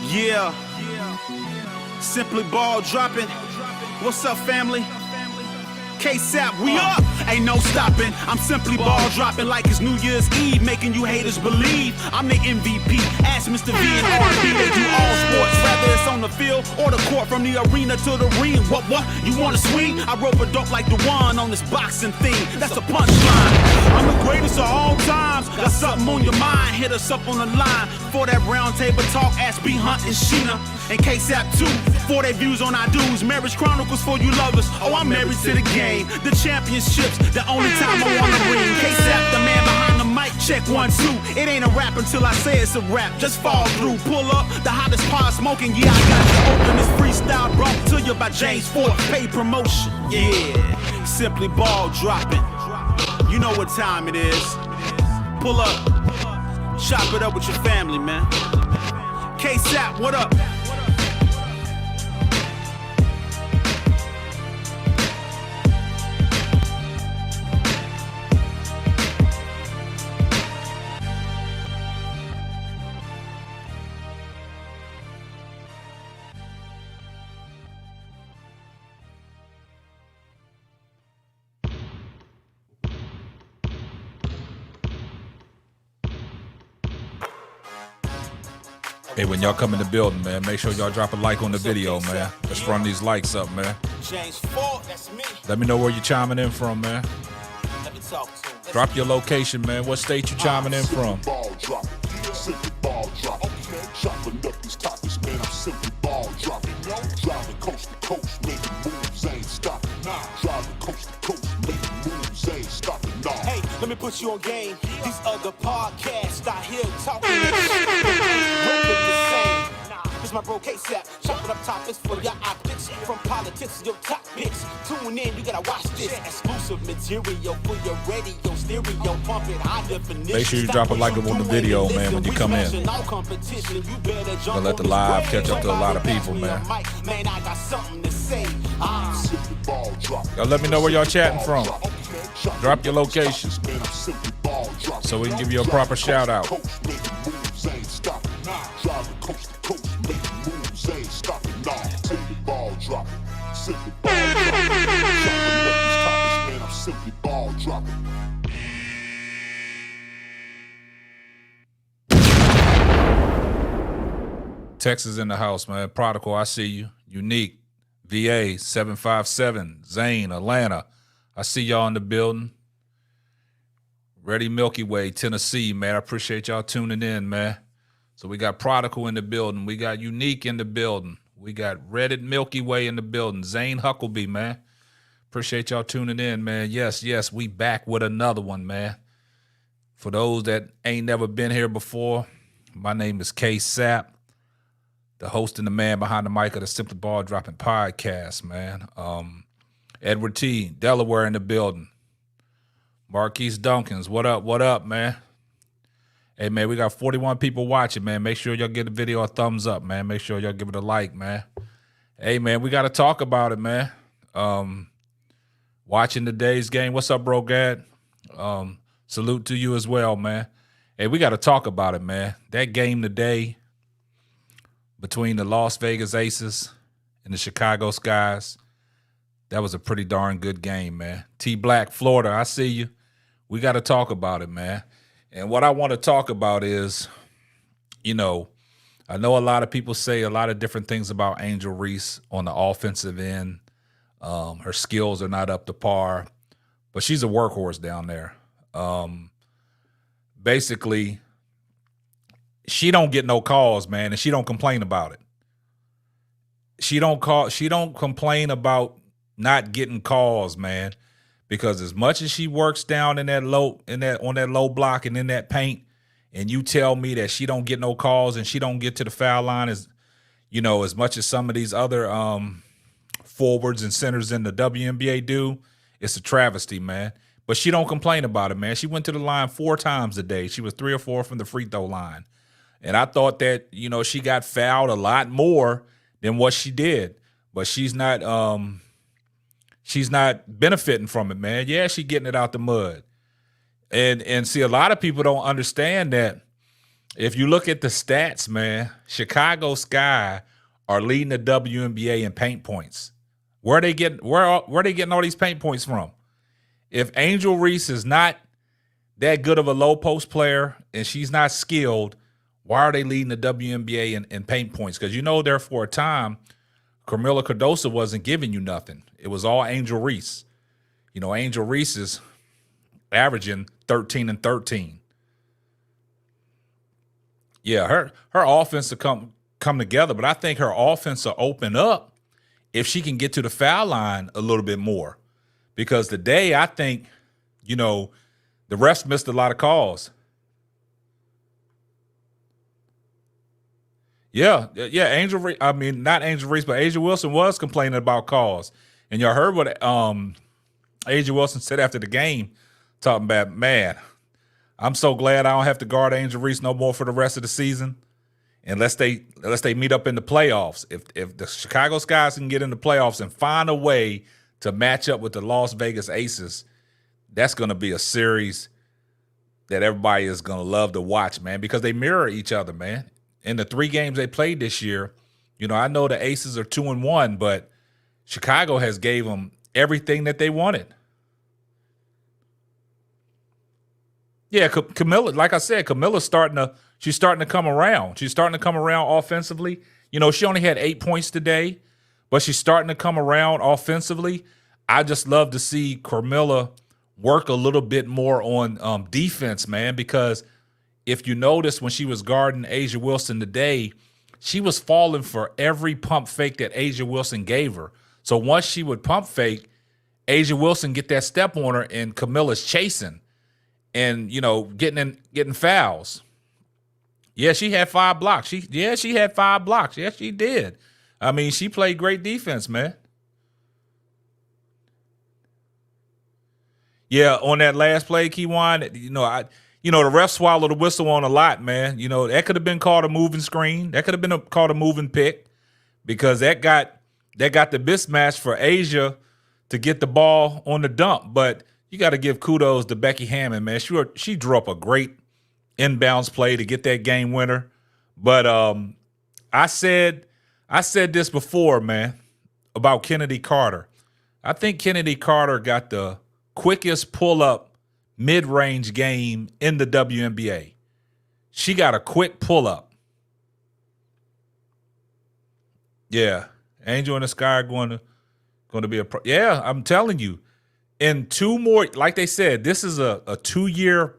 Yeah, simply ball dropping. What's up, family? K-Sap, we up, ain't no stopping. I'm simply ball dropping like it's New Year's Eve, making you haters believe I'm the MVP. Ask Mr. V and R&B, they do all sports, whether it's on the field or the court, from the arena to the ring. What, you wanna swing? I rope a dope like the one on this boxing thing. That's a punchline. I'm the greatest of all times. Got something on your mind, hit us up on the line. For that round table talk, ask B Hunt and Sheena. And K-Sap too, for their views on our dudes. Marriage Chronicles for you lovers. Oh, I'm married to the game. The championships, the only time I wanna ring. K-Sap, the man behind the mic. Check 1, 2. It ain't a rap until I say it's a rap. Just fall through, pull up, the hottest pod smoking. Yeah, I got you open. This freestyle brought to you by James Ford. Paid promotion. Yeah, simply ball dropping. You know what time it is. Pull up, chop it up with your family, man. K-Sap, what up? Hey, when y'all come in the building, man, make sure y'all drop a like on the video, man. Let's run these likes up, man. Let me know where you're chiming in from, man. Drop your location, man. What state you chiming in from? Hey, let me put you on game. These other podcasts out here talking the same. This my bro K-Sap, chopping up topics for your optics. From politics to your top picks. Tune in, you gotta watch this. Exclusive material for your radio, stereo, pump it high definition. Make sure you drop a like on the video, man, when you come in. Gonna let the live catch up to a lot of people, man. Man, I got something to say. Y'all let me know where y'all chatting from. Drop your location so we can give you a proper shout out. Texas in the house, man. Prodigal, I see you. Unique, VA 757, Zane, Atlanta. I see y'all in the building. Ready Milky Way, Tennessee, man. I appreciate y'all tuning in, man. So we got Prodigal in the building. We got Unique in the building. We got Reddit Milky Way in the building. Zane Huckleby, man. Appreciate y'all tuning in, man. Yes, we back with another one, man. For those that ain't never been here before, my name is K-Sap, the host and the man behind the mic of the Simply Ball Dropping podcast, man. Edward T, Delaware in the building. Marquise Duncans, what up, man? Hey, man, we got 41 people watching, man. Make sure y'all give the video a thumbs up, man. Make sure y'all give it a like, man. Hey, man, we got to talk about it, man. Watching today's game. What's up, bro, Gad? Salute to you as well, man. Hey, we got to talk about it, man. That game today between the Las Vegas Aces and the Chicago Skies, that was a pretty darn good game, man. T Black, Florida, I see you. We got to talk about it, man. And what I want to talk about is, I know a lot of people say a lot of different things about Angel Reese on the offensive end. Her skills are not up to par, but she's a workhorse down there. Basically, she don't get no calls, man, and she don't complain about it. She don't complain about not getting calls, man, because as much as she works down on that low block and in that paint, and you tell me that she don't get no calls and she don't get to the foul line as much as some of these other forwards and centers in the WNBA do, it's a travesty, man. But she don't complain about it, man. She went to the line 4 times a day. She was 3 or 4 from the free throw line. And I thought that, she got fouled a lot more than what she did. But she's not benefiting from it, man. Yeah, she's getting it out the mud. And see, a lot of people don't understand that If you look at the stats, man, Chicago Sky are leading the WNBA in paint points. Where are they getting all these paint points from? If Angel Reese is not that good of a low post player and she's not skilled, why are they leading the WNBA in paint points? Because there for a time, Carmilla Cardoso wasn't giving you nothing. It was all Angel Reese. Angel Reese is averaging 13 and 13. Yeah, her offense will come together, but I think her offense will open up if she can get to the foul line a little bit more. Because today, I think, the refs missed a lot of calls. Yeah, Angel Reese, not Angel Reese, but Asia Wilson was complaining about calls. And y'all heard what Asia Wilson said after the game, talking about, man, I'm so glad I don't have to guard Angel Reese no more for the rest of the season, unless they meet up in the playoffs. If the Chicago Skies can get in the playoffs and find a way to match up with the Las Vegas Aces, that's going to be a series that everybody is going to love to watch, man, because they mirror each other, man. In the 3 games they played this year, I know the Aces are 2-1, but Chicago has gave them everything that they wanted. Yeah, Camilla, like I said, Camilla's she's starting to come around. She's starting to come around offensively. She only had 8 points today, but she's starting to come around offensively. I just love to see Camilla work a little bit more on defense, man, because if you notice when she was guarding Asia Wilson today, she was falling for every pump fake that Asia Wilson gave her. So once she would pump fake, Asia Wilson get that step on her and Camilla's chasing and, getting fouls. Yeah, she had 5 blocks. She had 5 blocks. Yes, she did. She played great defense, man. Yeah, on that last play, Keywan, the ref swallowed the whistle on a lot, man. That could have been called a moving screen. That could have been called a moving pick because that got the mismatch for Asia to get the ball on the dump. But you got to give kudos to Becky Hammond, man. She drew up a great inbounds play to get that game winner. But I said this before, man, about Kennedy Carter. I think Kennedy Carter got the quickest pull-up mid-range game in the WNBA. She got a quick pull-up. Yeah, Angel in the Sky are going to be yeah, I'm telling you. In 2 more, like they said, this is a 2-year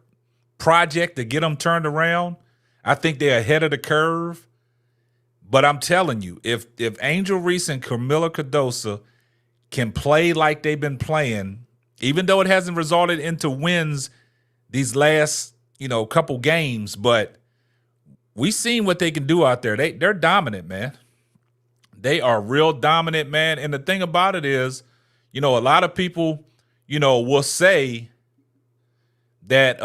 project to get them turned around. I think they're ahead of the curve. But I'm telling you, if Angel Reese and Carmilla Cardoso can play like they've been playing, even though it hasn't resulted into wins these last, couple games, but we've seen what they can do out there. They're dominant, man. They are real dominant, man. And the thing about it is, a lot of people, will say that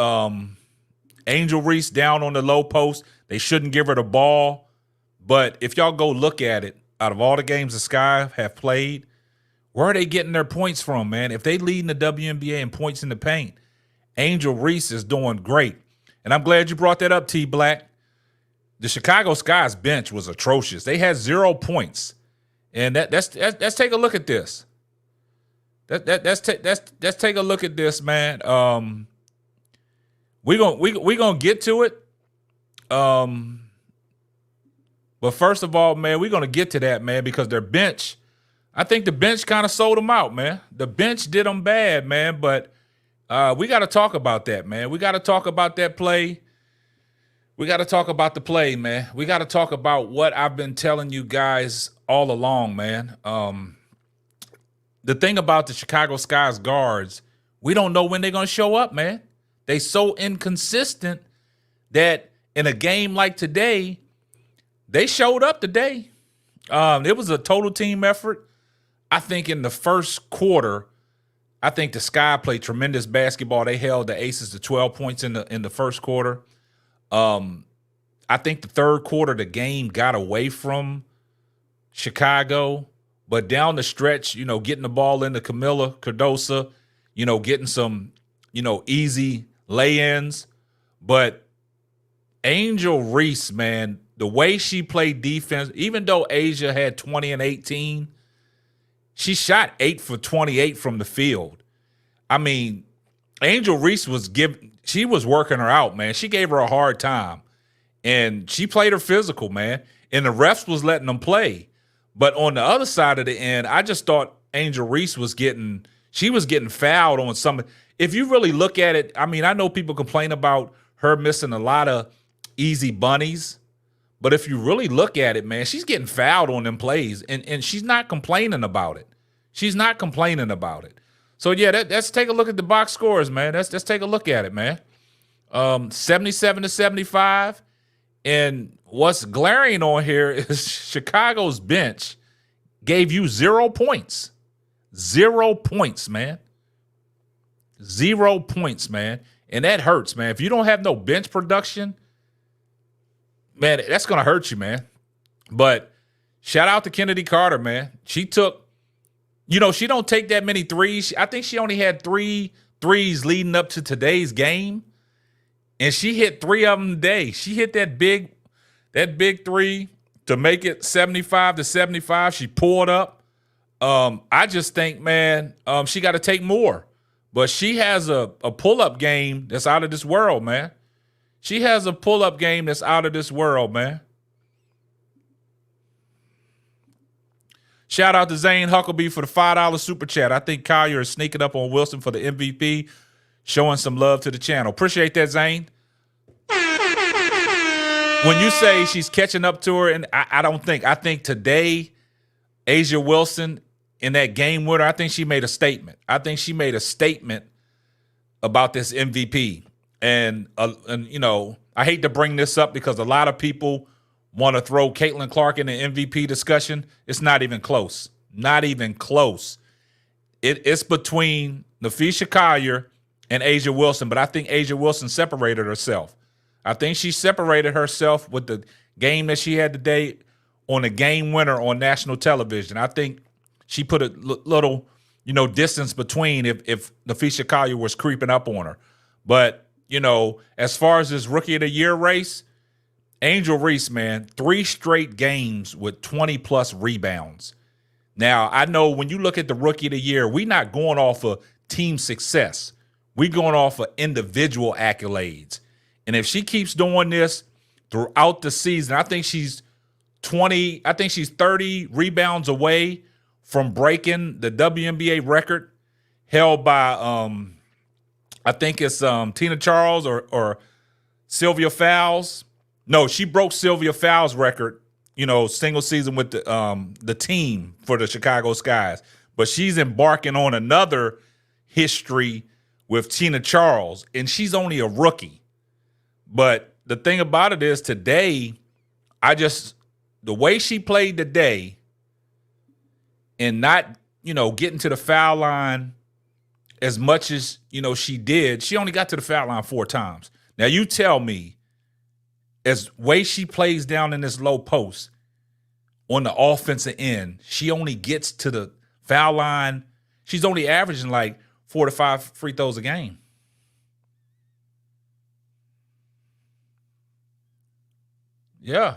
Angel Reese down on the low post, they shouldn't give her the ball. But if y'all go look at it, out of all the games the Sky have played, where are they getting their points from, man? If they lead in the WNBA in points in the paint, Angel Reese is doing great. And I'm glad you brought that up, T Black. The Chicago Sky's bench was atrocious. They had 0 points. And let's take a look at this. Let's take a look at this, man. We're gonna get to it. But first of all, man, we're gonna get to that, man, because their bench, I think the bench kind of sold them out, man. The bench did them bad, man, but we got to talk about that, man. We got to talk about that play. We got to talk about the play, man. We got to talk about what I've been telling you guys all along, man. The thing about the Chicago Sky's guards, we don't know when they're going to show up, man. They so inconsistent that in a game like today, they showed up today. It was a total team effort. I think in the first quarter, I think the Sky played tremendous basketball. They held the Aces to 12 points in the first quarter. I think the third quarter, the game got away from Chicago. But down the stretch, getting the ball into Carmilla Cardoso, getting some, easy lay-ins. But Angel Reese, man, the way she played defense, even though Asia had 20 and 18, she shot 8 for 28 from the field. I mean, Angel Reese she was working her out, man. She gave her a hard time. And she played her physical, man. And the refs was letting them play. But on the other side of the end, I just thought Angel Reese was getting fouled on some. If you really look at it, I mean, I know people complain about her missing a lot of easy bunnies. But if you really look at it, man, she's getting fouled on them plays. And she's not complaining about it. She's not complaining about it. So, yeah, let's take a look at the box scores, man. Let's take a look at it, man. 77-75. And what's glaring on here is Chicago's bench gave you 0 points. 0 points, man. 0 points, man. And that hurts, man. If you don't have no bench production, man, that's going to hurt you, man. But shout out to Kennedy Carter, man. She took, she don't take that many threes. I think she only had 3 threes leading up to today's game. And she hit 3 of them today. She hit that big three to make it 75-75. She pulled up. I just think, man, she got to take more. But she has a pull-up game that's out of this world, man. She has a pull-up game that's out of this world, man. Shout out to Zane Huckabee for the $5 super chat. I think Collier is sneaking up on Wilson for the MVP, showing some love to the channel. Appreciate that, Zane. When you say she's catching up to her, and I think today, Asia Wilson in that game winner, I think she made a statement. I think she made a statement about this MVP. And I hate to bring this up because a lot of people want to throw Caitlin Clark in the MVP discussion. It's not even close. Not even close. It's between Nafisha Collier and Asia Wilson, but I think Asia Wilson separated herself. I think she separated herself with the game that she had today on a game winner on national television. I think she put a little, distance between if Nafisha Collier was creeping up on her. But, as far as this Rookie of the Year race, Angel Reese, man, 3 straight games with 20-plus rebounds. Now, I know when you look at the Rookie of the Year, we're not going off of team success. We're going off of individual accolades. And if she keeps doing this throughout the season, I think she's 30 rebounds away from breaking the WNBA record held by, I think it's Tina Charles or Sylvia Fowles. No, she broke Sylvia Fowles' record, single season with the team for the Chicago Skies. But she's embarking on another history with Tina Charles, and she's only a rookie. But the thing about it is today, the way she played today and not, getting to the foul line as much as, she did, she only got to the foul line 4 times. Now, you tell me, as way she plays down in this low post on the offensive end, she only gets to the foul line. She's only averaging like 4 to 5 free throws a game. Yeah.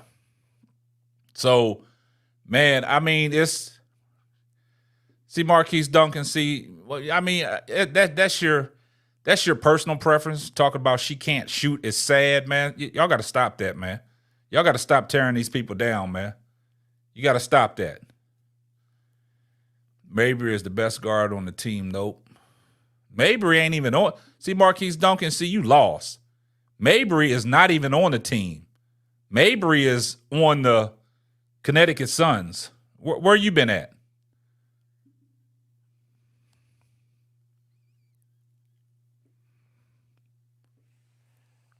So, man, I mean, see Marquise Duncan, that's your personal preference. Talking about she can't shoot is sad, man. Y'all got to stop that, man. Y'all got to stop tearing these people down, man. You got to stop that. Mabry is the best guard on the team. Nope. Mabry ain't even on. See Marquise Duncan, you lost. Mabry is not even on the team. Mabry is on the Connecticut Suns. Where you been at?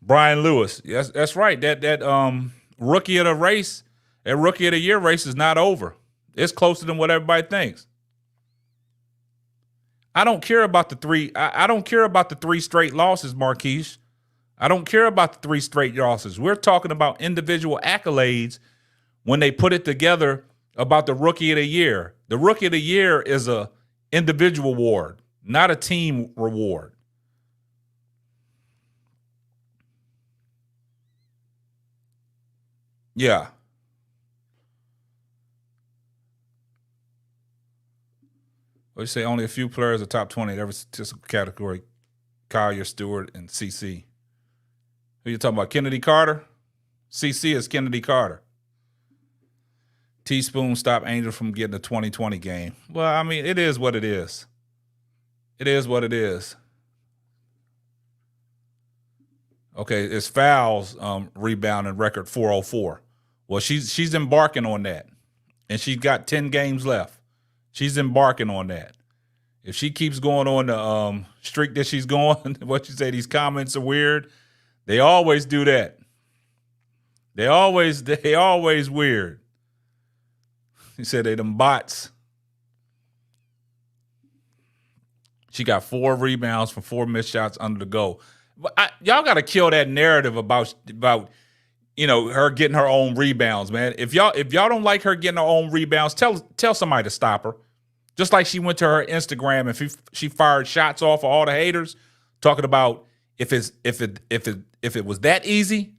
Brian Lewis. Yes, that's right. That rookie of the race, that Rookie of the Year race is not over. It's closer than what everybody thinks. I don't care about the 3. I don't care about the 3 straight losses, Marquise. I don't care about the 3 straight losses. We're talking about individual accolades when they put it together about the Rookie of the Year. The Rookie of the Year is a individual award, not a team reward. Yeah. Well, you say only a few players are top 20 in every statistical category. Collier, Stewart, and CC. Who you talking about? Kennedy Carter? CC is Kennedy Carter. Teaspoon stop Angel from getting a 2020 game. Well, I mean, it is what it is. It is what it is. Okay, it's fouls rebounding record 404. Well, she's embarking on that. And she's got 10 games left. She's embarking on that. If she keeps going on the streak that she's going, what you say, these comments are weird. They always do that. They always weird. He said they them bots. She got 4 rebounds from 4 missed shots under the goal. Y'all got to kill that narrative about her getting her own rebounds, man. If y'all don't like her getting her own rebounds, tell somebody to stop her. Just like she went to her Instagram and she fired shots off of all the haters, talking about if it was that easy,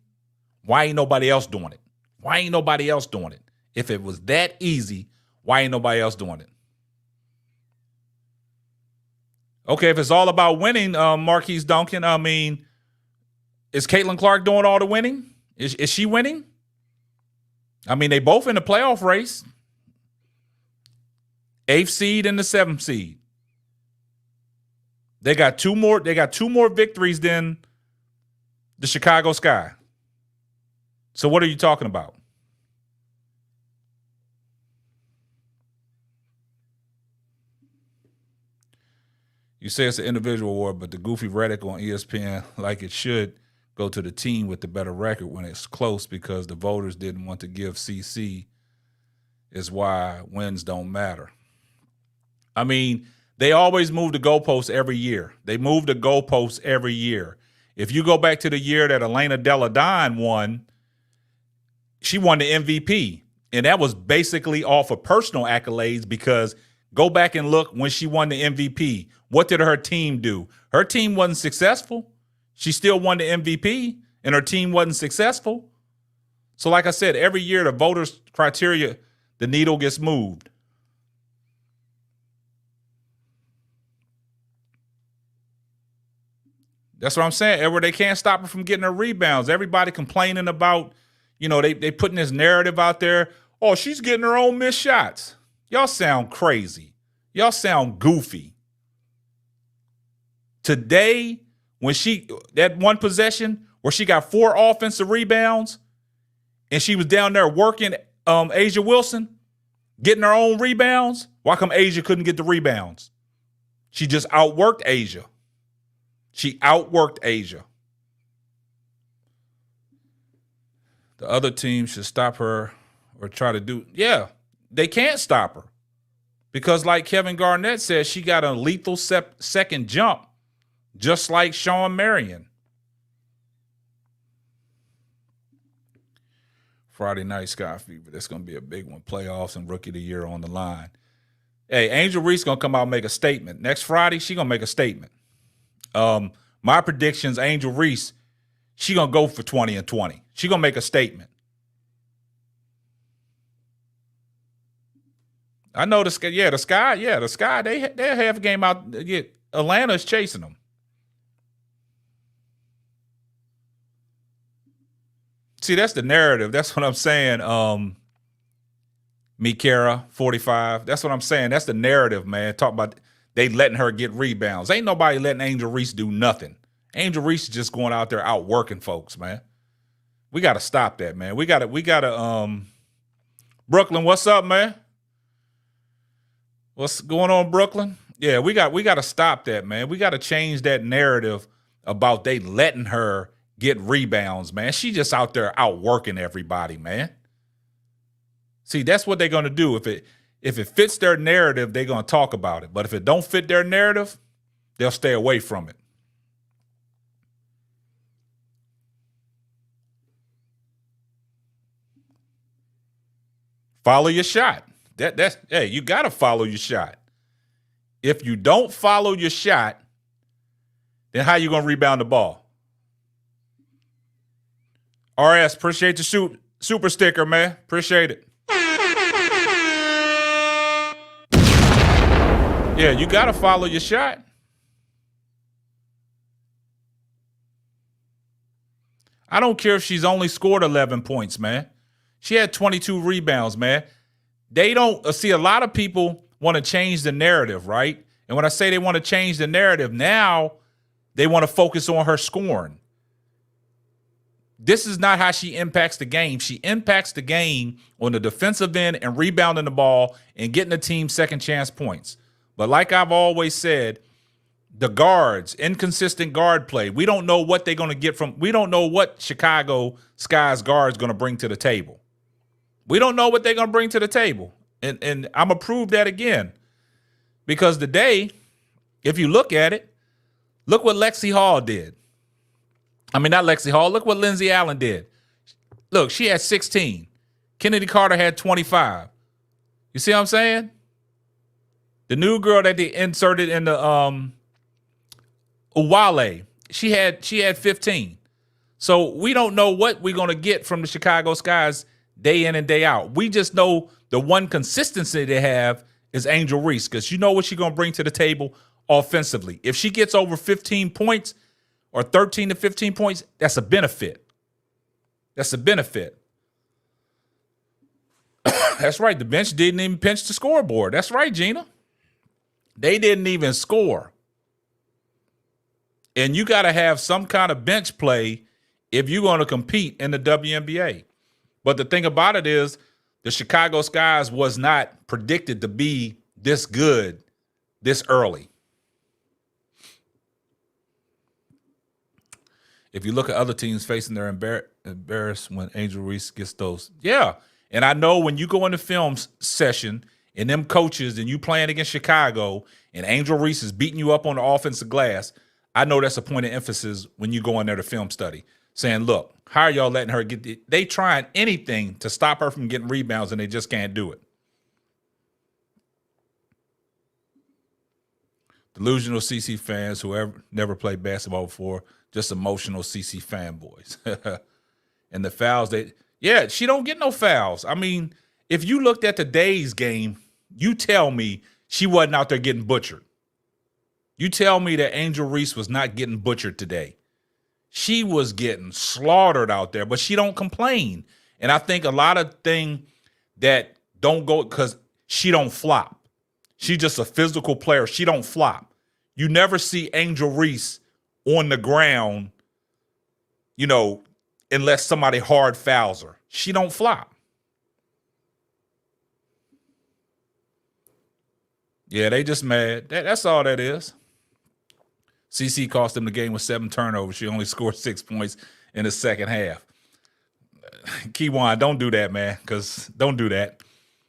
why ain't nobody else doing it? Why ain't nobody else doing it? If it was that easy, why ain't nobody else doing it? Okay, if it's all about winning, Marquise Duncan, I mean, is Caitlin Clark doing all the winning? Is she winning? I mean, they both in the playoff race. 8th seed and the 7th seed. They got two more victories than the Chicago Sky. So what are you talking about? You say it's an individual award, but the goofy rhetoric on ESPN, like it should, go to the team with the better record when it's close because the voters didn't want to give CC is why wins don't matter. I mean, they always move the goalposts every year. They move the goalposts every year. If you go back to the year that Elena Deladine won, she won the MVP. And that was basically off of personal accolades because go back and look when she won the MVP. What did her team do? Her team wasn't successful. She still won the MVP, and her team wasn't successful. So like I said, every year the voters' criteria, the needle gets moved. That's what I'm saying. Edward, they can't stop her from getting her rebounds. Everybody complaining about, they putting this narrative out there. Oh, she's getting her own missed shots. Y'all sound crazy. Y'all sound goofy. Today, when that one possession where she got 4 offensive rebounds and she was down there working Asia Wilson, getting her own rebounds, why come Asia couldn't get the rebounds? She just outworked Asia. She outworked Asia. The other team should stop her or try to do. Yeah, they can't stop her. Because like Kevin Garnett said, she got a lethal second jump, just like Shawn Marion. Friday night Sky Fever. That's going to be a big one. Playoffs and Rookie of the Year on the line. Hey, Angel Reese going to come out and make a statement. Next Friday, she going to make a statement. My predictions, Angel Reese, she going to go for 20 and 20. She going to make a statement. I know the Sky, they have a game out. Atlanta's chasing them. See, that's the narrative. That's what I'm saying. Mikera, 45. That's what I'm saying. That's the narrative, man. Talk about they letting her get rebounds. Ain't nobody letting Angel Reese do nothing. Angel Reese is just going out there outworking folks, man. We got to stop that, man. We got to Brooklyn, what's up, man? What's going on, Brooklyn? Yeah, we got to stop that, man. We got to change that narrative about they letting her get rebounds, man. She just out there outworking everybody, man. See, that's what they're going to do. If it fits their narrative, they're going to talk about it. But if it don't fit their narrative, they'll stay away from it. Follow your shot. Hey, you got to follow your shot. If you don't follow your shot, then how you going to rebound the ball? RS, appreciate the shoot. Super sticker, man. Appreciate it. Yeah, you got to follow your shot. I don't care if she's only scored 11 points, man. She had 22 rebounds, man. They don't see a lot of people want to change the narrative, right? And when I say they want to change the narrative, now they want to focus on her scoring. This is not how she impacts the game. She impacts the game on the defensive end and rebounding the ball and getting the team second chance points. But like I've always said, the guards, inconsistent guard play. We don't know what they're going to get from. We don't know what Chicago Sky's guards going to bring to the table. We don't know what they're going to bring to the table. And I'm going to prove that again. Because today, if you look at it, look what Lexi Hall did. I mean, not Lexi Hall. Look what Lindsay Allen did. Look, she had 16. Kennedy Carter had 25. You see what I'm saying? The new girl that they inserted in the Uwale, she had 15. So we don't know what we're going to get from the Chicago Skies day in and day out. We just know the one consistency they have is Angel Reese, because you know what she's going to bring to the table offensively. If she gets over 15 points or 13 to 15 points, that's a benefit. That's a benefit. That's right. The bench didn't even pinch the scoreboard. That's right, Gina. They didn't even score. And you got to have some kind of bench play if you're going to compete in the WNBA. But the thing about it is the Chicago Skies was not predicted to be this good this early. If you look at other teams facing their embarrassed when Angel Reese gets those. Yeah. And I know when you go in the film session and them coaches and you playing against Chicago and Angel Reese is beating you up on the offensive glass, I know that's a point of emphasis when you go in there to film study, saying, look, how are y'all letting her get they trying anything to stop her from getting rebounds and they just can't do it. Delusional CC fans who never played basketball before, just emotional CC fanboys. And the fouls, she don't get no fouls. I mean, if you looked at today's game, you tell me she wasn't out there getting butchered. You tell me that Angel Reese was not getting butchered today. She was getting slaughtered out there, but she don't complain. And I think a lot of things that don't go because she don't flop. She's just a physical player. She don't flop. You never see Angel Reese on the ground, unless somebody hard fouls her. She don't flop. Yeah, they just mad. That's all that is. CC cost them the game with 7 turnovers. She only scored 6 points in the second half. Kiwan, don't do that, man, because don't do that.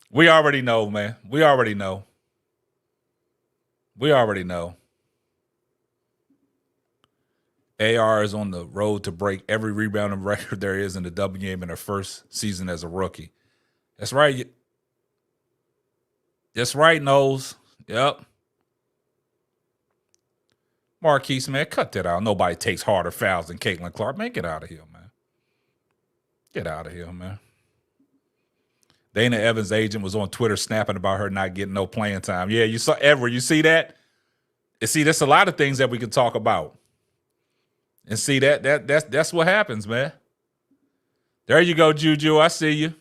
We already know, man. We already know. AR is on the road to break every rebounding record there is in the WNBA in her first season as a rookie. That's right. That's right, Knowles. Yep. Marquise, man, cut that out. Nobody takes harder fouls than Caitlin Clark. Man, get out of here, man. Get out of here, man. Dana Evans' agent was on Twitter snapping about her not getting no playing time. Yeah, you saw Edward. You see that? You see, there's a lot of things that we can talk about. And see that's what happens, man. There you go, Juju. I see you.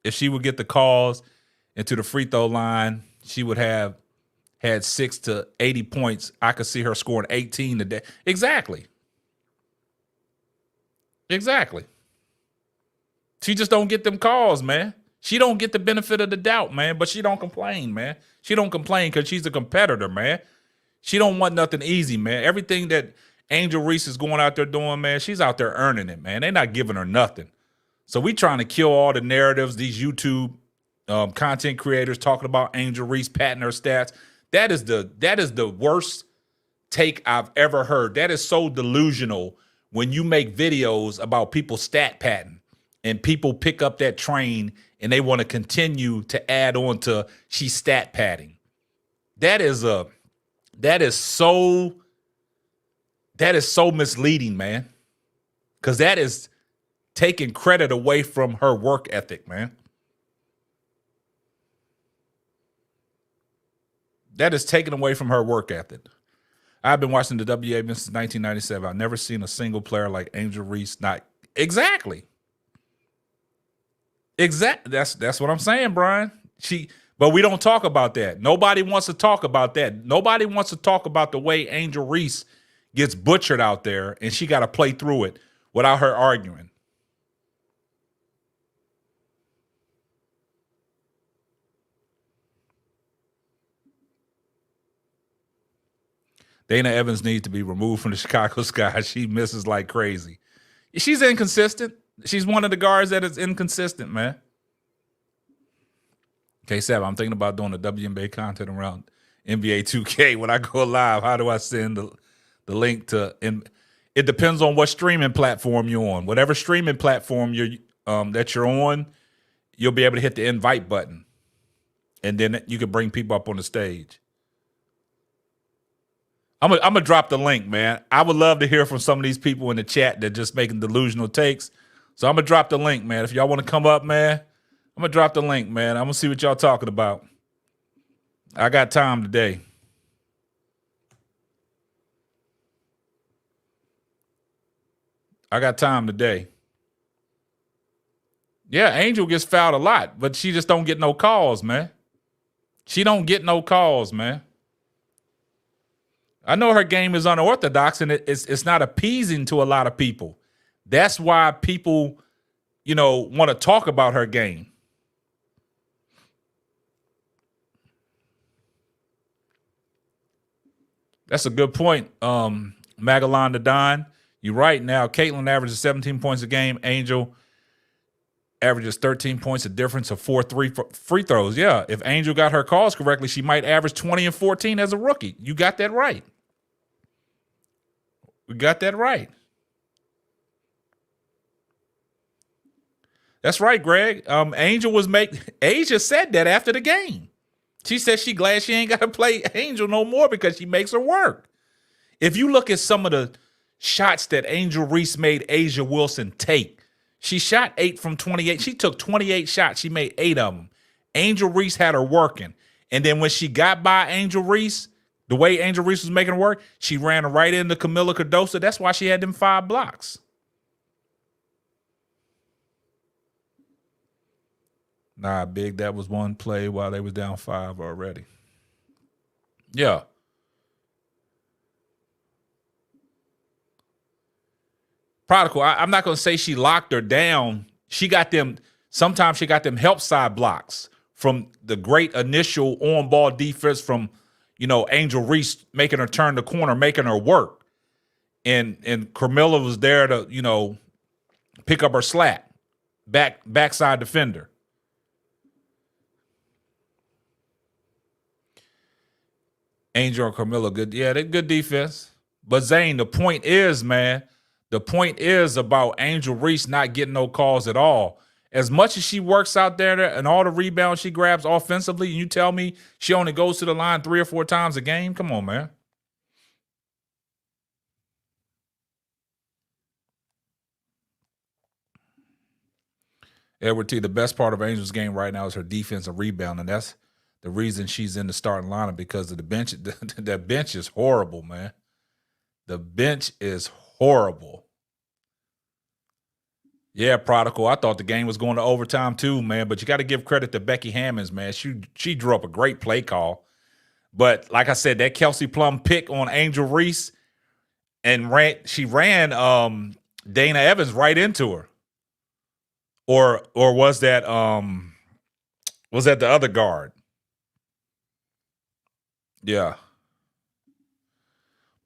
If she would get the calls into the free throw line, she would have had 6 to 80 points. I could see her scoring 18 today. Exactly. She just don't get them calls, man. She don't get the benefit of the doubt, man. But she don't complain, man. She don't complain because she's a competitor, man. She don't want nothing easy, man. Everything that Angel Reese is going out there doing, man, she's out there earning it, man. They're not giving her nothing. So we trying to kill all the narratives, these YouTube content creators talking about Angel Reese patting her stats. That is the worst take I've ever heard. That is so delusional when you make videos about people stat patting and people pick up that train and they want to continue to add on to she's stat patting. That is so misleading, man. Because that is taking credit away from her work ethic, man. That is taken away from her work ethic. I've been watching the WNBA since 1997. I've never seen a single player like Angel Reese. Not exactly. That's what I'm saying, Brian. But we don't talk about that. Nobody wants to talk about that. Nobody wants to talk about the way Angel Reese gets butchered out there, and she got to play through it without her arguing. Dana Evans needs to be removed from the Chicago Sky. She misses like crazy. She's inconsistent. She's one of the guards that is inconsistent, man. K7, I'm thinking about doing the WNBA content around NBA 2K. When I go live, how do I send the link to? It depends on what streaming platform you're on. Whatever streaming platform that you're on, you'll be able to hit the invite button, and then you can bring people up on the stage. I'm gonna drop the link, man. I would love to hear from some of these people in the chat that just making delusional takes. So I'm gonna drop the link, man. If y'all want to come up, man, I'm gonna drop the link, man. I'm gonna see what y'all talking about. I got time today. Yeah, Angel gets fouled a lot, but she just don't get no calls, man. I know her game is unorthodox, and it's not appeasing to a lot of people. That's why people, want to talk about her game. That's a good point, Magalon the Don. You're right. Now, Caitlin averages 17 points a game. Angel averages 13 points, a difference of 4 free throws. Yeah, if Angel got her calls correctly, she might average 20 and 14 as a rookie. You got that right. We got that right. That's right, Greg. Asia said that after the game. She said she glad she ain't got to play Angel no more because she makes her work. If you look at some of the shots that Angel Reese made Asia Wilson take, she shot 8 from 28. She took 28 shots. She made 8 of them. Angel Reese had her working. And then when she got by Angel Reese, the way Angel Reese was making her work, she ran right into Camila Cardoso. That's why she had them 5 blocks. Nah, Big, that was one play while they was down 5 already. Yeah. Prodigal, I'm not going to say she locked her down. Sometimes she got them help side blocks from the great initial on-ball defense from, Angel Reese making her turn the corner, making her work. And Carmilla was there to, pick up her slack. Backside defender. Angel and Carmilla, good. Yeah, they're good defense. But Zane, the point is, man, about Angel Reese not getting no calls at all. As much as she works out there and all the rebounds she grabs offensively, and you tell me she only goes to the line 3 or 4 times a game? Come on, man. Edward T., the best part of Angel's game right now is her defensive rebound, and that's the reason she's in the starting lineup, because of the bench. The bench is horrible, man. The bench is horrible. Yeah, Prodigal, I thought the game was going to overtime too, man, but you got to give credit to Becky Hammonds, man. She drew up a great play call. But like I said, that Kelsey Plum pick on Angel Reese, and she ran Dana Evans right into her. Or was that the other guard? Yeah.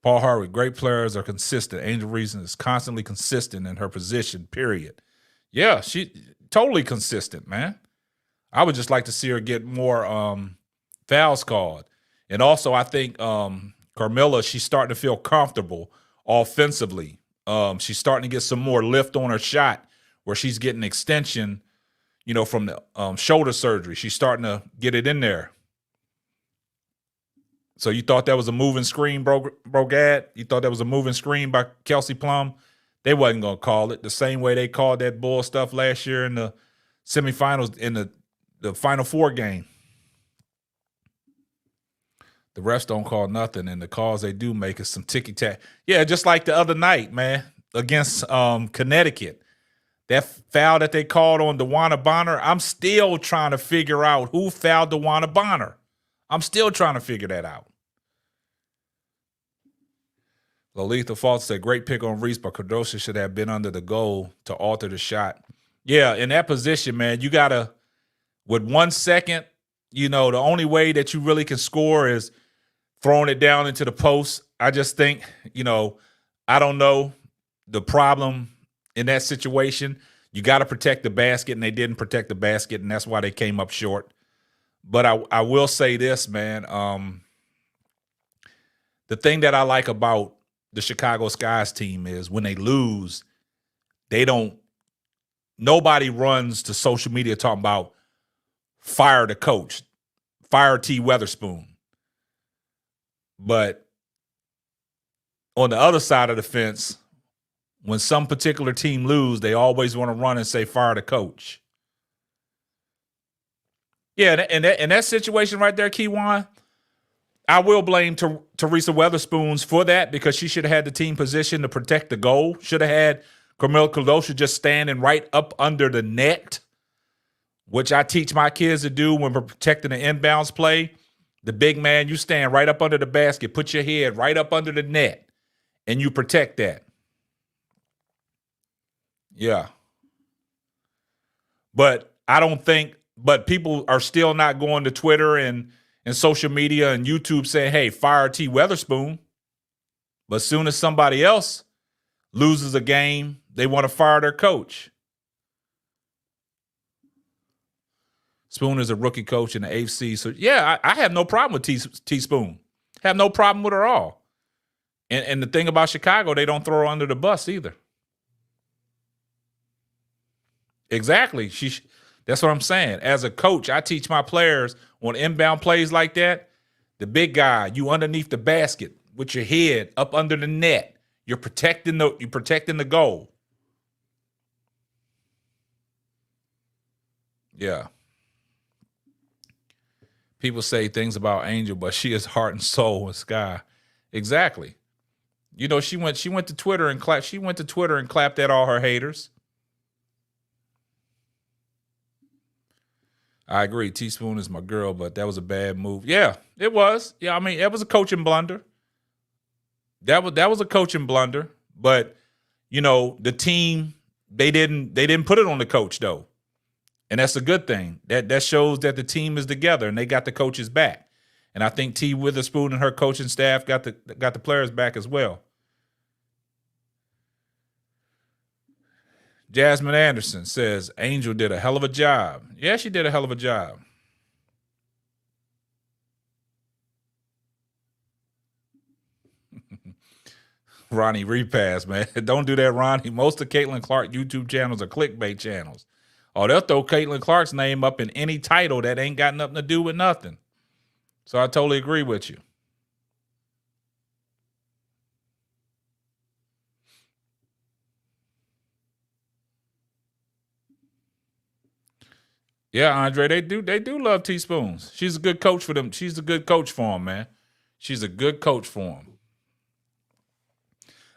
Paul Harvey, great players are consistent. Angel Reese is constantly consistent in her position, period. Yeah, she totally consistent, man. I would just like to see her get more fouls called. And also, I think Carmilla, she's starting to feel comfortable offensively. She's starting to get some more lift on her shot where she's getting extension, from the shoulder surgery. She's starting to get it in there. So you thought that was a moving screen, Brogad? You thought that was a moving screen by Kelsey Plum? They wasn't going to call it the same way they called that bull stuff last year in the semifinals in the Final Four game. The refs don't call nothing, and the calls they do make is some ticky-tack. Yeah, just like the other night, man, against Connecticut. That foul that they called on DeWanna Bonner, I'm still trying to figure out who fouled DeWanna Bonner. I'm still trying to figure that out. Lolita Falls said, great pick on Reese, but Cardoso should have been under the goal to alter the shot. Yeah, in that position, man, you got to, with 1 second, the only way that you really can score is throwing it down into the post. I just think, I don't know the problem in that situation. You got to protect the basket, and they didn't protect the basket, and that's why they came up short. But I will say this, man. The thing that I like about the Chicago Skies team is when they lose, nobody runs to social media talking about fire the coach, fire T. Weatherspoon. But on the other side of the fence, when some particular team lose, they always want to run and say fire the coach. Yeah, and that situation right there, Keywan, I will blame Teresa Weatherspoons for that because she should have had the team position to protect the goal. Should have had Carmel Cardoso just standing right up under the net, which I teach my kids to do when we're protecting the inbounds play. The big man, you stand right up under the basket, put your head right up under the net, and you protect that. Yeah. But people are still not going to Twitter and social media and YouTube saying, hey, fire T. Weatherspoon. But as soon as somebody else loses a game, they want to fire their coach. Spoon is a rookie coach in the AFC. So, yeah, I have no problem with T. Spoon. Have no problem with her at all. And the thing about Chicago, they don't throw her under the bus either. Exactly. That's what I'm saying. As a coach, I teach my players on inbound plays like that, the big guy, you underneath the basket with your head up under the net. You're protecting the goal. Yeah. People say things about Angel, but she is heart and soul with Sky. Exactly. She went to Twitter and clapped. She went to Twitter and clapped at all her haters. I agree. Teaspoon is my girl, but that was a bad move. Yeah, it was. Yeah, I mean, it was a coaching blunder. That was a coaching blunder. But the team, they didn't put it on the coach though, and that's a good thing. That shows that the team is together and they got the coaches back. And I think T. Witherspoon and her coaching staff got the players back as well. Jasmine Anderson says, Angel did a hell of a job. Yeah, she did a hell of a job. Ronnie repass, man. Don't do that, Ronnie. Most of Caitlin Clark YouTube channels are clickbait channels. Oh, they'll throw Caitlin Clark's name up in any title that ain't got nothing to do with nothing. So I totally agree with you. Yeah, Andre, they do love teaspoons. She's a good coach for them. She's a good coach for them, man. She's a good coach for them.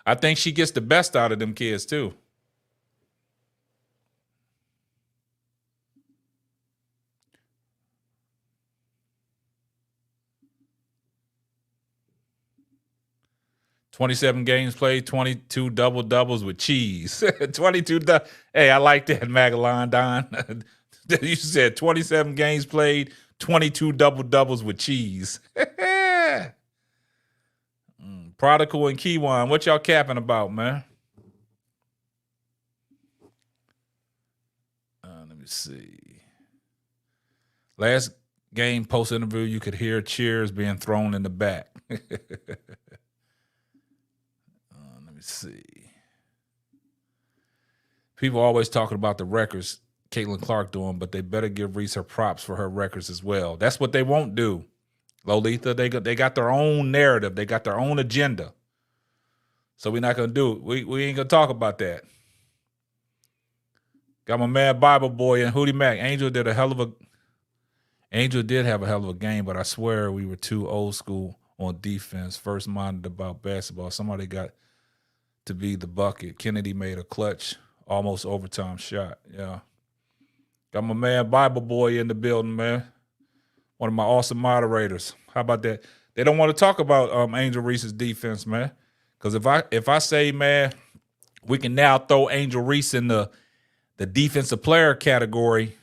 I think she gets the best out of them kids too. "27 games played, 22 double-doubles with cheese." 22. Hey, I like that, Magalon Don. You said 27 games played, 22 double-doubles with cheese. Prodigal and Keywan, what y'all capping about, man? Let me see. Last game post-interview, you could hear cheers being thrown in the back. Let me see. People always talking about the records Caitlin Clark doing, but they better give Reese her props for her records as well. That's what they won't do. Lolita, they got their own narrative. They got their own agenda. So we're not gonna do it. We ain't gonna talk about that. Got my man Bible Boy and Hootie Mac. Angel did have a hell of a game, but I swear we were too old school on defense. First minded about basketball. Somebody got to be the bucket. Kennedy made a clutch, almost overtime shot. Yeah. Got my man Bible Boy in the building, man. One of my awesome moderators. How about that? They don't want to talk about Angel Reese's defense, man. Because if I say, man, we can now throw Angel Reese in the defensive player category,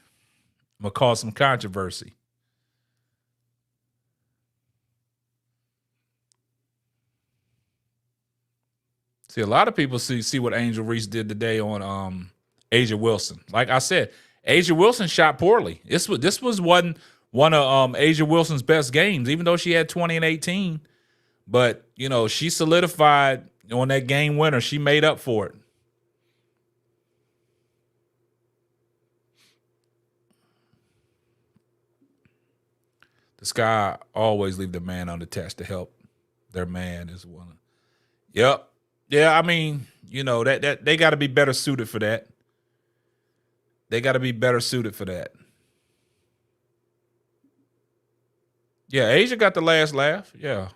I'm going to cause some controversy. See, a lot of people see what Angel Reese did today on Asia Wilson. Like I said, Asia Wilson shot poorly. This was one of Asia Wilson's best games, even though she had 20 and 18. But, you know, she solidified on that game winner. She made up for it. The Sky always leave the man unattached to help their man is one. Yep. Yeah, I mean, you know, that they got to be better suited for that. They got to be better suited for that. Yeah, Asia got the last laugh. Yeah.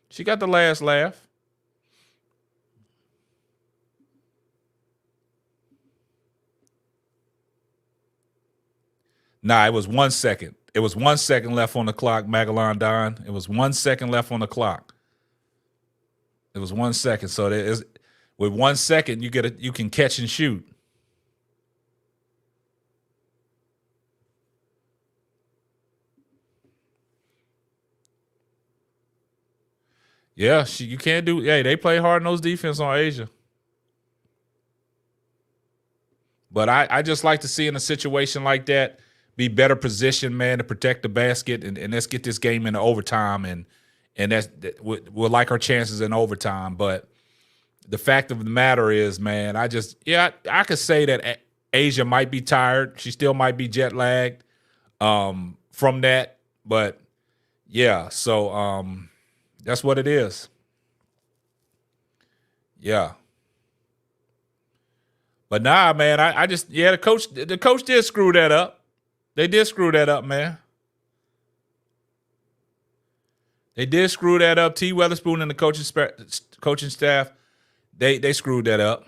She got the last laugh. Nah, it was 1 second. It was 1 second left on the clock, Magalon Don. It was 1 second left on the clock. It was 1 second. So there is, with 1 second, you can catch and shoot. Yeah, you can't do. Hey, they play hard nose defense on Asia. But I just like to see in a situation like that, be better positioned, man, to protect the basket, and let's get this game into overtime, and we'll like our chances in overtime. But the fact of the matter is, man, I could say that Asia might be tired. She still might be jet lagged from that. But yeah, so that's what it is. Yeah. But nah, man, the coach did screw that up. They did screw that up, man. They did screw that up. T. Weatherspoon and the coaching staff, they screwed that up.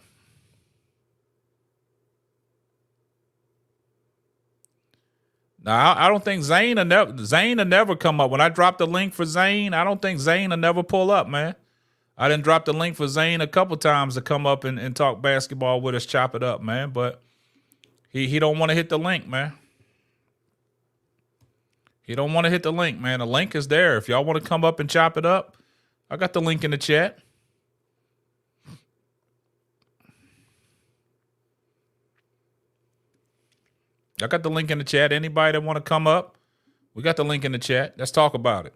Now, I don't think Zane will never come up. When I drop the link for Zane, I don't think Zane will never pull up, man. I didn't drop the link for Zane a couple times to come up and talk basketball with us, chop it up, man. But he don't want to hit the link, man. He don't want to hit the link, man. The link is there. If y'all want to come up and chop it up, I got the link in the chat. I got the link in the chat. Anybody that want to come up, we got the link in the chat. Let's talk about it.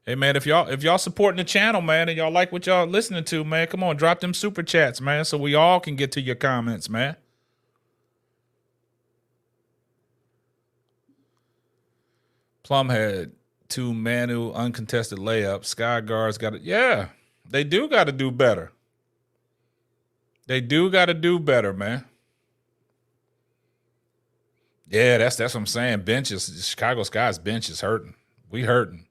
Hey, man, if y'all supporting the channel, man, and y'all like what y'all listening to, man, come on, drop them super chats, man, so we all can get to your comments, man. Plum had 2 Manu uncontested layups. Sky guards got it. Yeah, they do got to do better. They do got to do better, man. Yeah, that's what I'm saying. Benches, Chicago Sky's bench is hurting. We hurting.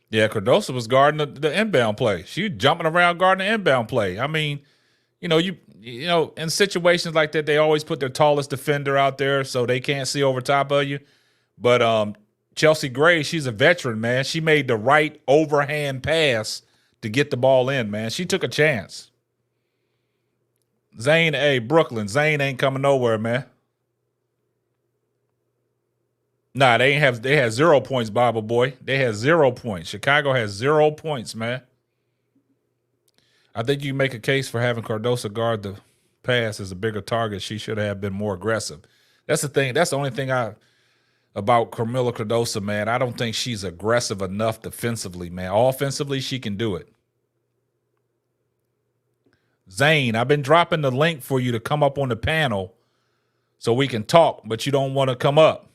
Yeah, Cardoso was guarding the inbound play. She jumping around guarding the inbound play. I mean, you know, in situations like that, they always put their tallest defender out there so they can't see over top of you. But Chelsea Gray, she's a veteran, man. She made the right overhand pass to get the ball in, man. She took a chance. Zane, Brooklyn, Zane ain't coming nowhere, man. Nah, they had 0 points, Bible Boy. They had 0 points. Chicago has 0 points, man. I think you can make a case for having Cardoso guard the pass as a bigger target. She should have been more aggressive. That's the thing. That's the only thing about Carmilla Cardoso, man. I don't think she's aggressive enough defensively, man. Offensively, she can do it. Zane, I've been dropping the link for you to come up on the panel so we can talk, but you don't want to come up.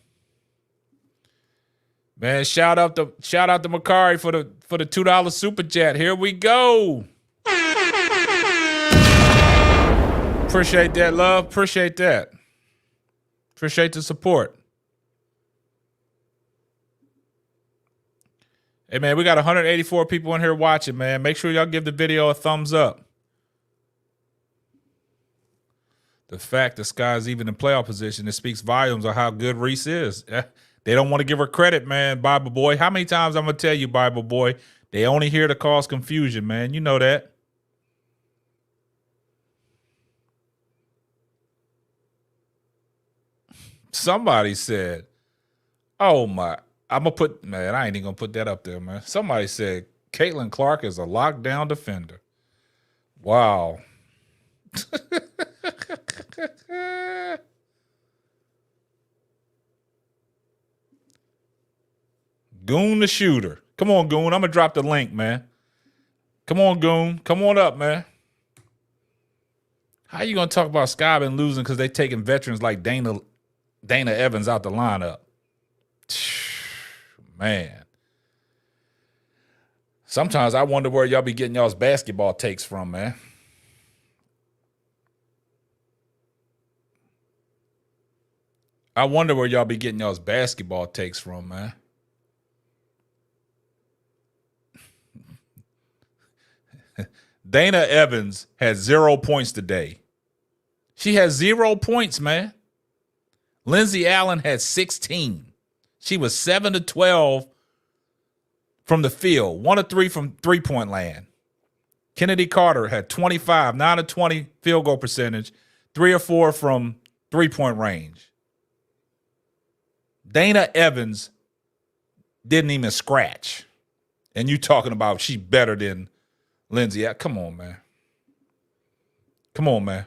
Man, shout out to Makari for the $2 super chat. Here we go. Appreciate that, love. Appreciate that. Appreciate the support. Hey, man, we got 184 people in here watching, man. Make sure y'all give the video a thumbs up. The fact the Sky's even in playoff position, it speaks volumes of how good Reese is. They don't want to give her credit, man, Bible boy. How many times I'm going to tell you, Bible boy, they only here to cause confusion, man. You know that. Somebody said, oh, my. I'm going to put, man, I ain't even going to put that up there, man. Somebody said Caitlin Clark is a lockdown defender. Wow. Goon the shooter. Come on, Goon. I'm going to drop the link, man. Come on, Goon. Come on up, man. How you going to talk about Sky been losing because they taking veterans like Dana Evans out the lineup? Man. Sometimes I wonder where y'all be getting y'all's basketball takes from, man. I wonder where y'all be getting y'all's basketball takes from, man. Dana Evans had 0 points today. She has 0 points, man. Lindsey Allen had 16. She was 7 of 12 from the field, 1 of 3 from three-point land. Kennedy Carter had 25, 9 of 20 field goal percentage, 3 or 4 from three-point range. Dana Evans didn't even scratch. And you talking about she better than Lindsey. Come on, man. Come on, man.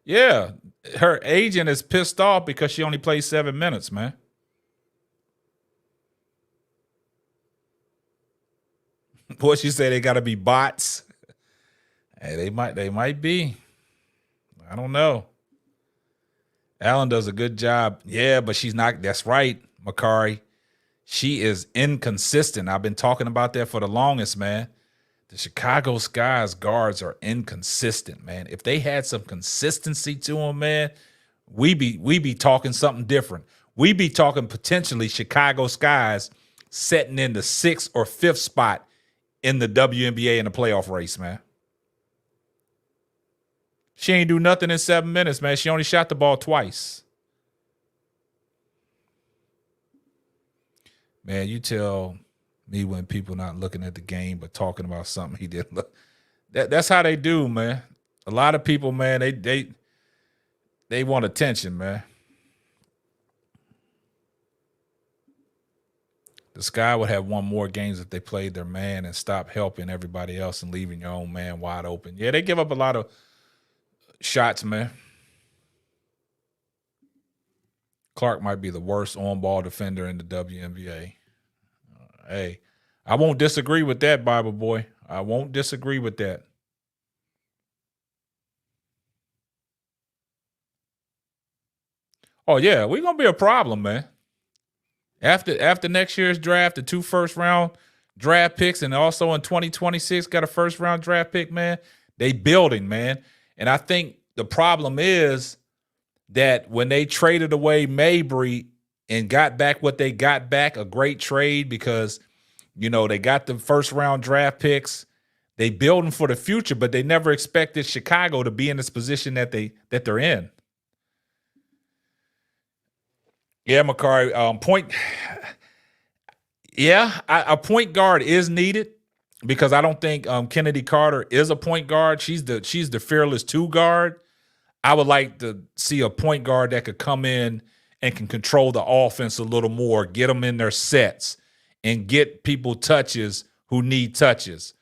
Yeah, her agent is pissed off because she only played 7 minutes, man. What she say? They got to be bots. Hey, they might be. I don't know. Allen does a good job. Yeah, but she's not. That's right, Makari. She is inconsistent. I've been talking about that for the longest, man. The Chicago Sky's guards are inconsistent, man. If they had some consistency to them, man, we be talking something different. We be talking potentially Chicago Sky's setting in the 6th or 5th spot in the WNBA in the playoff race, man. She ain't do nothing in 7 minutes, man. She only shot the ball twice. Man, you tell me when people not looking at the game but talking about something he didn't look. That's how they do, man. A lot of people, man, they want attention, man. The Sky would have won more games if they played their man and stopped helping everybody else and leaving your own man wide open. Yeah, they give up a lot of shots, man. Clark might be the worst on-ball defender in the WNBA. Hey, I won't disagree with that, Bible boy. I won't disagree with that. Oh, yeah, we're going to be a problem, man. After next year's draft, the 2 first-round draft picks, and also in 2026 got a first-round draft pick, man, they building, man. And I think the problem is that when they traded away Mabry and got back what they got back, a great trade because, you know, they got the first-round draft picks. They building for the future, but they never expected Chicago to be in this position that they're in. Yeah, Makari, point. Yeah, a point guard is needed because I don't think Kennedy Carter is a point guard. She's the fearless 2 guard. I would like to see a point guard that could come in and can control the offense a little more, get them in their sets, and get people touches who need touches.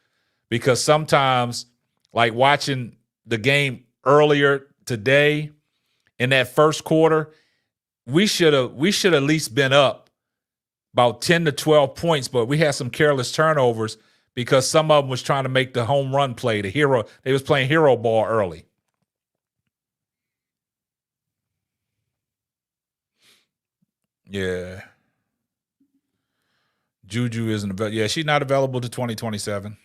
Because sometimes, like watching the game earlier today in that first quarter, we should have at least been up about 10 to 12 points, but we had some careless turnovers because some of them was trying to make the home run play, they was playing hero ball early. Yeah. Juju isn't available. Yeah, she's not available to 2027.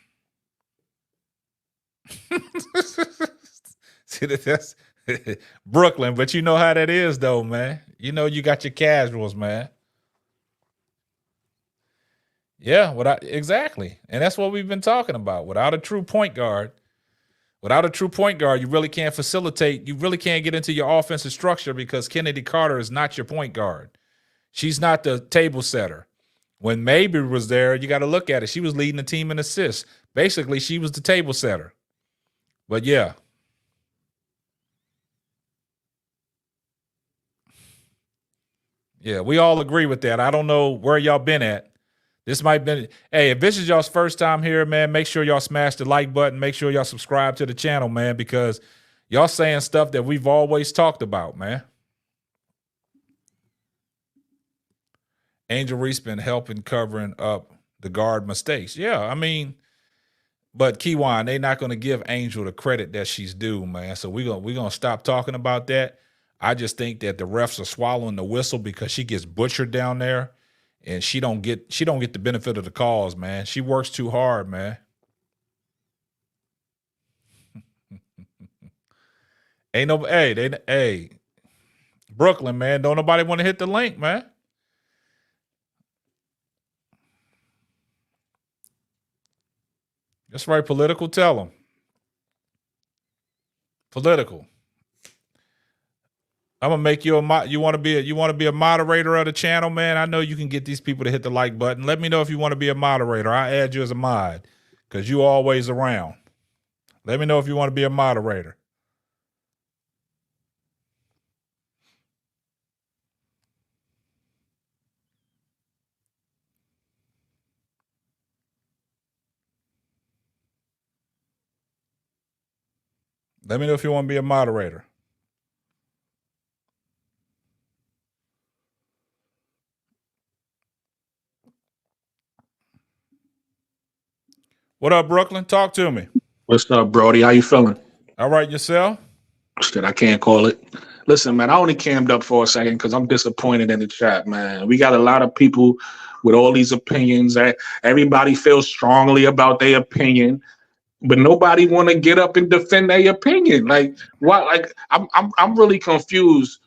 See, that's Brooklyn, but you know how that is, though, man. You know you got your casuals, man. Yeah, exactly. And that's what we've been talking about. Without a true point guard, you really can't facilitate. You really can't get into your offensive structure because Kennedy Carter is not your point guard. She's not the table setter. When Mabry was there, you got to look at it. She was leading the team in assists. Basically, she was the table setter. But yeah. Yeah, we all agree with that. I don't know where y'all been at. This might be, hey, if this is y'all's first time here, man, make sure y'all smash the like button. Make sure y'all subscribe to the channel, man, because y'all saying stuff that we've always talked about, man. Angel Reese been helping covering up the guard mistakes. Yeah, I mean, but Keywan, they not going to give Angel the credit that she's due, man. So we're gonna stop talking about that. I just think that the refs are swallowing the whistle because she gets butchered down there, and she don't get the benefit of the calls, man. She works too hard, man. Hey, Brooklyn, man, don't nobody want to hit the link, man. That's right, political. Tell them. Political. I'm gonna make you you want to be a moderator of the channel, man. I know you can get these people to hit the like button. Let me know if you want to be a moderator. I'll add you as a mod because you always around. Let me know if you want to be a moderator. Let me know if you want to be a moderator. What up, Brooklyn? Talk to me. What's up, Brody? How you feeling? All right, yourself? Shit, I can't call it. Listen, man, I only cammed up for a second because I'm disappointed in the chat, man. We got a lot of people with all these opinions. Everybody feels strongly about their opinion, but nobody want to get up and defend their opinion. Like, what? Like, I'm really confused.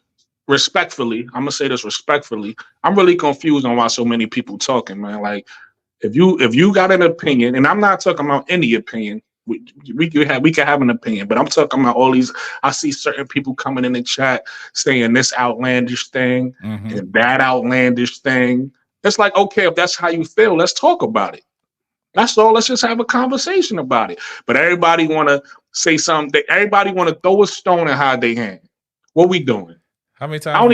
Respectfully, I'm gonna say this respectfully. I'm really confused on why so many people talking, man. Like, if you got an opinion, and I'm not talking about any opinion. We can have an opinion, but I'm talking about all these. I see certain people coming in the chat saying this outlandish thing and that outlandish thing. It's like, okay, if that's how you feel, let's talk about it. That's all. Let's just have a conversation about it. But everybody want to say something. Everybody want to throw a stone and hide their hand. What we doing? How many times? How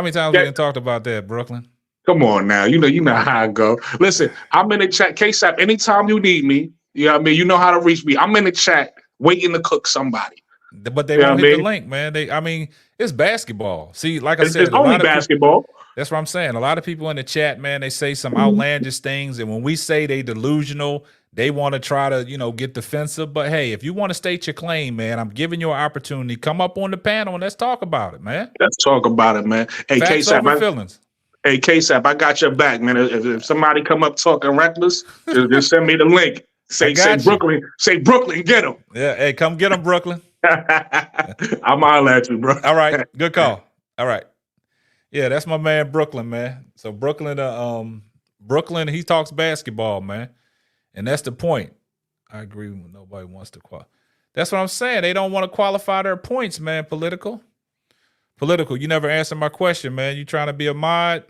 many times we done talked about that, Brooklyn? Come on now. You know how I go. Listen, I'm in the chat. KSAP, anytime you need me, you know what I mean? You know how to reach me. I'm in the chat waiting to cook somebody. But they won't hit the link, man. It's basketball. See, like I said, it's only basketball. That's what I'm saying. A lot of people in the chat, man, they say some outlandish things. And when we say they delusional, they want to try to, get defensive. But hey, if you want to state your claim, man, I'm giving you an opportunity. Come up on the panel and let's talk about it, man. Let's talk about it, man. Hey, KSAP, feelings. Hey, KSAP, I got your back, man. If somebody come up talking reckless, just send me the link. Say Brooklyn, get him. Yeah, hey, come get him, Brooklyn. I'm holler at you, bro. All right, good call. All right. Yeah, that's my man, Brooklyn, man. So Brooklyn, he talks basketball, man. And that's the point. I agree with nobody wants to qualify. That's what I'm saying. They don't want to qualify their points, man, Political, you never answered my question, man. You trying to be a mod?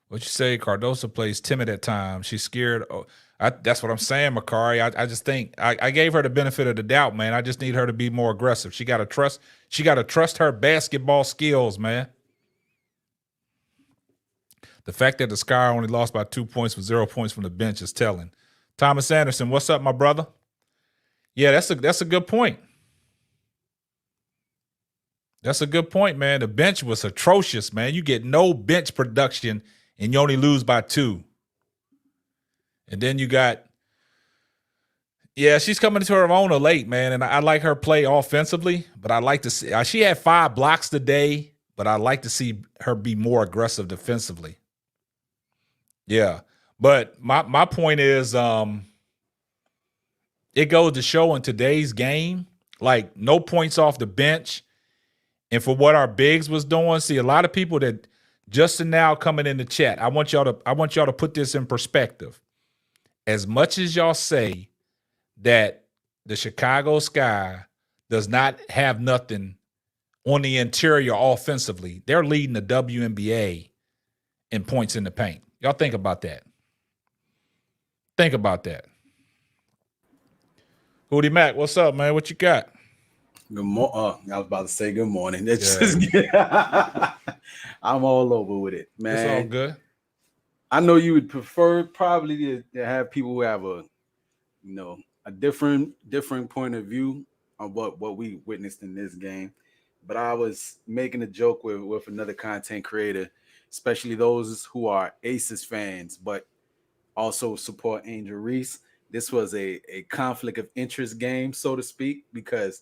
What you say? Cardoso plays timid at times. She's scared. Oh, that's what I'm saying, Makari. I just think I gave her the benefit of the doubt, man. I just need her to be more aggressive. She got to trust her basketball skills, man. The fact that the Sky only lost by 2 points with 0 points from the bench is telling. Thomas Anderson, what's up, my brother? Yeah, that's a good point. That's a good point, man. The bench was atrocious, man. You get no bench production and you only lose by 2. And then you got Yeah, she's coming to her own of late, man, and I like her play offensively, but I like to see she had 5 blocks today, but I like to see her be more aggressive defensively. Yeah. But my point is it goes to show in today's game, like no points off the bench. And for what our bigs was doing, see a lot of people that just now coming in the chat, I want y'all to put this in perspective. As much as y'all say that the Chicago Sky does not have nothing on the interior offensively, they're leading the WNBA in points in the paint. Y'all think about that. Think about that. Hootie Mac, what's up, man? What you got? Good morning. I was about to say good morning. It's just, I'm all over with it, man. It's all good. I know you would prefer probably to have people who have a different point of view on what we witnessed in this game. But I was making a joke with another content creator, especially those who are Aces fans, but also support Angel Reese. This was a conflict of interest game, so to speak, because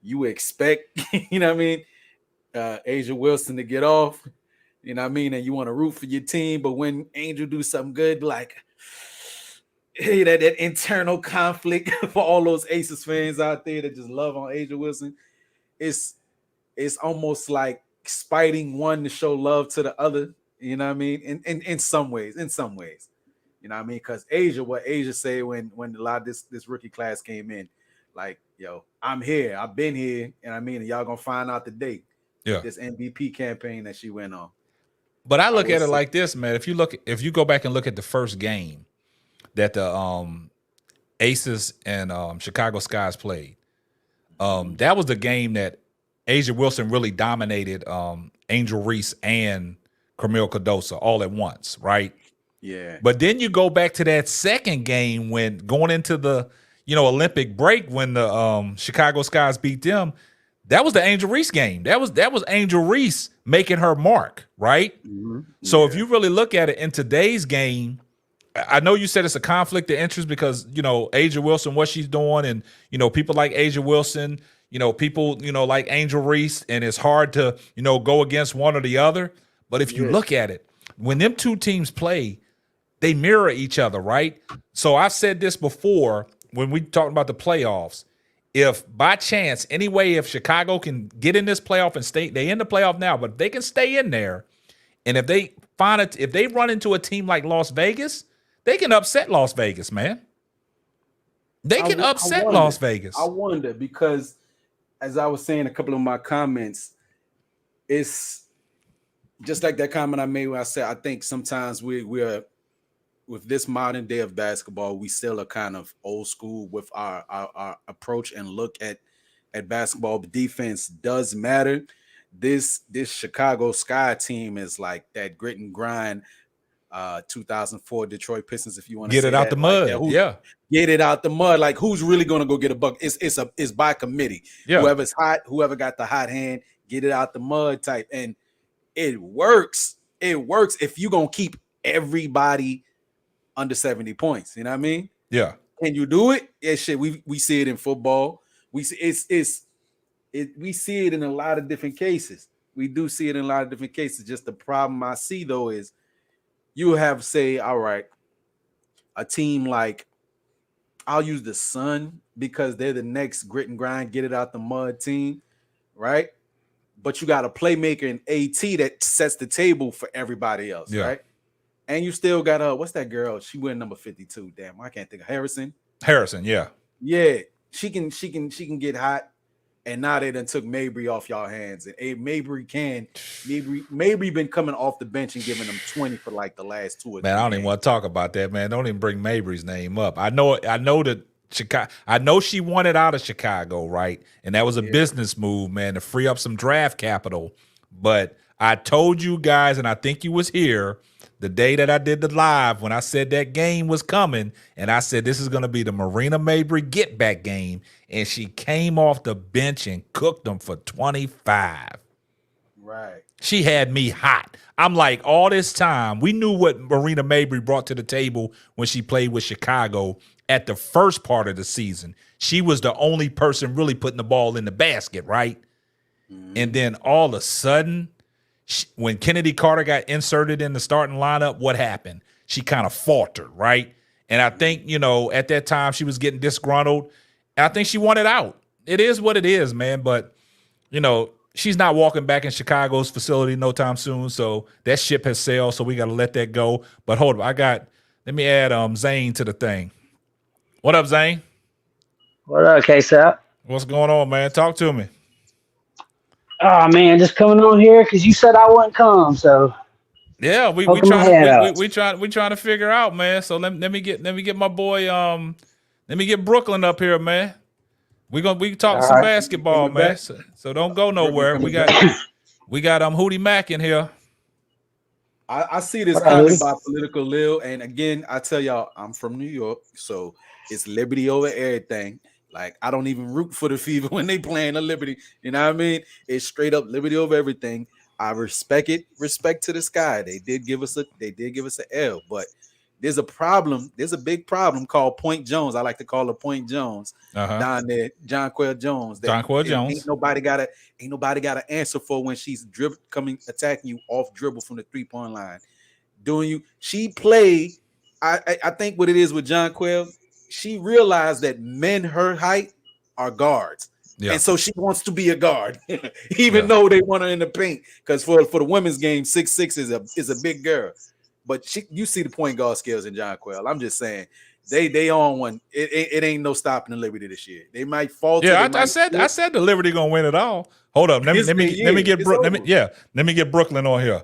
you expect, Angel Wilson to get off, and you want to root for your team, but when Angel do something good, like, hey, that internal conflict for all those Aces fans out there that just love on Angel Wilson, it's almost like spiting one to show love to the other, in some ways. Because what Asia say when a lot of this rookie class came in, like, yo, I'm here, I've been here, and y'all gonna find out the date. Yeah. This MVP campaign that she went on. But I look at it like this, man. If you go back and look at the first game that the Aces and Chicago Skies played, that was the game that Asia Wilson really dominated Angel Reese and Camille Cardoso all at once, right? Yeah. But then you go back to that second game when going into the Olympic break when the Chicago Skies beat them. That was the Angel Reese game. That was Angel Reese making her mark, right? Mm-hmm. So if you really look at it in today's game, I know you said it's a conflict of interest because Asia Wilson, what she's doing, and people like Asia Wilson, people like Angel Reese, and it's hard to go against one or the other. But if you look at it, when them two teams play, they mirror each other, right? So I've said this before when we talked about the playoffs. If by chance, anyway, if Chicago can get in this playoff and stay, they in the playoff now, but they can stay in there. And if they if they run into a team like Las Vegas, they can upset Las Vegas, man. They can upset Las Vegas. I wonder because, as I was saying, a couple of my comments, it's just like that comment I made when I said I think sometimes we're with this modern day of basketball, we still are kind of old school with our approach and look at basketball. But defense does matter. This Chicago Sky team is like that grit and grind 2004 Detroit Pistons, if you want to get it out the mud. Get it out the mud. Like, who's really going to go get a buck? It's by committee. Yeah. Whoever's hot, whoever got the hot hand, get it out the mud type. And it works. It works if you're going to keep everybody under 70 points. You know what I mean? Yeah. Can you do it? Yeah, shit. We see it in football. We see we see it in a lot of different cases. We do see it in a lot of different cases. Just the problem I see though is you have, say, all right, a team like, I'll use the Sun because they're the next grit and grind, get it out the mud team, right? But you got a playmaker in AT that sets the table for everybody else, right? And you still got what's that girl? She went number 52. Damn, I can't think of Harrison. Yeah. Yeah, she can get hot. And now they done took Mabry off y'all hands. And Mabry been coming off the bench and giving them 20 for like the last 2 or 3 Man, I don't even want to talk about that, man. Don't even bring Mabry's name up. I know that Chicago. I know she wanted out of Chicago, right? And that was a business move, man, to free up some draft capital. But I told you guys, and I think you was here the day that I did the live when I said that game was coming, and I said this is going to be the Marina Mabry get-back game, and she came off the bench and cooked them for 25. Right. She had me hot. I'm like, all this time, we knew what Marina Mabry brought to the table when she played with Chicago at the first part of the season. She was the only person really putting the ball in the basket, right? Mm-hmm. And then all of a sudden, when Kennedy Carter got inserted in the starting lineup, what happened? She kind of faltered, right? And I think, at that time she was getting disgruntled. I think she wanted out. It is what it is, man. But, she's not walking back in Chicago's facility no time soon. So that ship has sailed. So we got to let that go. But hold on. Let me add Zane to the thing. What up, Zane? What up, K-Sap? What's going on, man? Talk to me. Oh man, just coming on here because you said I wouldn't come. So yeah, we trying to figure out, man. So let me get my boy let me get Brooklyn up here, man. We can talk All some right. basketball, man. So don't go nowhere. We got Hootie Mack in here. I see this comment by Political Lil, and again, I tell y'all, I'm from New York, so it's liberty over everything. Like, I don't even root for the Fever when they playing the Liberty. You know what I mean? It's straight up liberty over everything. I respect it. Respect to the sky. They did give us an L, but there's a problem. There's a big problem called Point Jones. I like to call her Point Jones down there. Jonquel Jones. Ain't nobody got an answer for when she's attacking you off dribble from the 3-point line. She played. I think what it is with Jonquel, she realized that men her height are guards. Yeah. And so she wants to be a guard, even though they want her in the paint. Because for the women's game, 6'6" is a big girl. But you see the point guard skills in Jonquel. I'm just saying they on one. It ain't no stopping the Liberty this year. They might falter. Yeah, I said the Liberty gonna win it all. Hold up, let me get Brooklyn on here.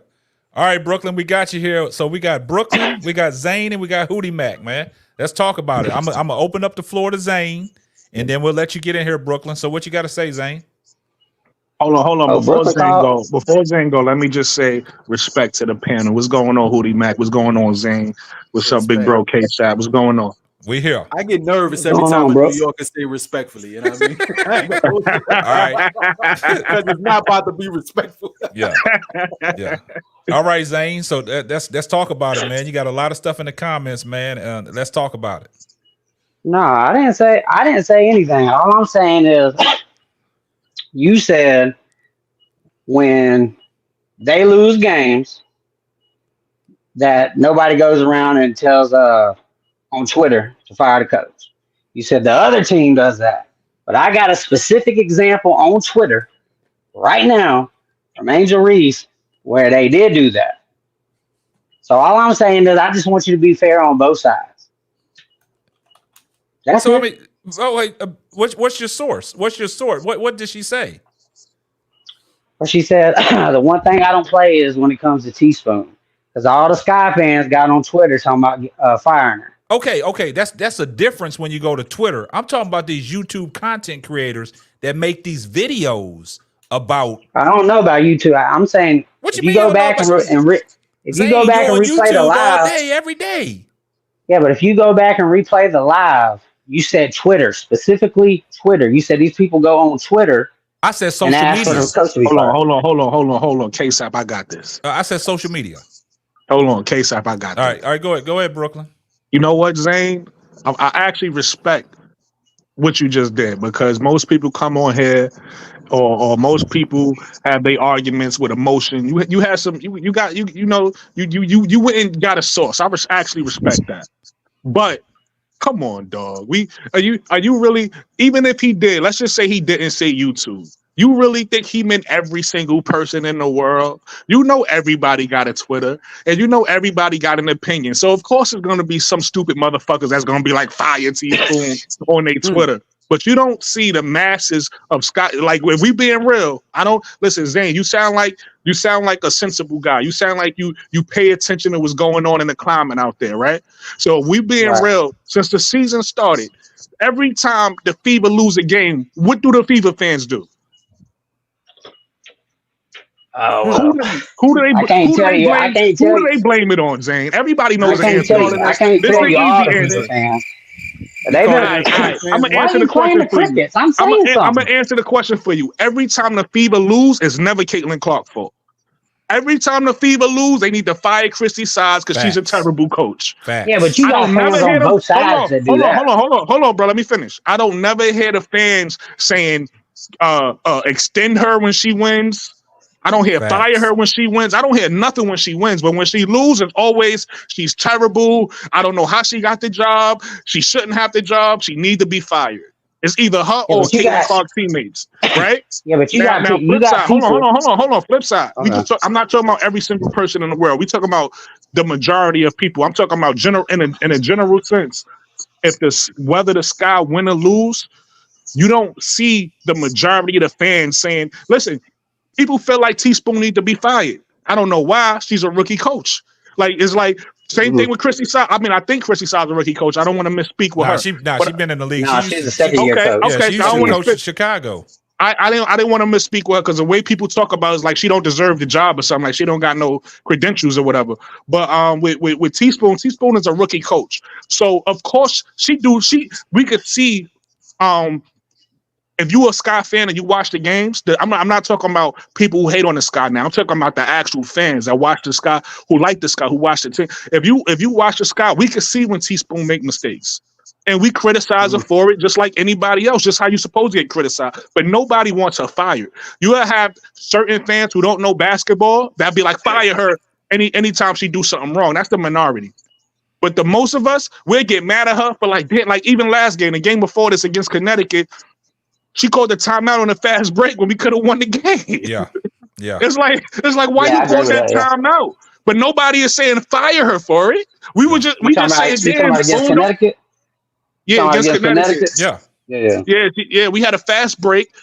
All right, Brooklyn, we got you here. So we got Brooklyn, we got Zane, and we got Hootie Mack, man. Let's talk about it. I'm gonna open up the floor to Zane, and then we'll let you get in here, Brooklyn. So what you got to say, Zane? Hold on. Before Zane go, let me just say respect to the panel. What's going on, Hootie Mack? What's going on, Zane? What's up, big bro, K-Sap? What's going on? We here. I get nervous every time a New Yorker say respectfully. You know what I mean? All right. Because it's not about to be respectful. Yeah. All right, Zane. So let's talk about it, man. You got a lot of stuff in the comments, man. Let's talk about it. No, I didn't say anything. All I'm saying is you said when they lose games that nobody goes around and tells on Twitter to fire the coach. You said the other team does that. But I got a specific example on Twitter right now from Angel Reese where they did do that. So all I'm saying is I just want you to be fair on both sides. That's so it. What's your source? What did she say? Well, she said the one thing I don't play is when it comes to Teaspoon, because all the Sky fans got on Twitter talking about firing her. Okay, that's a difference when you go to Twitter. I'm talking about these YouTube content creators that make these videos about. I don't know about YouTube. I'm saying if you go back and replay the live all day, every day. Yeah, but if you go back and replay the live, you said Twitter, specifically Twitter. You said these people go on Twitter. I said social media. Hold on. K-Sap, I got this. I said social media. Hold on, K-Sap, I got this. All right, go ahead, Brooklyn. You know what, Zane? I actually respect what you just did, because most people come on here or most people have their arguments with emotion. You had some you went and got a source. I actually respect that. But come on, dog. Are you really, even if he did, let's just say he didn't say YouTube. You really think he meant every single person in the world? You know everybody got a Twitter, and you know everybody got an opinion. So of course it's gonna be some stupid motherfuckers that's gonna be like fire Teaspoon on their Twitter. But you don't see the masses of Scott. Like, if we being real, listen, Zane, you sound like a sensible guy. You sound like you pay attention to what's going on in the climate out there, right? So if we being real, since the season started, every time the Fever lose a game, what do the Fever fans do? Oh, who do they blame it on, Zane? Everybody knows the answer. I can't tell you all the Fever fans. They've been. I'm gonna Why answer are the you playing question the for you. crickets? I'm I'm saying gonna something. answer the question for you. Every time the Fever lose, it's never Caitlin Clark's fault. Every time the Fever lose, they need to fire Christy Sides because she's a Facts. terrible coach. Yeah, but Facts. you I got don't never fans hear on them. both sides that do that. Hold on, bro. Let me finish. I don't never hear the fans saying, extend her when she wins. I don't hear fire Facts. her when she wins. I don't hear nothing when she wins. But when she loses, it's always she's terrible. I don't know how she got the job. She shouldn't have the job. She need to be fired. It's either her Yeah, or but you Caitlin got. Clark's teammates, right? Yeah, but Now, you flip got side. people. Hold on. Flip side. Okay. I'm not talking about every single person in the world. We talking about the majority of people. I'm talking about in a general sense. If whether the Sky win or lose, you don't see the majority of the fans saying, "Listen, people feel like Teaspoon need to be fired." I don't know why. She's a rookie coach. Like it's like same thing with Chrissy Side. I mean, I think Chrissy Side's a rookie coach. I don't want to misspeak with her. She But been in the league. No, She used she's to a second year coach. yeah, she so used I to don't want to coach Chicago. I didn't want to misspeak with her because the way people talk about it is like she don't deserve the job or something, like she don't got no credentials or whatever. But with Teaspoon is a rookie coach. So of course we could see if you a Sky fan and you watch the games, I'm not talking about people who hate on the Sky now. I'm talking about the actual fans that watch the Sky, who like the Sky, who watch the team. If you watch the Sky, we can see when Teaspoon make mistakes. And we criticize her for it just like anybody else, just how you supposed to get criticized. But nobody wants her fired. You have certain fans who don't know basketball that be like, fire her anytime she do something wrong. That's the minority. But the most of us, we'll get mad at her for like even last game, the game before this against Connecticut, she called the timeout on a fast break when we could have won the game. Yeah. Yeah. It's like why you called that timeout? But nobody is saying fire her for it. We just saying You talking about against Connecticut? Yeah, against Connecticut. Yeah. Yeah. We had a fast break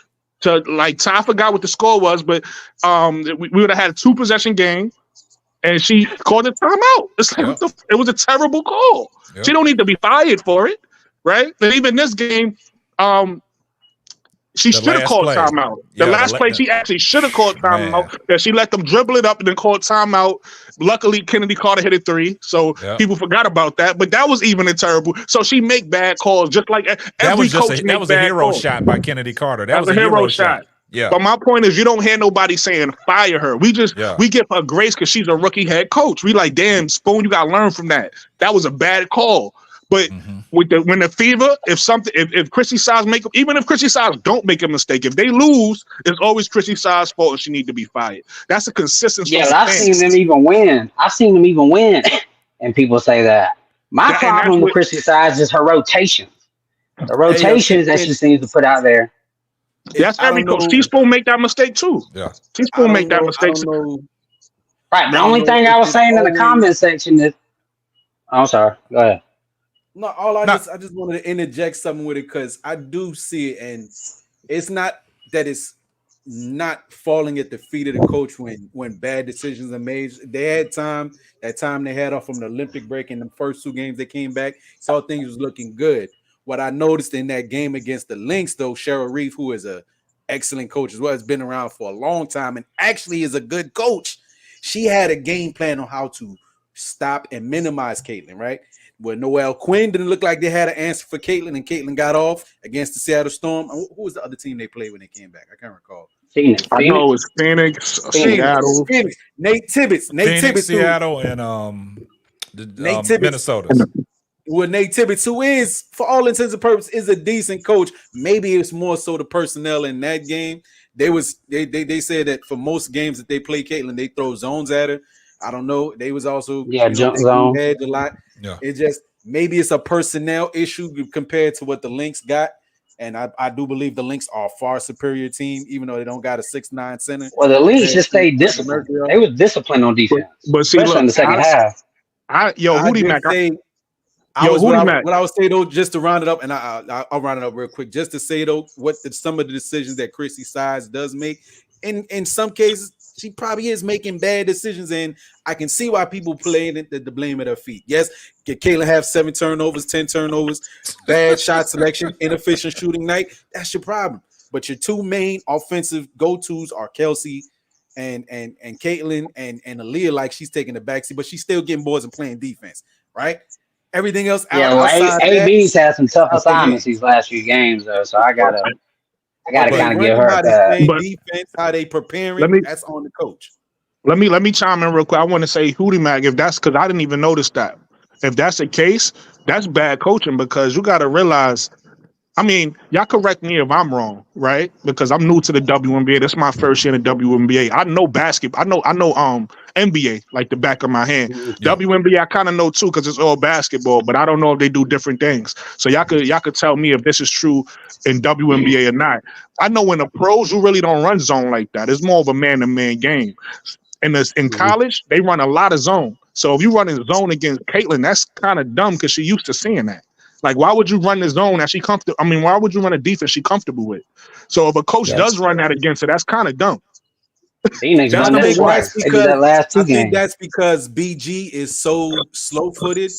to I forgot what the score was, but we would have had a 2-possession game, and she called the timeout. It's like it was a terrible call. Yep. She don't need to be fired for it, right? And even this game, she should have called timeout. The last play, she actually should have called timeout. That she let them dribble it up and then called timeout. Luckily, Kennedy Carter hit a 3, so people forgot about that. But that was even a terrible. So she make bad calls, just like every coach. That was a hero shot by Kennedy Carter. That was a hero shot. Yeah. But my point is, you don't hear nobody saying fire her. We give her grace because she's a rookie head coach. We like, damn, Spoon, you got to learn from that. That was a bad call. But when the Fever, if Chrissy Sides even if Chrissy Sides don't make a mistake, if they lose, it's always Chrissy Sides' fault and she need to be fired. That's a consistency. Yeah, I've seen them even win. And people say that. My problem with Chrissy Sides is her rotation. The rotations that she seems to put out there. That's every coach. Teaspoon make that mistake too. Yeah. Teaspoon make that mistake too. Right. The only thing I was saying in the comment section is, I'm sorry. Go ahead. No, I just wanted to interject something with it because I do see it, and it's not that it's not falling at the feet of the coach when bad decisions are made. They had that time they had off from the Olympic break in the first 2 games they came back, saw things was looking good. What I noticed in that game against the Lynx, though, Cheryl Reese, who is an excellent coach as well, has been around for a long time and actually is a good coach. She had a game plan on how to stop and minimize Caitlin, right? Where Noelle Quinn didn't look like they had an answer for Caitlin, and Caitlin got off against the Seattle Storm. Who was the other team they played when they came back? I can't recall. Phoenix. I know it was Phoenix. Seattle. Nate Tibbetts, Seattle, and Minnesota. Well, Nate Tibbetts, who is, for all intents and purposes, is a decent coach. Maybe it's more so the personnel in that game. They said that for most games that they play Caitlin, they throw zones at her. I don't know. They was also jump zone a lot. Yeah. It just maybe it's a personnel issue compared to what the Lynx got. And I do believe the Lynx are a far superior team, even though they don't got a 6'9" center. Well, the Lynx just stayed disciplined. They was disciplined on defense, but see, especially in the second half. What I would say though, just to round it up, and I'll round it up real quick, just to say though, some of the decisions that Chrissy Sides does make, in some cases, she probably is making bad decisions, and I can see why people play the blame at her feet. Yes, Caitlin have 7 turnovers, 10 turnovers, bad shot selection, inefficient shooting night. That's your problem. But your 2 main offensive go-tos are Kelsey and Caitlin and Aaliyah, like she's taking the backseat, but she's still getting boards and playing defense, right? Everything else Yeah, well, outside that, AB's had some tough out the assignments game. these last few games, though. So I gotta What they kind of give running, her how a they pass. playing But defense, how they let preparing, me that's on the coach. let me chime in real quick. I want to say Hootie Mac, if that's because I didn't even notice that. If that's the case, that's bad coaching because you got to realize. I mean, y'all correct me if I'm wrong, right? Because I'm new to the WNBA. This is my first year in the WNBA. I know basketball. I know NBA like the back of my hand. Yeah. WNBA I kind of know too because it's all basketball, but I don't know if they do different things. So y'all could tell me if this is true in WNBA or not. I know in the pros you really don't run zone like that. It's more of a man-to-man game. In college they run a lot of zone. So if you run in zone against Caitlin, that's kind of dumb because she used to seeing that. Like, why would you run the zone that she comfortable? I mean, why would you run a defense she comfortable with? So if a coach does run that against her, that's kind of dumb. Phoenix That's done number that one. twice. They did that last two I think games. that's because BG is so slow-footed.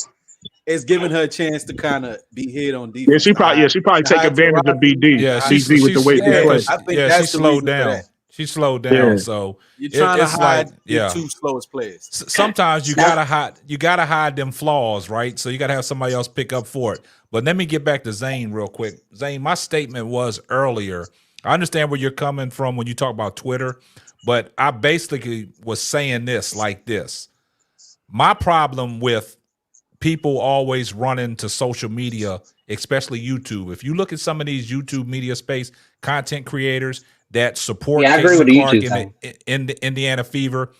It's giving her a chance to kind of be hit on Yeah, defense. she probably take advantage of BD. Yeah, BD with the way she plays. I think she that's the slowed reason for down. that. She slowed down. Yeah. So You're trying to it's hide like, your yeah. two slowest players. Sometimes you gotta hide them flaws, right? So you gotta have somebody else pick up for it. But let me get back to Zane real quick. Zane, my statement was earlier. I understand where you're coming from when you talk about Twitter, but I basically was saying this like this. My problem with people always running to social media, especially YouTube. If you look at some of these YouTube media space content creators that support I agree with Caitlin the Clark YouTube thing. in the Indiana Fever,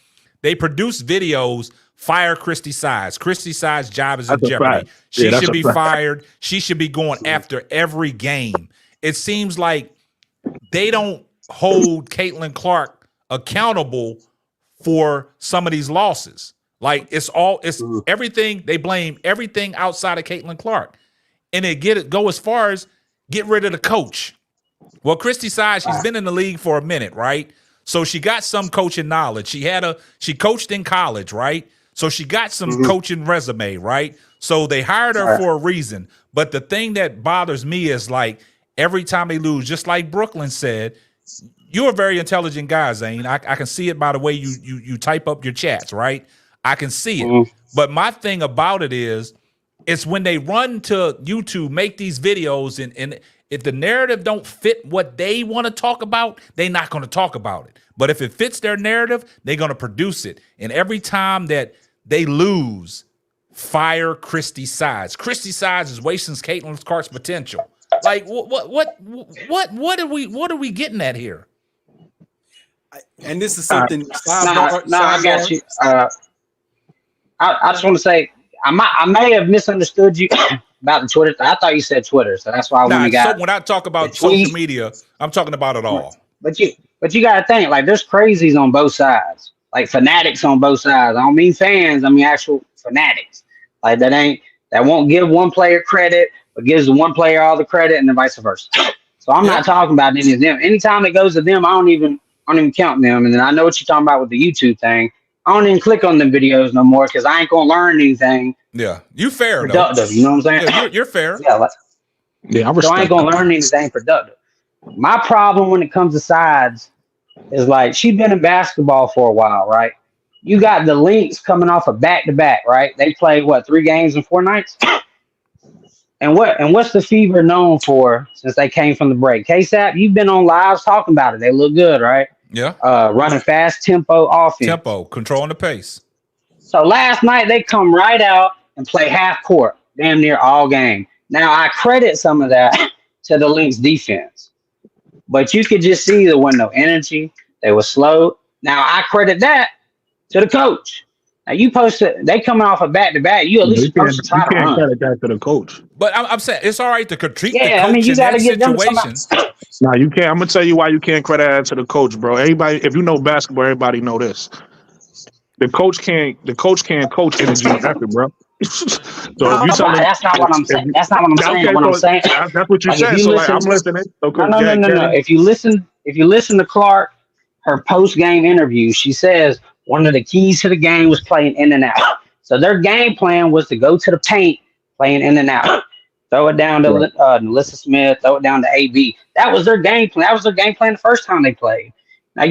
they produce videos. Fire Christy Sides. Christy Sides' job is in That's a jeopardy. fact. She Yeah, that's should a be fact. fired. She should be going after every game. It seems like they don't hold Caitlin Clark accountable for some of these losses. Like it's everything. They blame everything outside of Caitlin Clark, and they go as far as get rid of the coach. Well, Christy Sides, she's been in the league for a minute, right? So she got some coaching knowledge. She coached in college, right? So she got some coaching resume, right? So they hired her for a reason. But the thing that bothers me is like every time they lose, just like Brooklyn said, you're a very intelligent guy, Zane. I can see it by the way you type up your chats, right? I can see it. But my thing about it is, it's when they run to YouTube, make these videos, and if the narrative don't fit what they want to talk about, they're not going to talk about it. But if it fits their narrative, they're going to produce it. And every time that they lose, fire Christy Sides. Christy Sides is wasting Caitlin Clark's potential. Like what are we getting at here? And this is something. I got you. I just want to say I may have misunderstood you about the Twitter. I thought you said Twitter, so that's why when I talk about social media, I'm talking about it all. But you got to think, like, there's crazies on both sides, like fanatics on both sides. I don't mean fans, I mean actual fanatics, like that won't give one player credit, but gives the one player all the credit, and then vice versa. So I'm not talking about any of them. Anytime it goes to them, I don't even count them. And then I know what you're talking about with the YouTube thing. I don't even click on them videos no more because I ain't gonna learn anything. Yeah, you fair productive. Though. You know what I'm saying? Yeah, you're fair. Yeah, I respect so I ain't gonna learn anything productive. My problem when it comes to sides is like she's been in basketball for a while, right? You got the Lynx coming off a back-to-back, right? They played 3 games in 4 nights. And what's the Fever known for since they came from the break? KSAP, you've been on lives talking about it. They look good, right? Yeah. Running fast tempo offense. Tempo, controlling the pace. So last night they come right out and play half court, damn near all game. Now I credit some of that to the Lynx defense. But you could just see there wasn't no energy. They were slow. Now I credit that to the coach. Now they coming off a back-to-back. You at least supposed to try to run. You can't credit that to the coach. But I'm saying it's all right to critique the coach you in got to that get them situation. No, you can't. I'm gonna tell you why you can't credit that to the coach, bro. Everybody, if you know basketball, everybody know this. The coach can't coach energy and effort, bro. So if you that's not what I'm saying. That's not what I'm saying. Okay, what I'm saying. That's what you said. So I'm listening. Okay, No. If you listen to Clark, her post-game interview, she says one of the keys to the game was playing in and out. So their game plan was to go to the paint, playing in and out. Throw it down to Melissa Smith, throw it down to AB. That was their game plan. That was their game plan the first time they played. Now,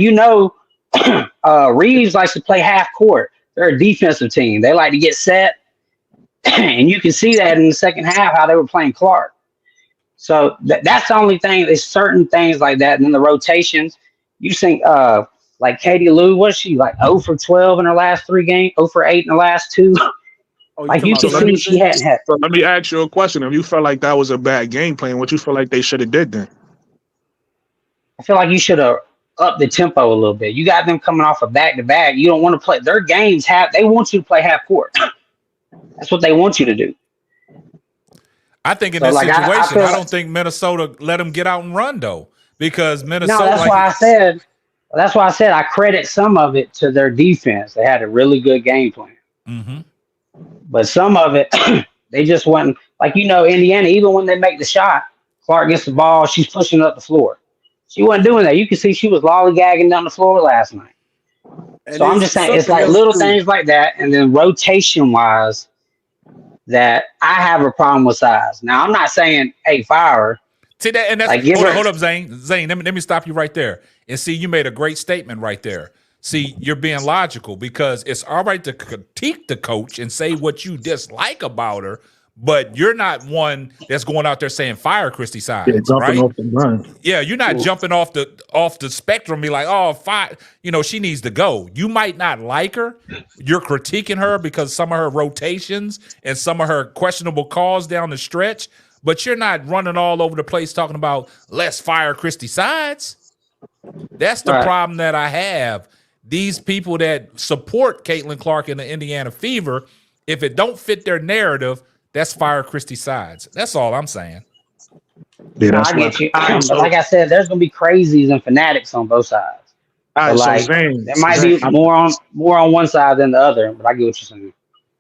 Reeves likes to play half court. They're a defensive team. They like to get set, And you can see that in the second half how they were playing Clark. So that's the only thing. There's certain things like that. And then the rotations. You think like Katie Lou, was she like 0 for 12 in her last 3 games, 0 for 8 in the last 2? Oh, Like you can see she hadn't had. So let me ask you a question. If you felt like that was a bad game plan, what you feel like they should have did then? I feel like you should have upped the tempo a little bit. You got them coming off a back-to-back. You don't want to play their games they want you to play half court. That's what they want you to do. I think in So, this like, situation, I I don't think Minnesota let them get out and run though, because Minnesota. No, that's why I said I credit some of it to their defense. They had a really good game plan, but some of it they just wasn't like Indiana. Even when they make the shot, Clark gets the ball, she's pushing up the floor. She wasn't doing that. You can see she was lollygagging down the floor last night. And so I'm just saying it's like little things like that, and then rotation wise, that I have a problem with size. Now I'm not saying fire her. See that, and that's Like, hold up, Zane. Zane, let me stop you right there. And see, you made a great statement right there. See, you're being logical because it's all right to critique the coach and say what you dislike about her, but you're not one that's going out there saying fire Christy Sides, right? Off the run. Yeah, you're not jumping off the spectrum. Be like, oh, fire, she needs to go. You might not like her. You're critiquing her because some of her rotations and some of her questionable calls down the stretch. But you're not running all over the place talking about let's fire Christy Sides. That's the problem that I have. These people that support Caitlin Clark in the Indiana Fever, if it don't fit their narrative, that's fire Christy Sides. That's all I'm saying. Yeah, I get you. But like I said, there's gonna be crazies and fanatics on both sides. All right, so there might be more on one side than the other, but I get what you're saying.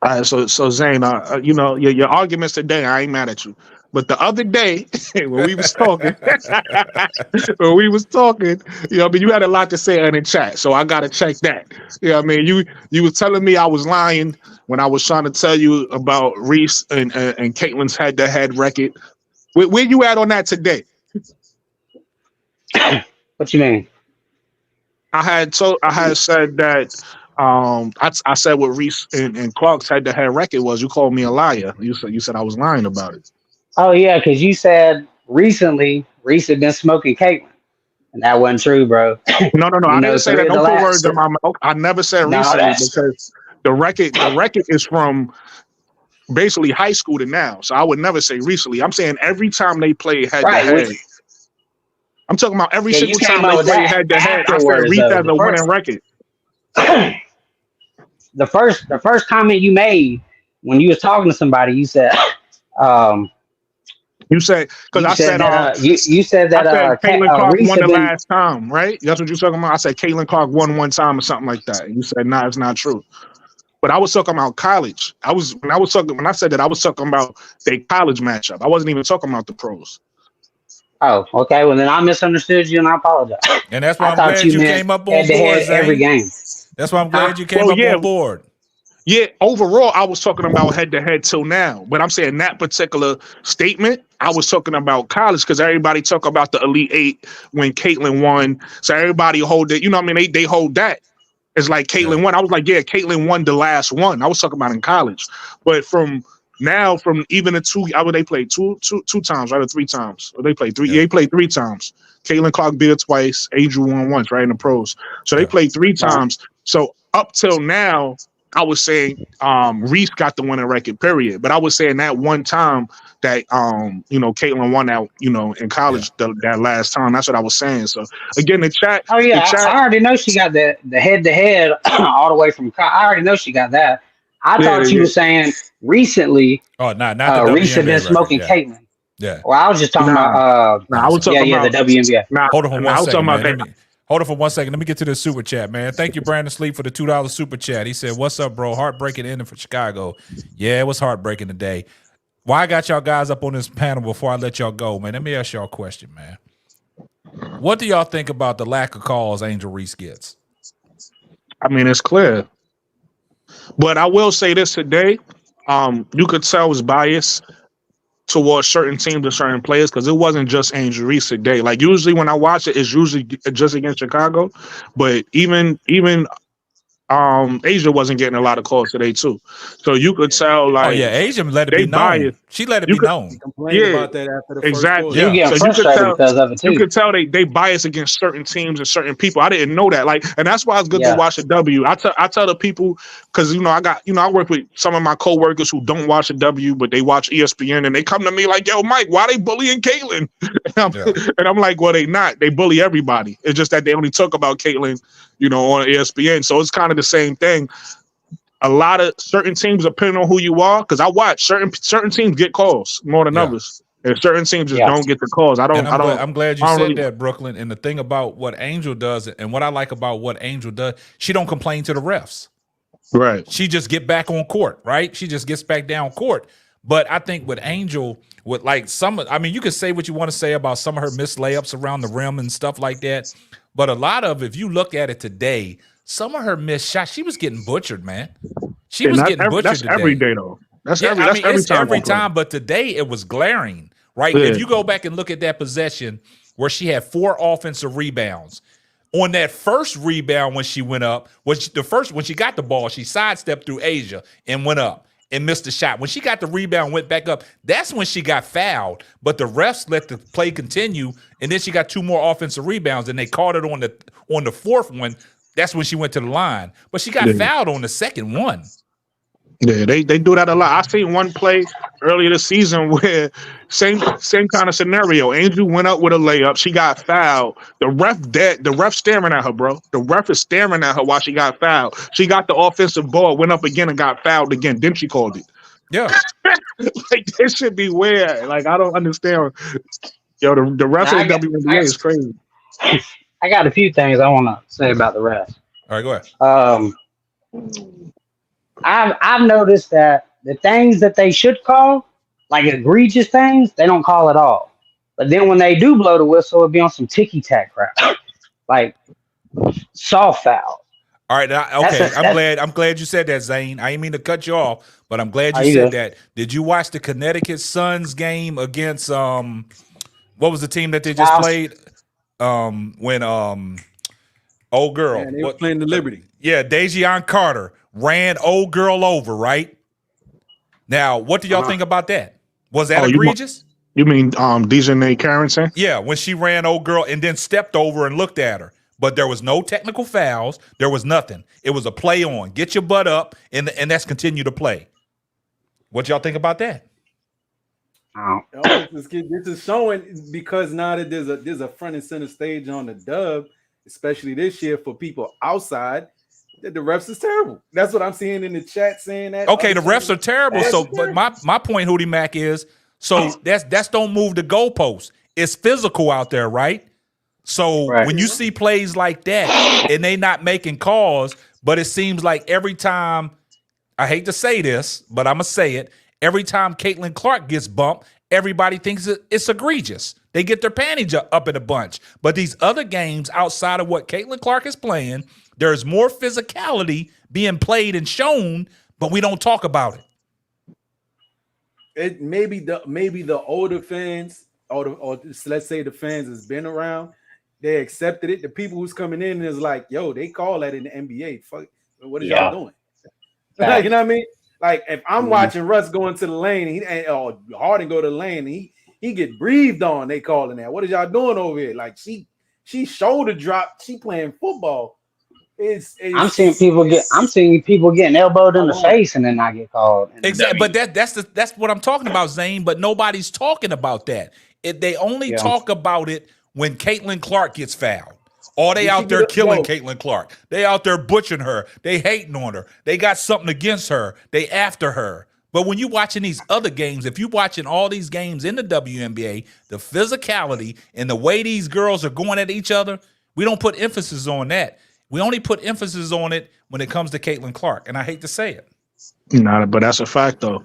All right, so Zane, your arguments today, I ain't mad at you. But the other day, when we was talking, you had a lot to say in the chat, so I gotta check that. You was telling me I was lying when I was trying to tell you about Reese and Caitlin's head-to-head record. Where you at on that today? What you mean? I had said that. I said what Reese and Clark's head-to-head record was. You called me a liar. You said I was lying about it. Oh yeah, because you said recently Reese had been smoking Caitlin, and that wasn't true, bro. No. I didn't say that. Don't put words in my mouth. I never said recently because the record is from basically high school to now. So I would never say recently. I'm saying every time they play head-to-head. I'm talking about every single time they play head-to-head. I said Reese has a winning record. The first comment you made when you was talking to somebody, you said, you said because I said you said that Caitlin Clark won the last time, right? That's what you're talking about. I said Caitlin Clark won one time or something like that. And you said nah, it's not true. But I was talking about college. When I said that I was talking about their college matchup. I wasn't even talking about the pros. Oh, okay. Well, then I misunderstood you, and I apologize. And that's why I'm glad you came up on board. Every game. That's why I'm glad you came up on board. Yeah, overall, I was talking about head-to-head till now. But I'm saying that particular statement, I was talking about college because everybody talk about the Elite Eight when Caitlin won. So everybody hold it. You know what I mean? They hold that. It's like Caitlin won. I was like, yeah, Caitlin won the last one. I was talking about in college. But from even the two, they played two times, right? Or 3 times. Or they played 3. Yeah. They played 3 times. Caitlin Clark beat her twice. Angel won once, right? In the pros. So they played 3 times. So up till now, I was saying Reese got the winning record, period. But I was saying that one time that Caitlin won that, in college that last time. That's what I was saying. So again, the chat. Oh yeah, I already know she got the head-to-head all the way from. I already know she got that. I thought you were saying recently. Oh, not the Reese had been smoking Caitlin. Yeah. Well, I was just talking about. I was talking about the WNBA. Hold on for 1 second, man. Hold on for 1 second. Let me get to the super chat, man. Thank you, Brandon Sleep, for the $2 super chat. He said, "What's up, bro? Heartbreaking ending for Chicago." Yeah, it was heartbreaking today. Why I got y'all guys up on this panel before I let y'all go, man? Let me ask y'all a question, man. What do y'all think about the lack of calls Angel Reese gets? I mean, it's clear. But I will say this today. You could tell it was biased towards certain teams and certain players because it wasn't just Angel Reese today. Like usually when I watch it, it's usually just against Chicago. But even Asia wasn't getting a lot of calls today too. So you could tell Oh like yeah, Asia let it they be known. biased. She let it You be could known. Complained Yeah, about that after the first exactly. quarter. She was Yeah. getting So frustrated because of it you too. could tell they bias against certain teams and certain people. I didn't know that. Like, and that's why it's good to Yeah. watch the W. I tell the people because I work with some of my coworkers who don't watch the W, but they watch ESPN and they come to me like, "Yo, Mike, why they bullying Caitlyn?" Yeah. And I'm like, "Well, they not. They bully everybody. It's just that they only talk about Caitlyn, on ESPN. So it's kind of the same thing." A lot of certain teams, depending on who you are, because I watch certain teams get calls more than Yeah. others, and certain teams just Yeah. don't get the calls. And I'm glad you I don't said really, that, Brooklyn. And the thing about what Angel does, and what I like about what Angel does, she don't complain to the refs. right. She just get back on court, right? She just gets back down court. But I think with Angel, with like you can say what you want to say about some of her missed layups around the rim and stuff like that. But a lot of, if you look at it today, some of her missed shots, she was getting butchered, man. She was getting butchered That's today. every day though. That's Yeah, every. I That's mean, every it's time. every she plays. time, but today it was glaring, right? Yeah. If you go back and look at that possession where she had 4 offensive rebounds, on that first rebound when she went up, when she got the ball, she sidestepped through Asia and went up and missed the shot. When she got the rebound, went back up, that's when she got fouled. But the refs let the play continue, and then she got 2 more offensive rebounds, and they called it on the fourth one. That's when she went to the line. But she got fouled on the second one. Yeah, they do that a lot. I seen one play earlier this season where same kind of scenario. Angel went up with a layup. She got fouled. The ref dead. The ref staring at her, bro. The ref is staring at her while she got fouled. She got the offensive ball, went up again and got fouled again. Then she called it. Yeah. Like this should be weird. Like I don't understand. Yo, the refs of the WNBA is crazy. I got a few things I want to say about the refs. All right, go ahead. I've noticed that the things that they should call, like egregious things, they don't call at all. But then when they do blow the whistle, it'll be on some ticky tack crap, like soft foul. All right, I'm glad you said that, Zane. I didn't mean to cut you off, but I'm glad you said that. Did you watch the Connecticut Suns game against what was the team that they just played? When old girl, they were playing the Liberty. Yeah, Dejion Carter ran old girl over, right? Now, what do y'all think about that? Was that egregious? You mean Dejanay Carrington? Yeah, when she ran old girl and then stepped over and looked at her. But there was no technical fouls. There was nothing. It was a play on. Get your butt up, and that's continue to play. What y'all think about that? This is showing because now that there's a front and center stage on the dub, especially this year for people outside, that the refs is terrible. That's what I'm seeing in the chat saying that. Okay, the refs are terrible. But my point, Hootie Mac, is that's don't move the goalpost. It's physical out there, right? So when you see plays like that and they not making calls, but it seems like every time, I hate to say this, but I'm gonna say it. Every time Caitlin Clark gets bumped, everybody thinks it's egregious. They get their panties up in a bunch. But these other games outside of what Caitlin Clark is playing, there's more physicality being played and shown, but we don't talk about it. It maybe the older fans or let's say the fans has been around, they accepted it. The people who's coming in is like, yo, they call that in the NBA. Fuck, what is y'all doing? Like, you know what I mean? Like if I'm watching Russ go into the lane or Harden go to the lane, and he get breathed on, they calling that. What is y'all doing over here? Like she shoulder drop, she playing football. I'm seeing people getting elbowed in the face and then not get called. Exactly, but that's what I'm talking about, Zane. But nobody's talking about that. They only talk about it when Caitlin Clark gets fouled. Or they out there killing Caitlin Clark. They out there butchering her. They hating on her. They got something against her. They after her. But when you watching these other games, if you watching all these games in the WNBA, the physicality and the way these girls are going at each other, we don't put emphasis on that. We only put emphasis on it when it comes to Caitlin Clark, and I hate to say it. Nah, but that's a fact though.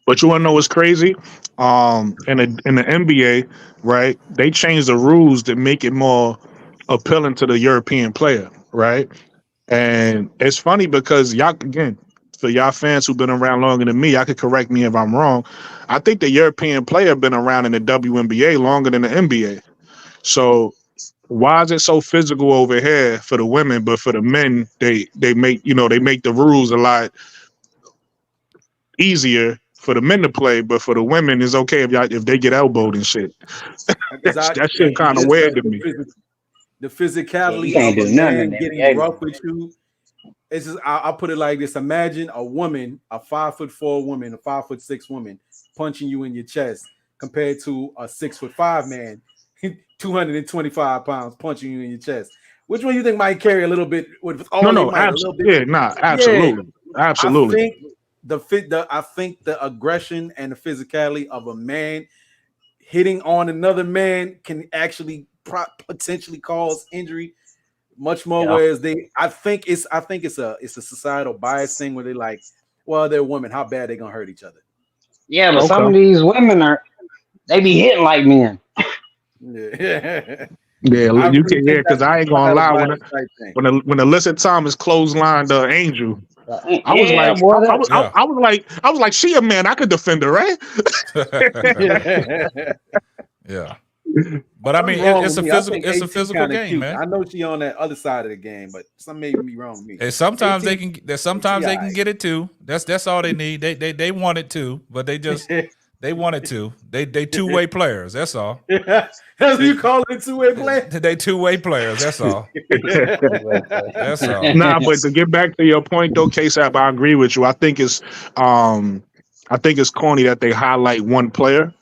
But you want to know what's crazy? In the NBA, right? They changed the rules to make it more appealing to the European player, right? And it's funny because y'all, again, for y'all fans who've been around longer than me, y'all could correct me if I'm wrong. I think the European player been around in the WNBA longer than the NBA. So why is it so physical over here for the women, but for the men, they make they make the rules a lot easier for the men to play, but for the women, it's okay if they get elbowed and shit. Because That shit kind of just weird to me. the Yeah, you physicality can't of do a nothing in man the getting NBA. rough with you. It's just I'll put it like this: imagine a woman, a 5'4" woman, a 5'6" woman, punching you in your chest, compared to a 6'5" man, 225 pounds, punching you in your chest. Which one you think might carry a little bit with all they No, might a little bit? yeah, nah, Yeah, absolutely, absolutely. I think the aggression and the physicality of a man hitting on another man can actually potentially cause injury much more. Yeah. Whereas I think it's a societal bias thing where they're like, well, they're women, how bad they gonna hurt each other? Yeah, but some Okay. of these women they be hitting like men. Yeah, Yeah, I you really can hear think because that's I ain't gonna a lie bias type thing. when Alyssa Thomas clotheslined Angel, I was Yeah, like, boy, Yeah. I was like, she a man, I could defend her, right? Yeah. But I mean, Something wrong it's with a me. I physical, think it's a AT physical kind of game, cute. man. I know she on that other side of the game, but something may be wrong with me. And sometimes AT sometimes they can ATI. get it too. That's all they need. They want it too, but they want it to. They two-way players. That's all. That's what you call it, two-way play. They two-way players. That's all. That's all. Nah, but to get back to your point though, KSAP, I agree with you. I think it's corny that they highlight one player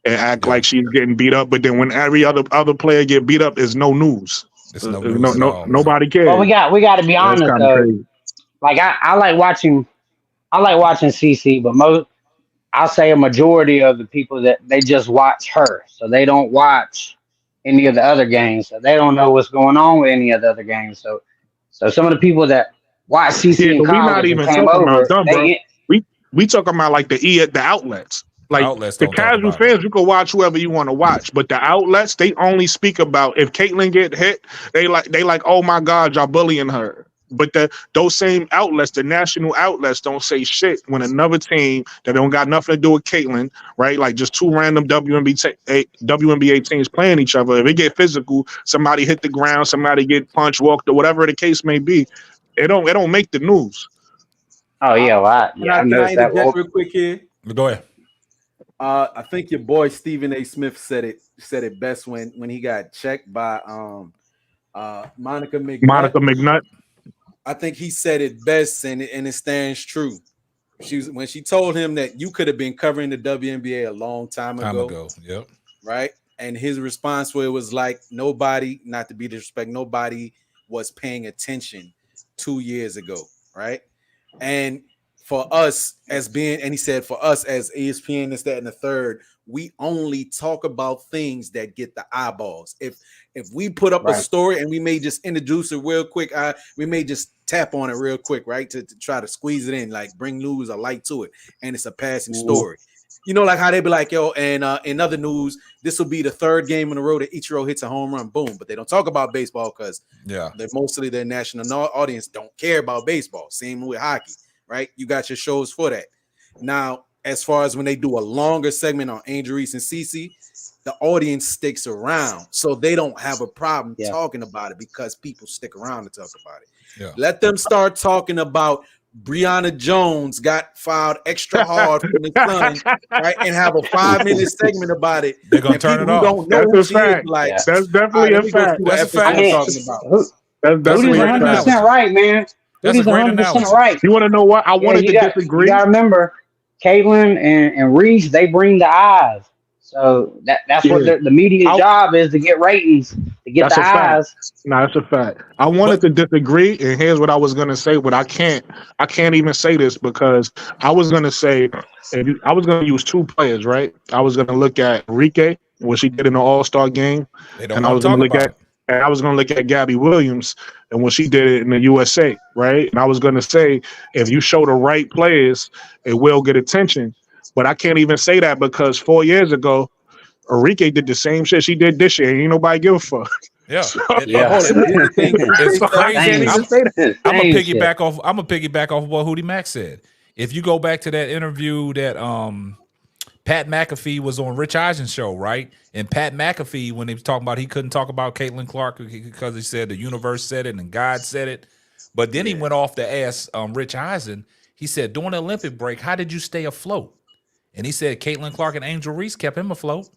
and act Yeah. like she's getting beat up, but then when every other player get beat up, it's no news. It's no news at all, man. Nobody cares. Well, we got to be That's honest kind of though. crazy. Like I like watching CC, but I'll say a majority of the people that they just watch her, so they don't watch any of the other games, so they don't know what's going on with any of the other games. So some of the people that watch CC Yeah, in but we not college and even came talking about over, them, bro. We talking about like the outlets. Like Outlets the don't talk casual about it. fans, you can watch whoever you want to watch, but the outlets they only speak about if Caitlyn get hit, they like, oh my God, y'all bullying her. But those same outlets, the national outlets, don't say shit when another team that don't got nothing to do with Caitlyn, right? Like just two random WNBA teams playing each other. If it get physical, somebody hit the ground, somebody get punched, walked, or whatever the case may be, it don't make the news. oh yeah, well, Can I noticed that. interject real quick here? Go ahead. I think your boy Stephen A. Smith said it best when he got checked by Monica McNutt. Monica McNutt. I think he said it best, and it stands true. When she told him that you could have been covering the WNBA a long time ago. Yep. Right? And his response to it was like, nobody, not to be disrespect, nobody was paying attention 2 years ago, right? And for us as being, and he said, for us as ESPN, this, that, and the third, we only talk about things that get the eyeballs. If we put up a story and we may just introduce it real quick, we may just tap on it real quick, right? To try to squeeze it in, like bring news or light to it. And it's a passing story. You know, like how they be like, yo, and in other news, this will be the third game in a row that Ichiro hits a home run, boom. But they don't talk about baseball because mostly their national audience don't care about baseball. Same with hockey, right? You got your shows for that. Now, as far as when they do a longer segment on Angel Reese and Cece, the audience sticks around. So they don't have a problem talking about it because people stick around to talk about it. Yeah. Let them start talking about Breonna Jones got filed extra hard from the Sun, right? And have a 5-minute segment about it. They're gonna turn it off. Don't know that's a fact. Like, that's definitely a fact. That's a fact. That's definitely 100% right, man. That's a great 100% analogy. right. You want to know what? I wanted to disagree. You got to remember, Caitlyn and Reese, they bring the eyes. So that's what the media job is, to get ratings, to get the eyes. No, that's a fact. I wanted to disagree, and here's what I was going to say, but I can't even say this because I was going to say, I was going to use two players, right? I was going to look at Enrique, what she did in the All-Star game, and I was going to look at Gabby Williams and what she did in the USA, right? And I was going to say, if you show the right players, it will get attention. But I can't even say that because 4 years ago, Enrique did the same shit she did this year. Ain't nobody give a fuck. Yeah, It's crazy. I'm gonna piggyback off what Hootie Mack said. If you go back to that interview that Pat McAfee was on Rich Eisen's show, right? And Pat McAfee, when he was talking about he couldn't talk about Caitlin Clark because he said the universe said it and God said it. But then he went off to ask Rich Eisen. He said, during the Olympic break, how did you stay afloat? And he said Caitlin Clark and Angel Reese kept him afloat.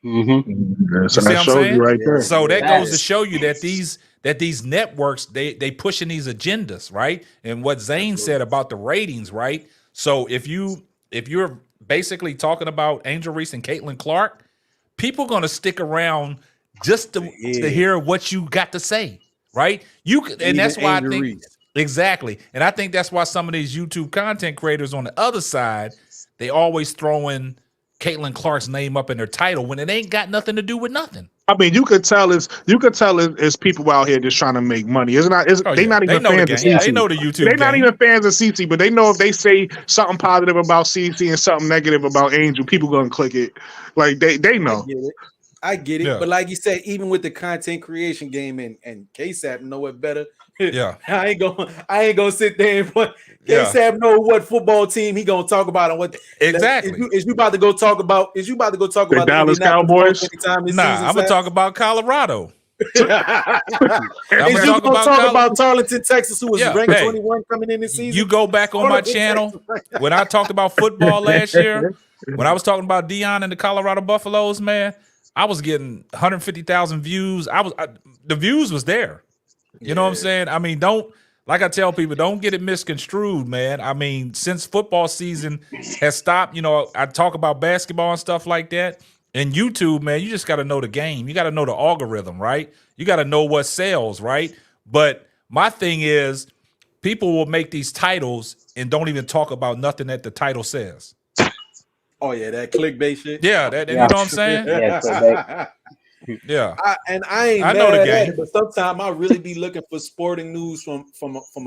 Mm-hmm. So You see that what I'm shows saying? you right there. So that goes to show you that these networks, they pushing these agendas, right? And what Zane said about the ratings, right? So if you're basically talking about Angel Reese and Caitlin Clark, people are going to stick around just to hear what you got to say, right? And that's why Angel I think Reese. exactly. And I think that's why some of these YouTube content creators on the other side, they always throw in Caitlin Clark's name up in their title when it ain't got nothing to do with nothing. I mean, you could tell it's people out here just trying to make money. They not even know fans the of game. CC. They know the YouTube They're not game. even fans of CC, but they know if they say something positive about CC and something negative about Angel, people gonna click it. Like they know. I get it. Yeah. But like you said, even with the content creation game and KSAP know it better. Yeah. I ain't gonna sit there and put Yeah. KSAP know what football team he gonna talk about and what Exactly. Is you about to go talk about the Dallas Indianapolis Cowboys? Colts anytime this Nah, season, I'm gonna talk about Colorado. Is you gonna talk about Tarleton, Texas, who was ranked 21 coming in this season? You go back on my channel when I talked about football last year, when I was talking about Dion and the Colorado Buffaloes, man, I was getting 150,000 views. The views was there. You know what I'm saying? I mean, like I tell people, don't get it misconstrued, man. I mean, since football season has stopped, I talk about basketball and stuff like that. And YouTube, man, you just got to know the game. You got to know the algorithm, right? You got to know what sells, right? But my thing is, people will make these titles and don't even talk about nothing that the title says. Oh yeah, that clickbait shit. Yeah, you know what I'm saying? Yeah. I ain't I mad know the at game. it, but sometimes I really be looking for sporting news from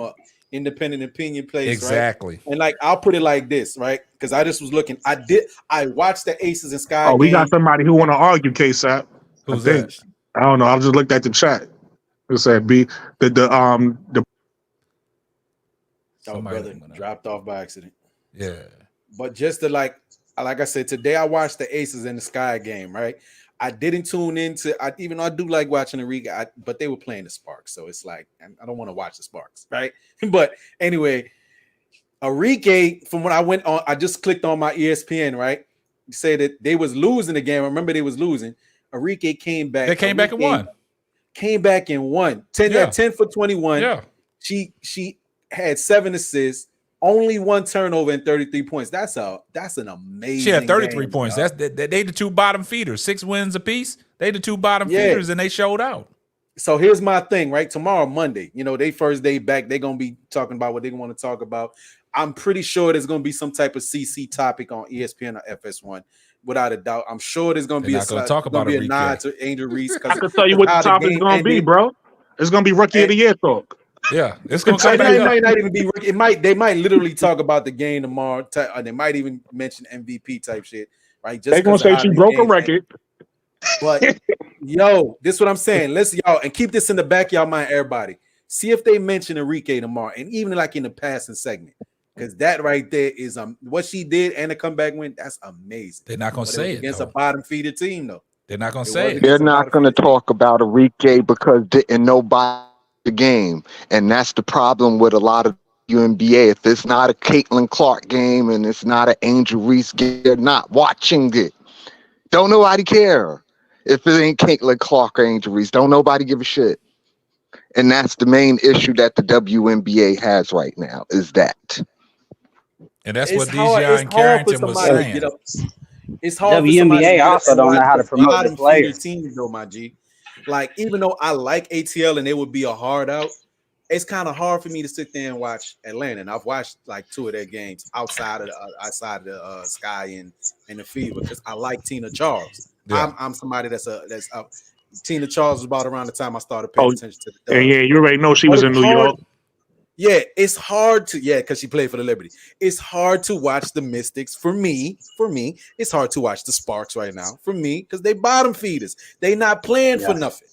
a independent opinion place. Exactly. Right? And like I'll put it like this, right? Because I just was looking. I watched the Aces and Sky. Oh, we game. got somebody who want to argue, KSAP. Who's that? I don't know. I just looked at the chat. It said the brother dropped off by accident. Yeah. But just to like I said, today I watched the Aces and the Sky game, right? I didn't tune into even though I do like watching the Riga, but they were playing the Sparks, so it's like I don't want to watch the Sparks, right? But anyway, Enrique, from when I went on, I just clicked on my ESPN, right? You say that they was losing the game. I remember they was losing. Enrique came back. They came back and won. Came back and won. 10 for 21. Yeah. She had 7 assists. Only 1 turnover and 33 points. That's an amazing. She had 33 game, points. dog. They the two bottom feeders, 6 wins apiece. They the two bottom feeders, and they showed out. So here's my thing, right? Tomorrow, Monday, they first day back. They're gonna be talking about what they want to talk about. I'm pretty sure there's gonna be some type of CC topic on ESPN or FS1, without a doubt. I'm sure there's gonna be a nod to Angel Reese. I can tell you what the topic's gonna be, bro. It's gonna be Rookie of the Year talk. Yeah, it's gonna come back. It might not even be. They might literally talk about the game tomorrow. They might even mention MVP type shit, right? Just they're gonna say she broke a record. But this is what I'm saying. Listen, y'all, and keep this in the back of y'all mind, everybody. See if they mention Enrique tomorrow, and even like in the passing segment, because that right there is what she did and the comeback win. That's amazing. They're not gonna say it against a bottom feeder team, though. They're not gonna say it. They're not gonna talk about Enrique because didn't nobody the game, and that's the problem with a lot of WNBA. If it's not a Caitlin Clark game and it's not an Angel Reese game, they're not watching it. Don't nobody care if it ain't Caitlin Clark or Angel Reese. Don't nobody give a shit. And that's the main issue that the WNBA has right now is that. And that's what DJI and Carrington was saying. It's hard. WNBA also don't know how to promote the players. Teams, though, my G. Like, even though I like ATL and it would be a hard out, it's kind of hard for me to sit there and watch Atlanta. And I've watched like 2 of their games outside of the Sky and the Fever because I like Tina Charles. Yeah. I'm somebody that's Tina Charles was about around the time I started paying attention to the Dubs. Yeah, you already know she was in New York. Yeah, it's hard to because she played for the Liberty. It's hard to watch the Mystics for me. It's hard to watch the Sparks right now for me because they bottom feeders. They not playing for nothing.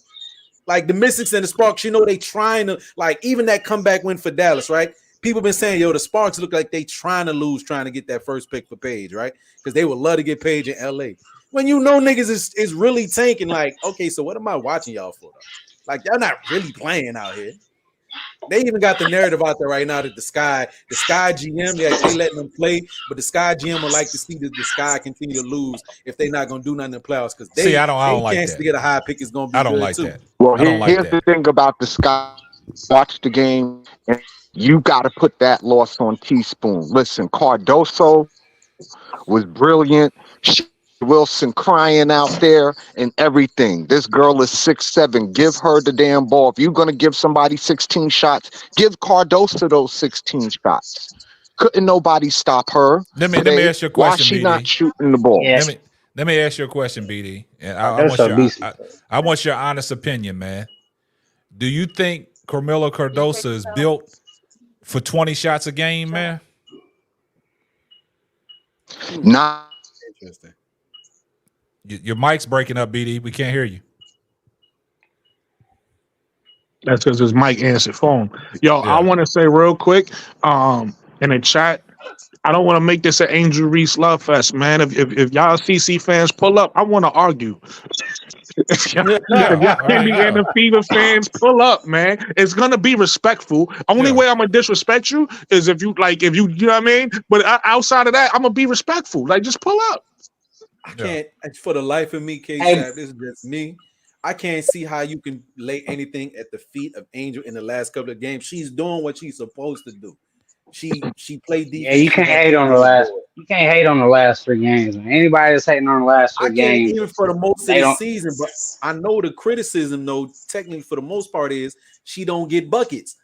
Like the Mystics and the Sparks, they trying to like even that comeback win for Dallas, right? people been saying, yo, the Sparks look like they trying to lose, trying to get that first pick for Paige, right? Because they would love to get Paige in LA. When you know niggas is really tanking, like, okay, so what am I watching y'all for? Though? Like, y'all not really playing out here. They even got the narrative out there right now that the Sky GM, they letting them play, but the Sky GM would like to see the Sky continue to lose if they're not gonna do nothing in the playoffs because they I don't like chance that. to get a high pick is gonna be I don't good like too. that. Well, I don't like here's that. the thing about the Sky. Watch the game, and you got to put that loss on teaspoon. Listen, Cardoso was brilliant. Wilson crying out there and everything. This girl is 6'7". Give her the damn ball. If you're gonna give somebody 16 shots, give Cardoso those 16 shots. Couldn't nobody stop her. Let me ask you a Why question, she BD. not shooting the ball? Yeah. Let me ask you a question, BD. And I want your honest opinion, man. Do you think Carmelo Cardoso is built for 20 shots a game, man? Not Interesting. Your mic's breaking up, BD. We can't hear you. That's because his mic answered phone. Yo, Yeah. I want to say real quick, in the chat, I don't want to make this an Angel Reese love fest, man. If y'all CC fans pull up, I want to argue. If y'all Indiana Fever fans pull up, man, it's gonna be respectful. Only way I'm gonna disrespect you is if you know what I mean. But outside of that, I'm gonna be respectful. Like, just pull up. I can't for the life of me, K-Sap, Hey. this is just me. I can't see how you can lay anything at the feet of Angel in the last couple of games. She's doing what she's supposed to do. She played defense. Yeah, you can't hate on the last. You can't hate on the last 3 games, man. Anybody that's hating on the last 3 I can't games, even for the most of they the don't- season, but I know the criticism, though, technically for the most part, is she don't get buckets.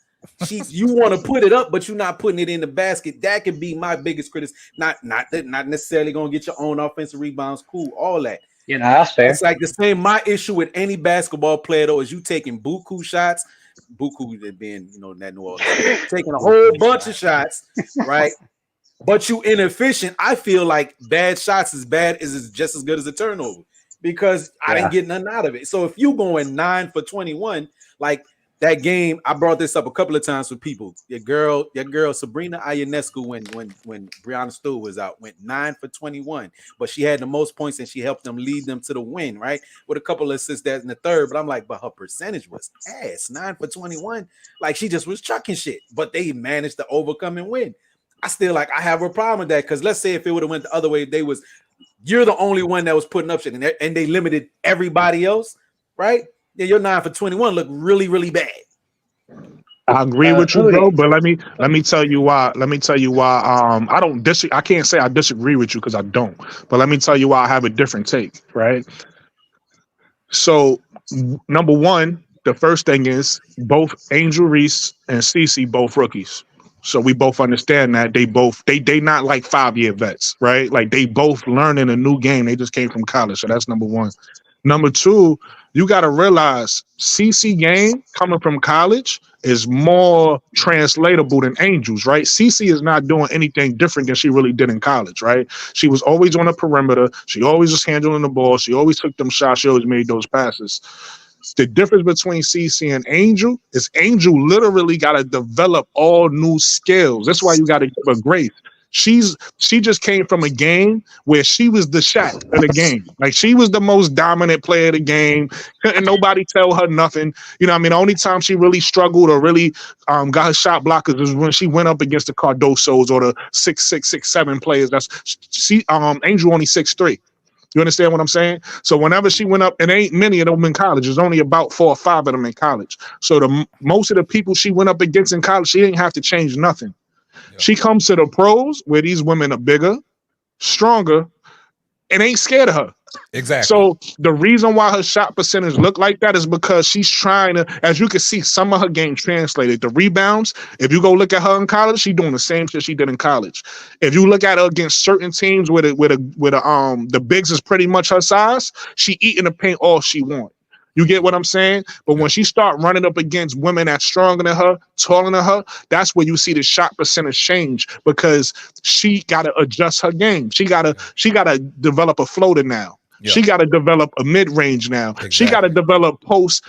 You want to put it up, but you're not putting it in the basket. That could be my biggest criticism. Not necessarily gonna get your own offensive rebounds. Cool, all that. you know, that's fair. It's like the same. My issue with any basketball player though is you taking buku shots. Buku being, that New Orleans, taking a whole bunch of shots, right? But you inefficient. I feel like bad shots is just as good as a turnover because I didn't get nothing out of it. So if you going 9 for 21, like that game, I brought this up a couple of times with people. Your girl Sabrina Ionescu, when Breonna Stewart was out, went 9 for 21, but she had the most points and she helped them lead them to the win, right? With a couple of assists in the third. But I'm like, but her percentage was ass, 9 for 21. Like she just was chucking shit, but they managed to overcome and win. I have a problem with that because let's say if it would have went the other way, you're the only one that was putting up shit and they limited everybody else, right? Yeah, your 9 for 21 look really, really bad. I agree with you, bro. But let me tell you why. I don't disagree. I can't say I disagree with you because I don't. But let me tell you why I have a different take. Right. So, number one, the first thing is both Angel Reese and Cece both rookies. So we both understand that they not like 5-year vets, right? Like they both learning a new game. They just came from college. So that's number one. Number two, you got to realize CC game coming from college is more translatable than Angel's, right? CC is not doing anything different than she really did in college, right? She was always on the perimeter. She always was handling the ball. She always took them shots. She always made those passes. The difference between CC and Angel is Angel literally got to develop all new skills. That's why you got to give her grace. She just came from a game where she was the Shaq of the game. Like she was the most dominant player of the game. Couldn't nobody tell her nothing. You know what I mean? The only time she really struggled or really got her shot blockers is when she went up against the Cardosos or the 6'6", 6'7" players. Angel only 6'3". You understand what I'm saying? So whenever she went up, and ain't many of them in college. There's only about 4 or 5 of them in college. So most of the people she went up against in college, she didn't have to change nothing. Yeah. She comes to the pros where these women are bigger, stronger, and ain't scared of her. Exactly. So the reason why her shot percentage look like that is because she's trying to, as you can see, some of her game translated. The rebounds, if you go look at her in college, she's doing the same shit she did in college. If you look at her against certain teams where the bigs is pretty much her size, she eating the paint all she wants. You get what I'm saying? But when she start running up against women that's stronger than her, taller than her, that's where you see the shot percentage change because she got to adjust her game. She got to develop a floater now. Yep. She got to develop a mid-range now. Exactly. She got to develop post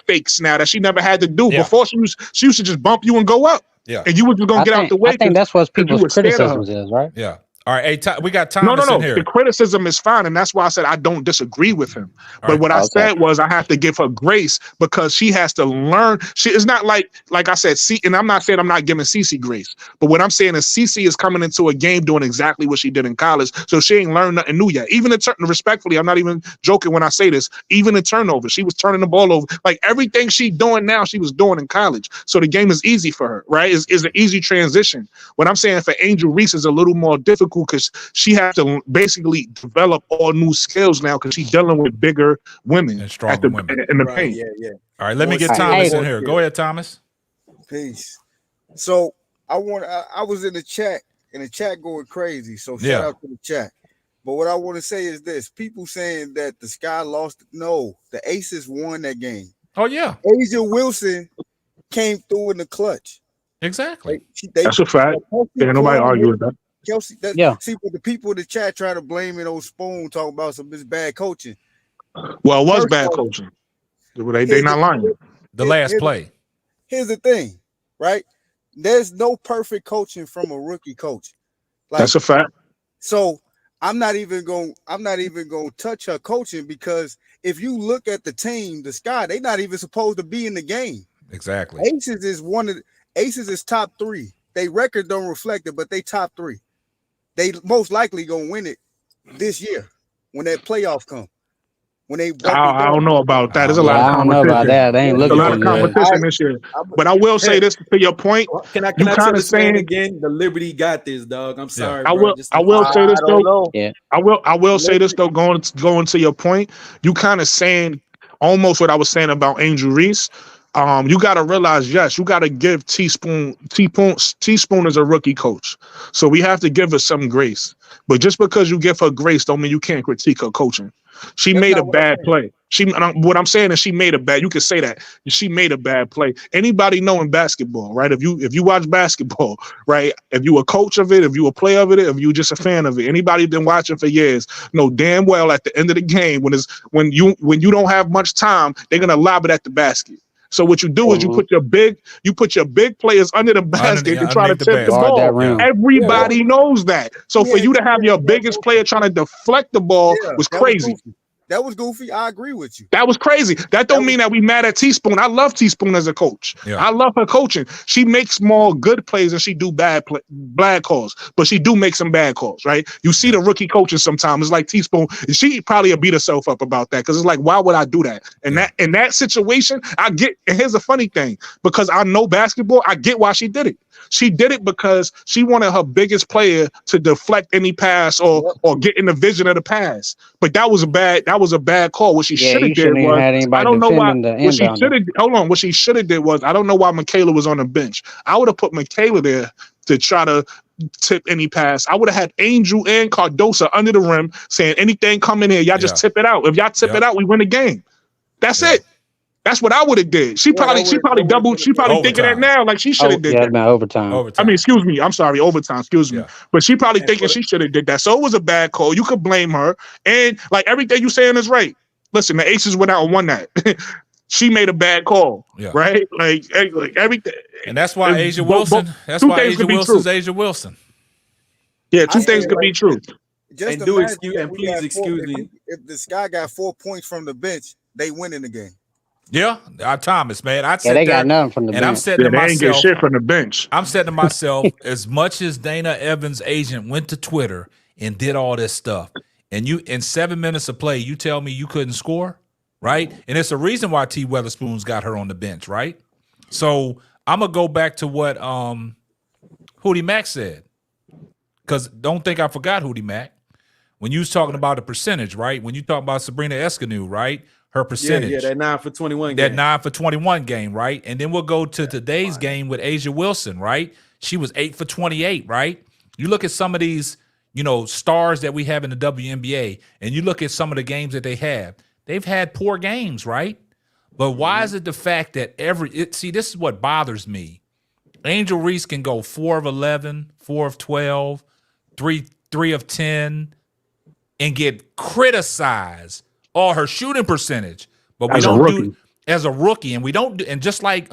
fakes now that she never had to do. Before she used to just bump you and go up. Yeah. And you was just gonna get out the way. I think that's what 'cause you people's were scared of her. criticisms is, right? Yeah. All right. Hey, we got No, Thomas in here. The criticism is fine, and that's why I said I don't disagree with him. But right. what I Okay. said was I have to give her grace because she has to learn. She is not like I said. And I'm not saying I'm not giving Cece grace, but what I'm saying is Cece is coming into a game doing exactly what she did in college, so she ain't learned nothing new yet. Even in respectfully, I'm not even joking when I say this. Even in turnover, she was turning the ball over. Like everything she doing now, she was doing in college. So the game is easy for her, right? Is an easy transition. What I'm saying for Angel Reese is a little more difficult because she have to basically develop all new skills now because she's dealing with bigger women and stronger women in the Right, paint. yeah. All right, let me get Hey, Thomas hey. in here. Go ahead, Thomas. Peace. So I was in the chat going crazy. So shout out to the chat. But what I want to say is this: people saying that the Sky lost. No, the Aces won that game. Oh yeah, Angel Wilson came through in the clutch. exactly. That's a fact. Yeah, nobody argue with that. Kelsey, Yeah. See, but the people in the chat try to blame it on Spoon, talking about some this bad coaching. Well, it was First bad off, coaching. They not lying. The last play. Here's the thing, right? There's no perfect coaching from a rookie coach. Like, That's a fact. so I'm not even going to touch her coaching because if you look at the team, the Sky, they're not even supposed to be in the game. Exactly. Aces is top 3. They record don't reflect it, but they top 3. They most likely gonna win it this year when that playoff come. When they I don't know about that. There's a lot Yeah, of I don't know competition. about that. They ain't There's a looking lot too of good. competition this year. But I will say this to your point. Can I You tell kinda this man saying- again? The Liberty got this, dog. I'm sorry, I bro. will. Just I will say this though. know. Yeah. I will say this though. Going to your point, you kind of saying almost what I was saying about Angel Reese. You got to realize, yes, you got to give Teaspoon is a rookie coach, so we have to give her some grace. But just because you give her grace, don't mean you can't critique her coaching. She That's made a not what I'm bad play. What I'm saying is she made a bad. You could say that she made a bad play. Anybody know in basketball, right? If you watch basketball, right? If you a coach of it, if you a player of it, if you just a fan of it, anybody been watching for years know damn well at the end of the game when you don't have much time, they're gonna lob it at the basket. So what you do is you put your big players under the basket to try to underneath the tip the basket. Guard that ball. rim. Everybody knows that. So for you to have your biggest player trying to deflect the ball was crazy. That was goofy. I agree with you. That was crazy. That don't mean that we mad at Teaspoon. I love Teaspoon as a coach. Yeah. I love her coaching. She makes more good plays than she do bad calls, but she do make some bad calls, right? You see the rookie coaches sometimes. It's like Teaspoon. She probably beat herself up about that because it's like, why would I do that? And that in that situation, I get. And here's the funny thing, because I know basketball, I get why she did it. She did it because she wanted her biggest player to deflect any pass or get in the vision of the pass. But that was a bad call. What she should have did was, I don't know why. What she should have hold on. What she should have did was, I don't know why Michaela was on the bench. I would have put Michaela there to try to tip any pass. I would have had Angel and Cardosa under the rim saying, anything coming in, y'all just tip it out. If y'all tip it out, we win the game. That's it. That's what I would have did. She probably thinking that now, like she should have did that. Overtime. I mean, excuse me. I'm sorry, overtime. Excuse me. But she probably thinking she should have did that. So it was a bad call. You could blame her. And like everything you saying is right. Listen, the Aces went out and won that. She made a bad call, right? Like everything. And that's why Asia Wilson. That's why Asia Wilson's Asia Wilson. Yeah, two things could be true. Just please excuse me. If this guy got 4 points from the bench, they win in the game. Yeah, Thomas, man. They got nothing from the bench. I'm saying to myself, they ain't get shit from the bench. I'm saying to myself, as much as Dana Evans' agent went to Twitter and did all this stuff, and you in 7 minutes of play, you tell me you couldn't score, right? And it's a reason why T. Weatherspoon's got her on the bench, right? So I'm gonna go back to what Hootie Mack said, because don't think I forgot Hootie Mack when you was talking about the percentage, right? When you talk about Sabrina Escanu, right? Her percentage. Yeah, that 9 for 21 game. That 9 for 21 game, right? And then we'll go to today's game with Asia Wilson, right? She was 8 for 28, right? You look at some of these, stars that we have in the WNBA, and you look at some of the games that they have. They've had poor games, right? But why is it the fact that see, this is what bothers me. Angel Reese can go 4 of 11, 4 of 12, 3 of 10, and get criticized or her shooting percentage, but we don't do as a rookie, and we don't. And just like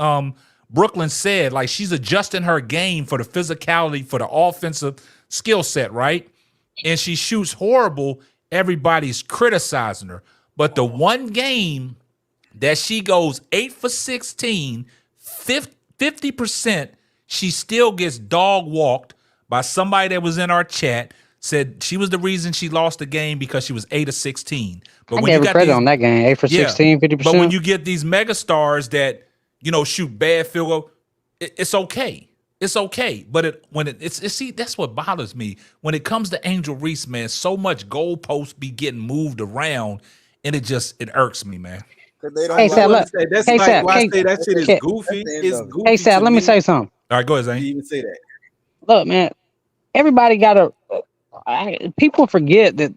Brooklyn said, like, she's adjusting her game for the physicality, for the offensive skill set, right? And she shoots horrible. Everybody's criticizing her. But the one game that she goes 8 for 16, 50%, she still gets dog walked by somebody that was in our chat, said she was the reason she lost the game because she was 8 of 16. But I when gave you her got credit these, on that game, 8 for 16, 50%. but when you get these mega stars that, you know, shoot bad field goal, it's okay. It's okay. But it's see, that's what bothers me. When it comes to Angel Reese, man, so much goalposts be getting moved around, and it irks me, man. They don't Hey, Sal, look. That's Hey, like Sal, why I hey, say that shit is hey, goofy. That's the end It's of it. goofy. hey, Sal, to let me say something. All right, go ahead, You Zane. even say that. Look, man, everybody got to. People forget that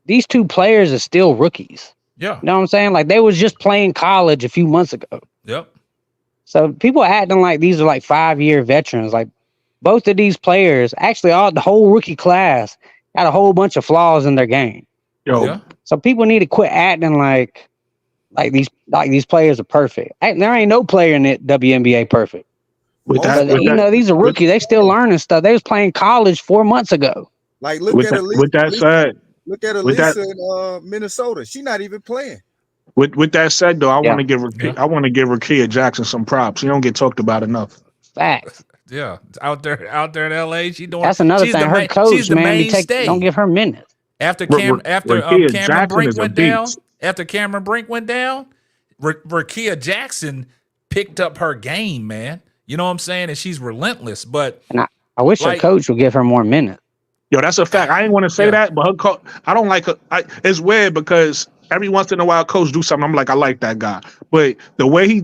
these two players are still rookies. Yeah. You know what I'm saying? Like they was just playing college a few months ago. Yep. So people acting like these are like 5-year veterans. Like both of these players, actually, the whole rookie class got a whole bunch of flaws in their game. Yo, Yeah. So people need to quit acting like these players are perfect. There ain't no player in the WNBA perfect. with But that, you know, these are rookies. They still learning stuff. They was playing college 4 months ago. Like look with at that, Elise. with that said, Look at with that, Elisa in Minnesota. She not even playing. with that said, though, I Yeah. want to give Rakia Jackson some props. She don't get talked about enough. Facts. Yeah. Out there in LA, she's That's another thing. Her coach, she's the man, mainstay. don't give her minutes. After Rakia Cameron Jackson Brink is a went down, beast. Rakia Jackson picked up her game, man. You know what I'm saying? And she's relentless. But And I wish her coach would give her more minutes. Yo, that's a fact. I ain't want to say that, but her I don't like her. It's weird because every once in a while, coach do something. I'm like, I like that guy, but the way he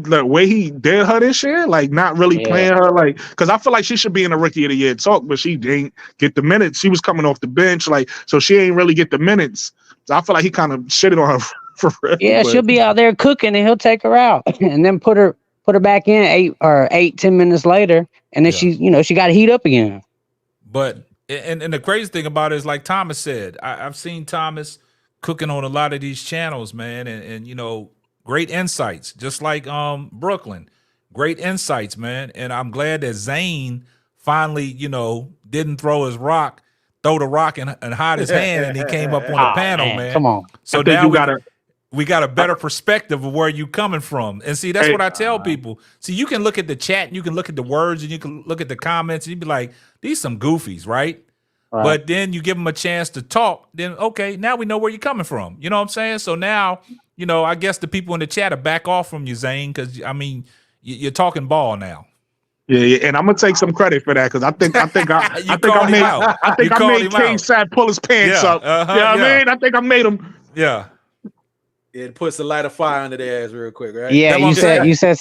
did her this year, like not really playing her, like because I feel like she should be in the rookie of the year talk, but she didn't get the minutes. She was coming off the bench, like so she ain't really get the minutes. So I feel like he kind of shitted on her for real. Yeah, she'll be out there cooking, and he'll take her out, and then put her back in 10 minutes later, and then she got to heat up again. But and the crazy thing about it is, like Thomas said, I've seen Thomas cooking on a lot of these channels, man, and you know, great insights, just like Brooklyn, great insights, man. And I'm glad that Zane finally, you know, didn't throw the rock and hide his hand, and he came up on the panel, man. Come on. So now we got a better perspective of where you coming from. And see, that's what I tell people. See, you can look at the chat, and you can look at the words, and you can look at the comments, and you be like, these some goofies, right? But then you give them a chance to talk, then okay, now we know where you're coming from. You know what I'm saying? So now, you know, I guess the people in the chat are back off from you, Zane, because I mean, you're talking ball now. Yeah, and I'm gonna take some credit for that because I think I made King Sat pull his pants up. I mean? I think I made him. Yeah. It puts a light of fire under their ass real quick, right? Yeah, you said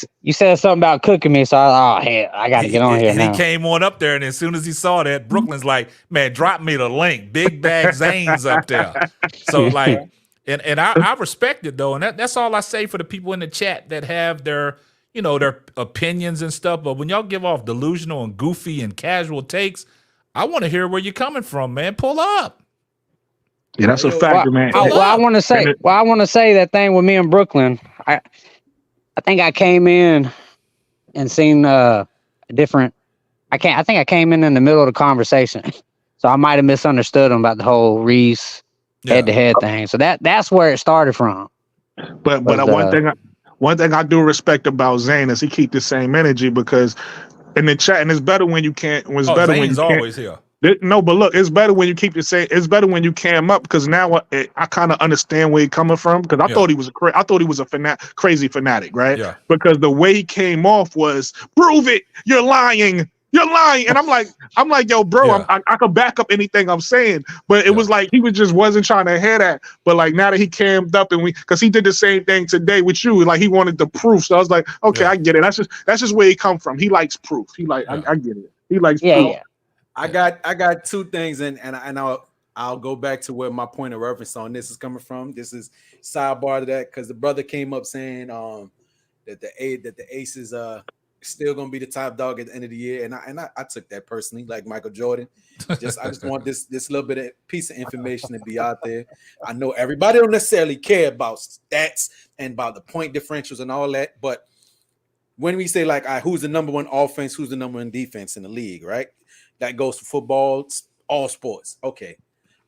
something about cooking me, so I got to get on here now. He came on up there, and as soon as he saw that, Brooklyn's like, man, drop me the link. Big Bag Zane's up there. So like, and I respect it though, and that's all I say for the people in the chat that have their, you know, their opinions and stuff. But when y'all give off delusional and goofy and casual takes, I want to hear where you're coming from, man. Pull up. Yeah, that's a fact, man. I want to say that thing with me in Brooklyn. I think I came in and seen a different. I think I came in the middle of the conversation, so I might have misunderstood him about the whole Reese head-to-head thing. So that's where it started from. But one thing I do respect about Zane is he keep the same energy because in the chat, and it's better when you can't. Zane's always here. No, but look, it's better when you keep the same. It's better when you cam up because now I kind of understand where he's coming from because I thought he was a crazy fanatic, right? Yeah. Because the way he came off was prove it, you're lying, and I'm like, yo, bro, I could back up anything I'm saying, but it was like he wasn't trying to hear that. But like now that he cammed up and because he did the same thing today with you, like he wanted the proof. So I was like, okay, I get it. That's just where he come from. He likes proof. He like I get it. He likes proof. Yeah. I got two things, and I'll go back to where my point of reference on this is coming from. This is sidebar to that because the brother came up saying that the Aces still gonna be the top dog at the end of the year, and I took that personally, like Michael Jordan. I just want this little bit of piece of information to be out there. I know everybody don't necessarily care about stats and about the point differentials and all that, but when we say like, all right, who's the number one offense, who's the number one defense in the league, right? That goes for football, all sports. Okay.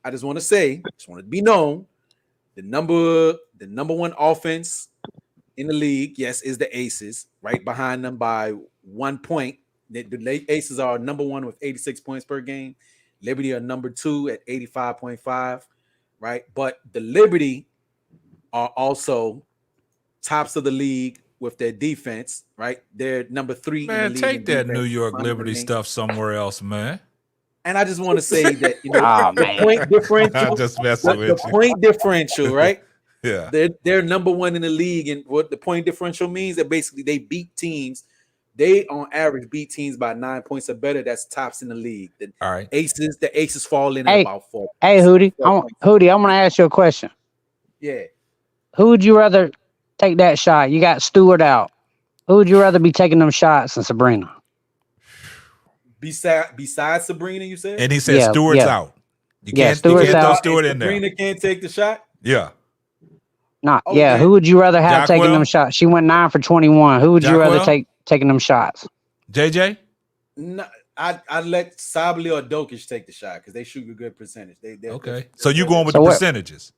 I just want to be known, the number one offense in the league, yes, is the Aces, right behind them by 1 point. The Aces are number one with 86 points per game. Liberty are number two at 85.5, right? But the Liberty are also tops of the league with their defense, right? They're number three. Man, in the league take in that defense. New York Liberty stuff somewhere else, man. And I just want to say that, you know, Oh, the man. point differential, I'm just messing with the you. point differential, right? Yeah. They're number one in the league, and what the point differential means that basically they beat teams. They on average beat teams by 9 points or better. That's tops in the league. All right. The Aces fall in at Hey, about 4 points. Hey, Hootie, 4 points. I want to ask you a question. Yeah. Who would you rather take that shot? You got Stewart out. Who would you rather be taking them shots than Sabrina? Besides Sabrina, you said? And he said Yeah, Stewart's yeah. out. You Yeah, can't Stewart's throw out. Stewart in there. Sabrina can't take the shot? Yeah. Nah, Okay. yeah. Who would you rather have taking Jacquel? them shots? She went 9 for 21. Who would you rather Jacquel? taking them shots? JJ? No, I'd let Sabli or Dokic take the shot because they shoot a good percentage. Okay. So you going with So the what- percentages?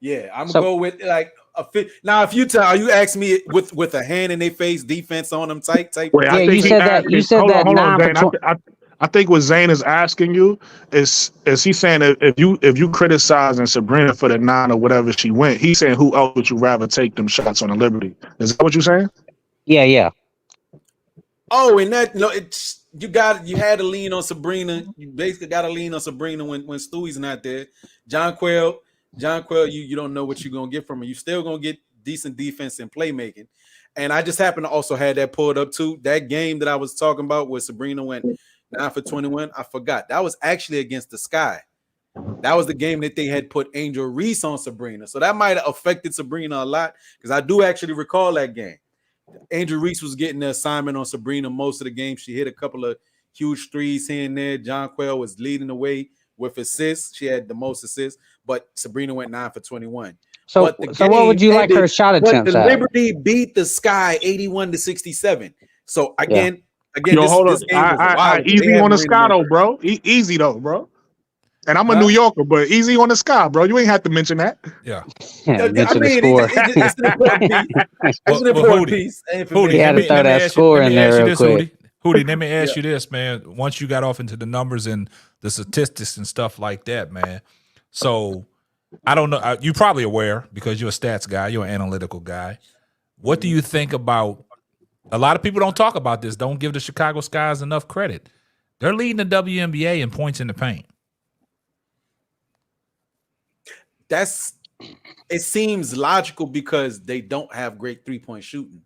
Yeah, I'm So- gonna go with like a fit. Now, if you ask me with a hand in their face, defense on them, type. Wait, Yeah, I think you he said that- asking- you said hold on, that hold on, 9 for Zane. I think what Zane is asking you is he saying that if you criticizing Sabrina for the 9 or whatever she went, he's saying who else would you rather take them shots on the Liberty? Is that what you're saying? Yeah. Oh, and that no, it's you had to lean on Sabrina. You basically got to lean on Sabrina when Stewie's not there. John Quayle, you don't know what you're gonna get from her. You still gonna get decent defense and playmaking. And I just happen to also have that pulled up too. That game that I was talking about where Sabrina went 9 for 21. I forgot that was actually against the Sky. That was the game that they had put Angel Reese on Sabrina. So that might have affected Sabrina a lot because I do actually recall that game. Angel Reese was getting the assignment on Sabrina most of the game. She hit a couple of huge threes here and there. John Quayle was leading the way with assists. She had the most assists, but Sabrina went 9 for 21. So, But the so what would you game like her ended, shot but attempts the at? Liberty beat the Sky 81-67. So again, Yo, hold on. this game was a while ago. They Easy haven't on the really Sky won. though, bro. Easy though, bro. And I'm a Huh? New Yorker, but easy on the Sky, bro. You ain't have to mention that. Yeah. Yeah, I mention the mean, score. it's an important piece. It's an Well, important Hootie, piece. of Hootie, information. He had to throw that score in there real quick. Hootie, let me ask you this, man. Once you got off into the numbers and the statistics and stuff like that, man. So I don't know. You're probably aware because you're a stats guy. You're an analytical guy. What do you think about? A lot of people don't talk about this. Don't give the Chicago Skies enough credit. They're leading the WNBA in points in the paint. It seems logical because they don't have great 3-point shooting.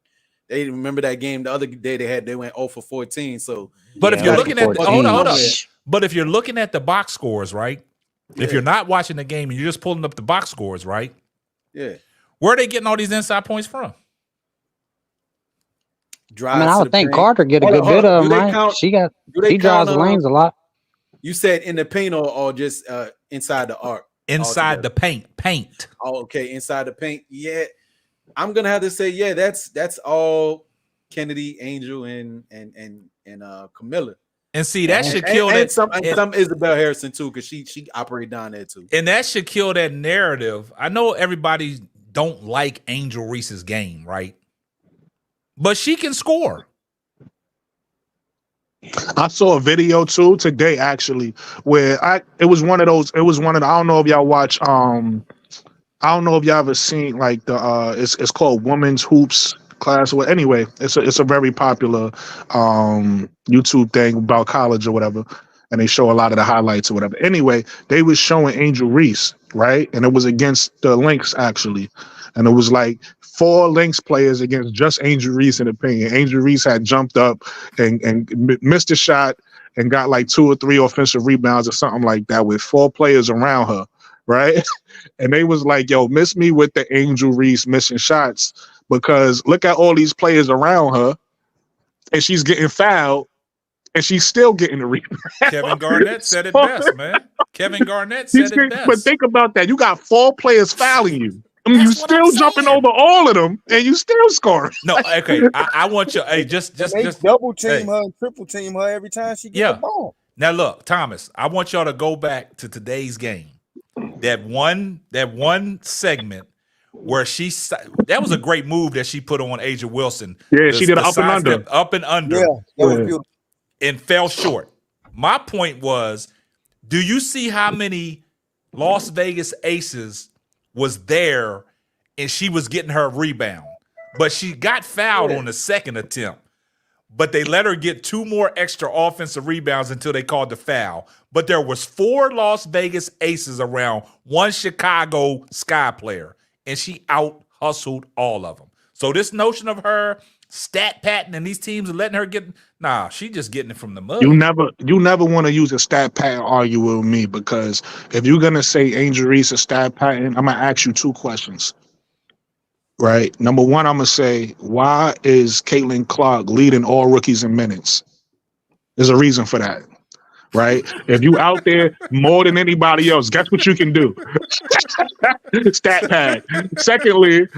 They remember that game the other day they went 0 for 14. So, But if you're looking at hold on. Yeah. But if you're looking at the box scores, right? If Yeah. you're not watching the game and you're just pulling up the box scores, right? Yeah, Where are they getting all these inside points from? I mean, I would think Carter get a good bit of them, right? She drives the lanes a lot. You said in the paint or just inside the arc? Inside the paint. Oh, okay, inside the paint. Yeah, I'm gonna have to say, yeah, that's all Kennedy, Angel, and Camilla. And see, that should kill and that. some Isabel Harrison too, because she operate down there too. And that should kill that narrative. I know everybody don't like Angel Reese's game, right? But she can score. I saw a video too today actually where it was one of those. It was one of the, I don't know if y'all watch. I don't know if y'all ever seen like the it's called Women's Hoops class. Well, anyway, it's a very popular YouTube thing about college or whatever, and they show a lot of the highlights or whatever. Anyway, they was showing Angel Reese, right, and it was against the Lynx actually, and it was like 4 Lynx players against just Angel Reese in the paint. Angel Reese had jumped up and missed a shot and got like 2 or 3 offensive rebounds or something like that with 4 players around her, right? And they was like, yo, miss me with the Angel Reese missing shots because look at all these players around her and she's getting fouled and she's still getting the rebound. Kevin Garnett said it best, man. Kevin Garnett said it best. But think about that. You got 4 players fouling you. You That's what I'm still jumping saying. over all of them, and you still scoring. No, okay. I want you. Hey, just They just double team hey, her and triple team her every time she get the yeah. ball. Now look, Thomas. I want y'all to go back to today's game. That one segment where that was a great move that she put on Asia Wilson. Yeah, she did an up and under. Sidestep up and under. Yeah, that was beautiful. And fell short. My point was, do you see how many Las Vegas Aces was there and she was getting her rebound? But she got fouled on the second attempt. But they let her get 2 more extra offensive rebounds until they called the foul. But there was 4 Las Vegas Aces around 1 Chicago Sky player, and she out-hustled all of them. So this notion of her stat pattern and these teams are letting her get, she just getting it from the mud. You never want to use a stat pattern argue with me, because if you're gonna say Angel Reese a stat pattern, I'm gonna ask you 2 questions. Right. Number one, I'm gonna say, why is Caitlin Clark leading all rookies in minutes? There's a reason for that. Right. If you out there more than anybody else, guess what you can do? Stat pad. Secondly,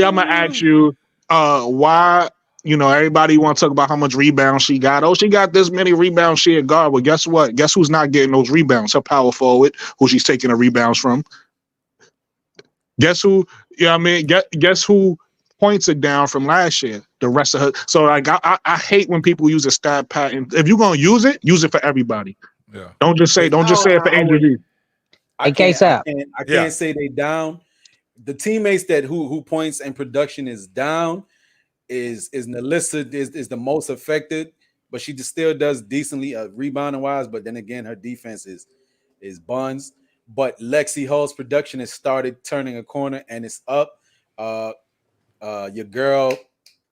I'm gonna ask you, why, everybody want to talk about how much rebounds she got. Oh, she got this many rebounds, she a guard. Well, guess what? Guess who's not getting those rebounds? Her power forward, who she's taking the rebounds from. Guess who? Guess who points it down from last year? The rest of her. So like, I hate when people use a stat pattern. If you're gonna use it for everybody. Yeah. Don't just say it for Angel Reese. I can't say they down. The teammates who points and production is down is Nalissa is the most affected, but she just still does decently rebounding wise. But then again, her defense is buns. But Lexi Hall's production has started turning a corner and it's up. Your girl,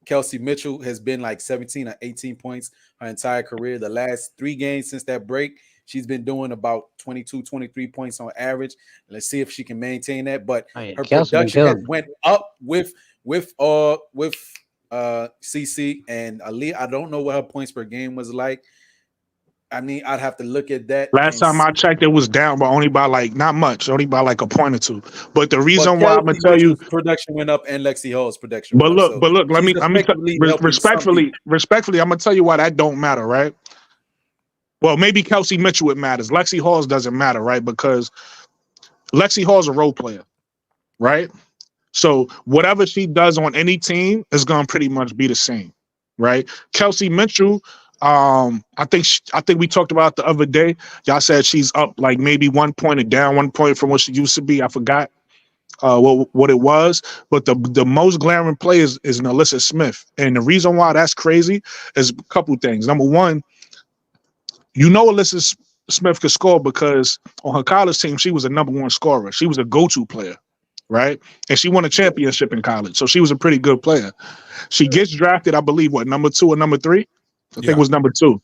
Kelsey Mitchell, has been like 17 or 18 points her entire career. The last 3 games since that break, she's been doing about 22, 23 points on average. Let's see if she can maintain that. But her production has went up with CC and Ali. I don't know what her points per game was like. I mean, I'd have to look at that. Last time I checked, it was down, but only by not much, only by like a point or 2. But the reason why I'm gonna tell you, production went up and Lexi Hall's production. But went look, up. let me respectfully, I'm gonna tell you why that don't matter, right? Well, maybe Kelsey Mitchell it matters. Lexi Hall's doesn't matter, right? Because Lexi Hall's a role player, right? So whatever she does on any team is gonna pretty much be the same, right? Kelsey Mitchell. I think we talked about the other day. Y'all said she's up like maybe 1 point or down 1 point from what she used to be. I forgot what it was, but the most glaring play is Nalissa Smith, and the reason why that's crazy is a couple things. Number one, Alyssa Smith could score because on her college team she was a number 1 scorer. She was a go-to player, right? And she won a championship in college, so she was a pretty good player. She gets drafted, I believe, number 2 or number 3. I think it was number 2.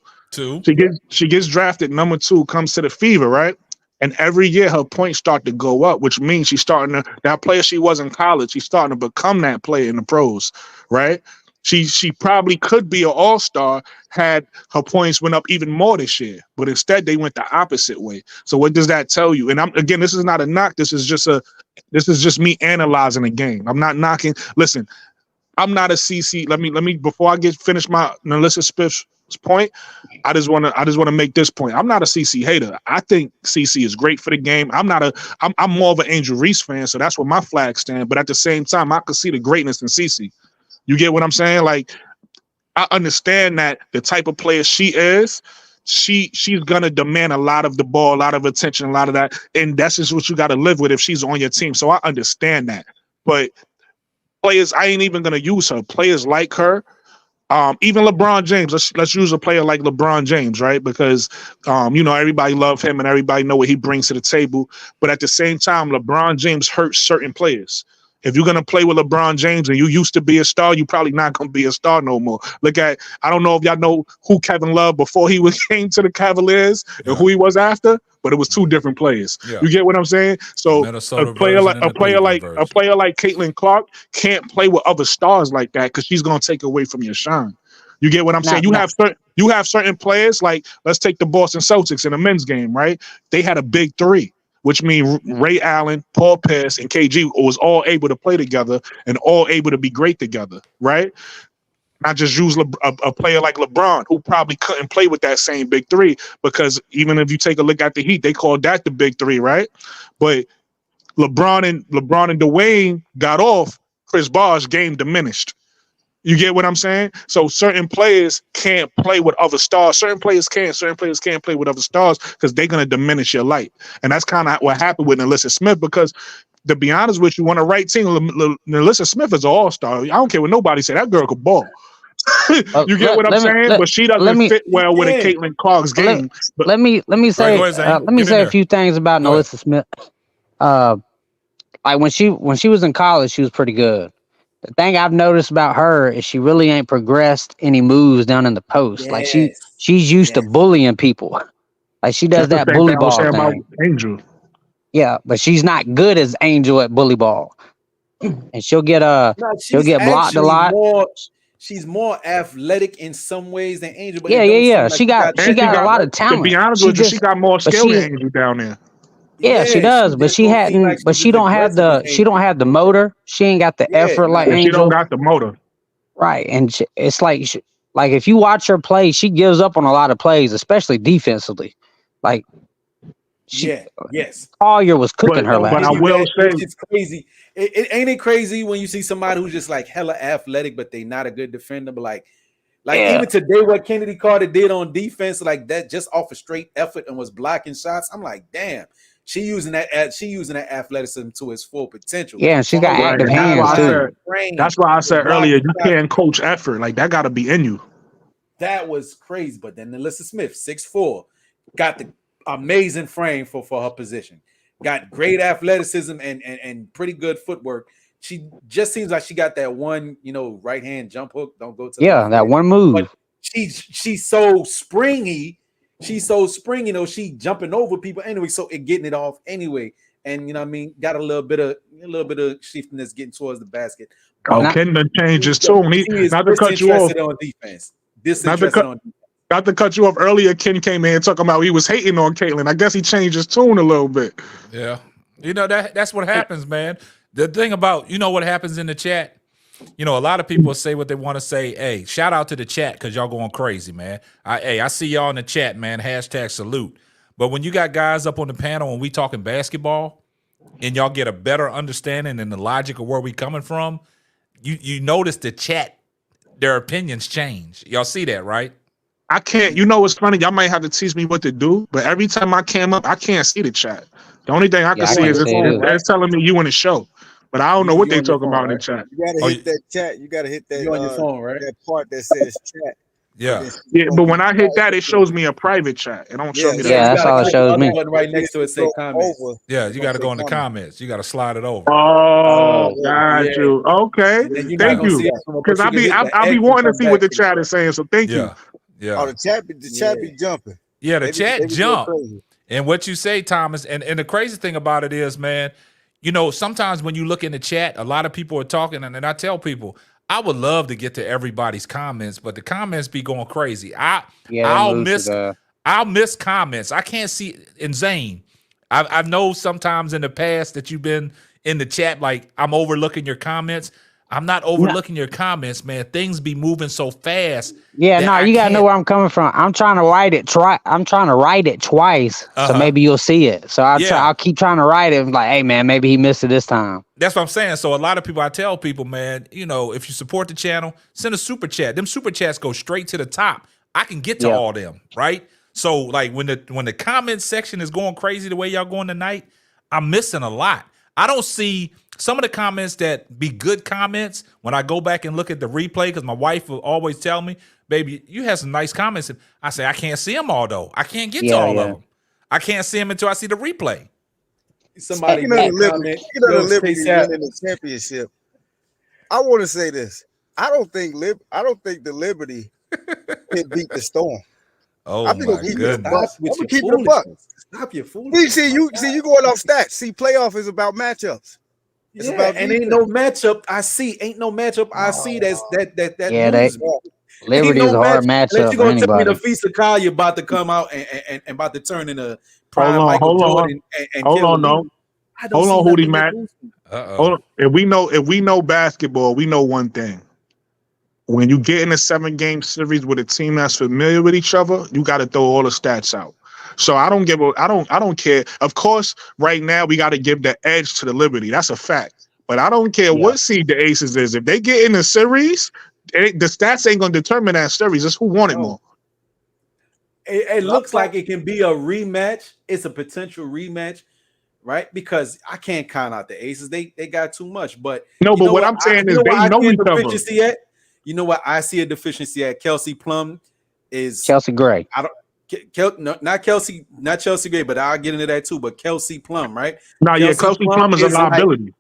She gets drafted number 2, comes to the Fever, right? And every year her points start to go up, which means she's starting to, that player she was in college, she's starting to become that player in the pros, right? She probably could be an all-star had her points went up even more this year, but instead they went the opposite way. So what does that tell you? And again, this is not a knock. This is just me analyzing the game. I'm not knocking. Listen, I'm not a CC. Let me before I finish my Nalissa Smith's point, I just want to make this point. I'm not a CC hater. I think CC is great for the game. I'm more of an Angel Reese fan, so that's where my flag stand. But at the same time, I can see the greatness in CC. You get what I'm saying? Like, I understand that the type of player she is, she's gonna demand a lot of the ball, a lot of attention, a lot of that, and that's just what you got to live with if she's on your team. So I understand that, but players, I ain't even gonna use her. Players like her, even LeBron James. Let's use a player like LeBron James, right? Because everybody love him and everybody know what he brings to the table. But at the same time, LeBron James hurts certain players. If you're gonna play with LeBron James and you used to be a star, you're probably not gonna be a star no more. I don't know if y'all know who Kevin Love before he came to the Cavaliers and who he was after, but it was 2 different players. Yeah. You get what I'm saying? So a player like Caitlin Clark can't play with other stars like that because she's gonna take away from your shine. You get what I'm saying? You have certain players, like let's take the Boston Celtics in a men's game, right? They had a big 3. which means Ray Allen, Paul Pierce, and KG was all able to play together and all able to be great together, right? Not just use a player like LeBron, who probably couldn't play with that same big three, because even if you take a look at the Heat, they called that the big three, right? But LeBron and Dwayne got off, Chris Bosh's game diminished. You get what I'm saying? So certain players can't play with other stars. Certain players can. Certain players can't play with other stars because they're going to diminish your light. And that's kind of what happened with Alyssa Smith, because to be honest with you, on the right team, Alyssa Smith is an all-star. I don't care what nobody say. That girl could ball. You get what I'm saying? But she doesn't fit well with a Caitlin Clark's game. But let me say a few things about Alyssa Smith. Like when she was in college, she was pretty good. The thing I've noticed about her is she really ain't progressed any moves down in the post. Yes. Like she's used to bullying people. Like she does that bully ball thing. About Angel. Yeah, but she's not good as Angel at bully ball. And she'll get blocked a lot. She's more athletic in some ways than Angel. But yeah. She got a lot of talent. To be honest with you, she got more skill than Angel down there. Yeah, she does, but she don't have the motor. She ain't got the effort like Angel. She don't got the motor. Right, and it's like if you watch her play, she gives up on a lot of plays, especially defensively. Like, Collier was cooking her last. But I will say, it's crazy. It ain't crazy when you see somebody who's just like hella athletic, but they not a good defender. But like even today, what Kennedy Carter did on defense, like that, just off a straight effort and was blocking shots. I'm like, damn. She using that athleticism to its full potential. Yeah, she's got active hands too. That's why I said earlier, you can't coach effort. Like that got to be in you. That was crazy. But then Alyssa Smith, 6'4", got the amazing frame for her position. Got great athleticism and pretty good footwork. She just seems like she got that one, right hand jump hook. Don't go to that one move. But she's so springy. She's so springy, she jumping over people anyway, so it getting it off anyway. And got a little bit of shiftiness getting towards the basket. Ken done changed his tune. Not to cut you off. On defense. Disinterested on defense. Not to cut you off earlier, Ken came in talking about he was hating on Caitlin. I guess he changed his tune a little bit. Yeah. That's what happens, man. The thing about, what happens in the chat, a lot of people say what they want to say. Hey, shout out to the chat because y'all going crazy, man. I see y'all in the chat, man. # salute. But when you got guys up on the panel and we talking basketball and y'all get a better understanding and the logic of where we coming from, you notice the chat, their opinions change. Y'all see that, right? I can't. What's funny? Y'all might have to teach me what to do, but every time I came up, I can't see the chat. The only thing I can see is they're telling me you in the show. But I don't know what they talking about in the chat. You gotta hit that chat. You gotta hit that. You on your phone, right? That part that says chat. Yeah. But when I hit that, it shows me a private chat. It don't show me that. Yeah, that's all it shows me. Right next to it say comments. Yeah, you got to go in the comments. You got to slide it over. Oh, got you. Okay, thank you. Because I'll be wanting to see what the chat is saying. So thank you. Yeah. Oh, the chat be jumping. Yeah, the chat jump. And what you say, Thomas, and the crazy thing about it is, man, sometimes when you look in the chat, a lot of people are talking, and I tell people, I would love to get to everybody's comments, but the comments be going crazy. I'll miss comments. I can't see. And Zane, I've know sometimes in the past that you've been in the chat, like I'm overlooking your comments. I'm not overlooking your comments, man. Things be moving so fast. Yeah, no, you gotta know where I'm coming from. I'm trying to write it twice, so maybe you'll see it. So I'll keep trying to write it. Like, hey, man, maybe he missed it this time. That's what I'm saying. So a lot of people, I tell people, man, if you support the channel, send a super chat. Them super chats go straight to the top. I can get to all them, right? So like when the comment section is going crazy the way y'all going tonight, I'm missing a lot. I don't see some of the comments that be good comments when I go back and look at the replay, because my wife will always tell me, baby, you have some nice comments. And I say, I can't see them all, though. I can't get to all of them. I can't see them until I see the replay. Somebody speaking of the Liberty winning the championship, I want to say this. I don't think the Liberty can beat the Storm. Oh, my goodness. I'm gonna keep it a buck. Stop your foolishness. See you going off stats. See, playoff is about matchups. It's about ain't no matchup I see. Ain't no matchup I see that. Liberty is a hard matchup. You're gonna tell me the Feast of Kyle, you're about to come out and about to turn into prime Michael hold on. Jordan and Hold Killer on, no. Lee. I don't Hold see on, Hootie nothing that Mac. boosts him. Hold on. If we know basketball, we know one thing. When you get in a 7-game series with a team that's familiar with each other, you got to throw all the stats out. So I don't care. Of course, right now we got to give the edge to the Liberty. That's a fact. But I don't care what seed the Aces is. If they get in a series, the stats ain't gonna determine that series. It's who won it more. It looks like it can be a rematch. It's a potential rematch, right? Because I can't count out the Aces. They got too much. But no, but what I'm saying is they know each other. You know what I see a deficiency at? Kelsey Plum is Chelsea Gray. I don't not Chelsea Gray, but I'll get into that too. But Kelsey Plum, right? No, Kelsey Plum is a liability.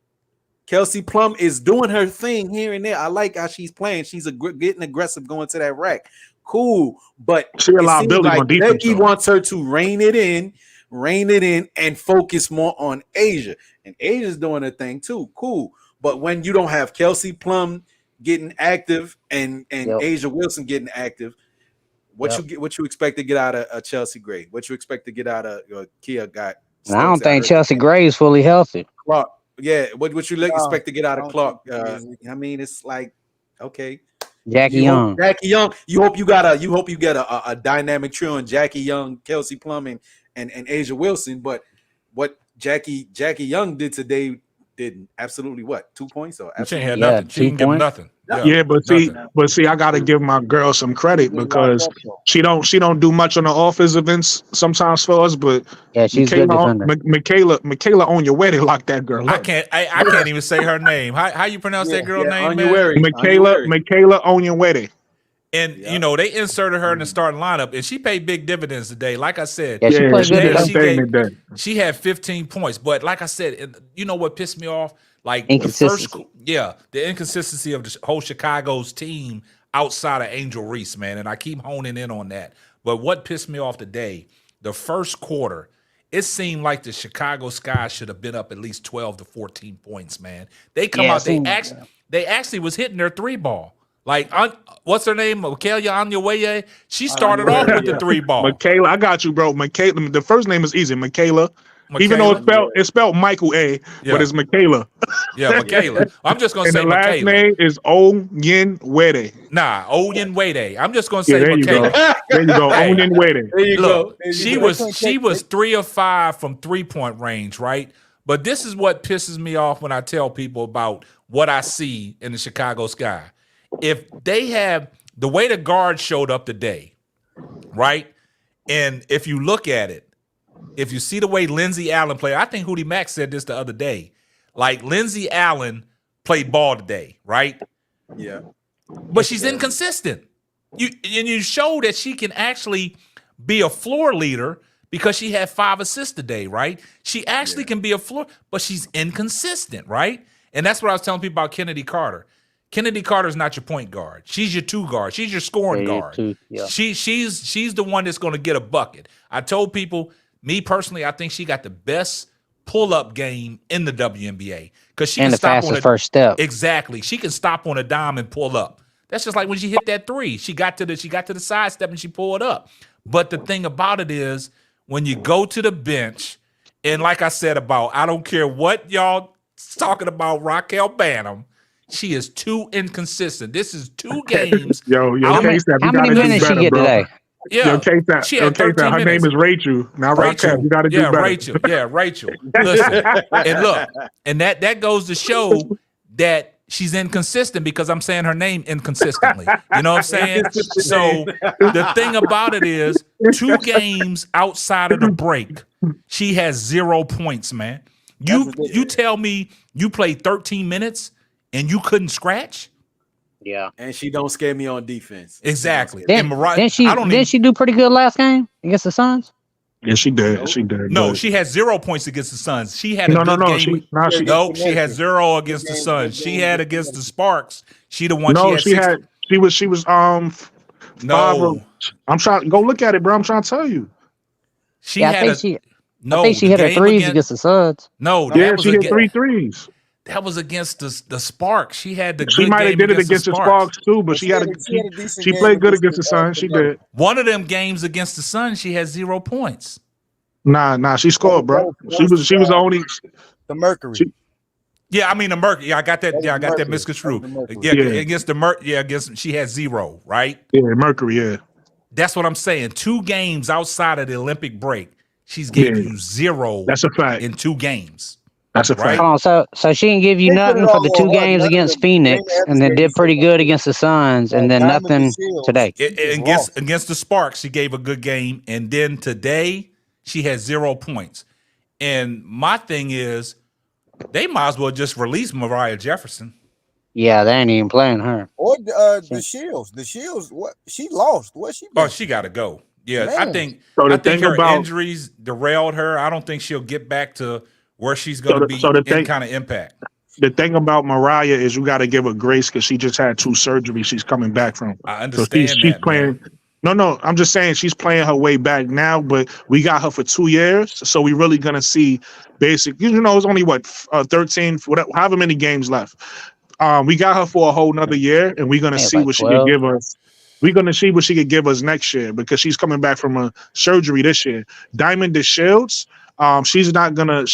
Kelsey Plum is doing her thing here and there. I like how she's playing. She's getting aggressive going to that rack. Cool, but she's a liability on defense. Becky wants her to rein it in, and focus more on Asia. And Asia's doing her thing too. Cool, but when you don't have Kelsey Plum getting active and Asia Wilson getting active, what you expect to get out of Chelsea Gray? What you expect to get out of Kia got? I don't think Chelsea Gray is fully healthy. Clark, yeah. What you expect to get out of Clark? I mean, it's like okay. Jackie Young. You hope you get a dynamic trio in Jackie Young, Kelsey Plum, and Asia Wilson. But what Jackie Young did today did absolutely what? 2 points or she ain't had nothing. She didn't give him nothing. But see, I gotta give my girl some credit because she don't do much on the offensive ends sometimes for us, but she's good defender. Michaela on your way to lock that girl up. I can't even say her name. How you pronounce that girl name, man? Michaela on your way. And they inserted her in the starting lineup, and she paid big dividends today. Like I said, she had 15 points. But like I said, you know what pissed me off? Like the inconsistency of the whole Chicago's team outside of Angel Reese, man. And I keep honing in on that. But what pissed me off today, the first quarter, it seemed like the Chicago Sky should have been up at least 12 to 14 points, man. They come out, they actually was hitting their 3-ball. Like, what's her name? Michaela Onyewaye. She started off with the 3-ball. Michaela, I got you, bro. Michaela. The first name is easy, Michaela. Even though it's spelled Michael A, but it's Michaela. Yeah, Michaela. I'm just gonna say the Michaela. last name is Onyenwere. Nah, Onyenwere. I'm just gonna say Michaela. There you go. Onyenwere. There you go. She was 3 of 5 from 3-point range, right? But this is what pisses me off when I tell people about what I see in the Chicago Sky. If they have the way the guards showed up today, right? And if you look at it, if you see the way Lindsey Allen played, I think Hootie Mack said this the other day. Like Lindsey Allen played ball today, right? Yeah. But she's inconsistent. You show that she can actually be a floor leader because she had 5 assists today, right? She actually can be a floor, but she's inconsistent, right? And that's what I was telling people about Kennedy Carter. Kennedy Carter's not your point guard. She's your 2 guard. She's your scoring guard. She's the one that's going to get a bucket. I told people, me personally, I think she got the best pull-up game in the WNBA because she can the stop fastest first step. Exactly, she can stop on a dime and pull up. That's just like when she hit that 3. She got to the side step and she pulled up. But the thing about it is, when you go to the bench, and like I said I don't care what y'all talking about Raquel Banham. She is too inconsistent. This is 2 games. How many minutes she get today? Yeah, she had 13 minutes. Her name is Rachel. Now Raquel, you got to do better. Rachel. Yeah, Rachel. Listen, and look, and that goes to show that she's inconsistent because I'm saying her name inconsistently. You know what I'm saying? So the thing about it is, 2 games outside of the break, she has 0 points, man. You tell me you played 13 minutes and you couldn't scratch? Yeah. And she don't scare me on defense. Exactly. Didn't she do pretty good last game against the Suns? Yeah, she did. She did. No, she had 0 points against the Suns. She had a good game. She had 0 against the Suns. She had against the Sparks. She the one. No, she was No, I'm trying. Go look at it, bro. I'm trying to tell you. I think she hit her 3s against the Suns. No, she hit 3 threes. That was against the Sparks. She had the. She might have did it against the Sparks too, but she played good against the Suns. She did. One of them games against the Suns, she had 0 points. Nah, she scored, bro. She was the only. The Mercury. She, Yeah, I mean the Mercury. Yeah, I got that. That was Yeah, I the got that Mercury. misconstrued. That was the Yeah, Mercury. Yeah. against the against she had 0, right? yeah, Mercury. Yeah, That's what I'm saying. 2 games outside of the Olympic break, she's gave yeah. you 0 That's a fact. in 2 games. That's a Right? fact. Hold on, so she didn't give you They put it nothing for all the 2 on her. games None of against them. Phoenix, They ain't and then ever did said pretty that. good against the Suns, and then Diamond nothing DeShields, today. she just Against lost. the Sparks, she gave a good game, and then today she had 0 points. And my thing is, they might as well just release Mariah Jefferson. Yeah, they ain't even playing her. Or the Shields. The Shields, what she lost. What she been? Oh, she got to go. Yeah, Man. I think So the I think thing her about injuries derailed her. I don't think she'll get back to where she's so going to the, be so the in thing kind of impact. the thing about Mariah is you got to give her grace because she just had 2 surgeries. She's coming back from. I So she's understand that, playing. man. No, I'm just saying she's playing her way back now. But we got her for 2 years, so we really gonna see basic. You know, it's only what 13, whatever, however many games left. We got her for a whole nother year, and we're gonna I think it's see like what she could 12. give us. We're gonna see what she could give us next year because she's coming back from a surgery this year. Diamond DeShields, she's not gonna.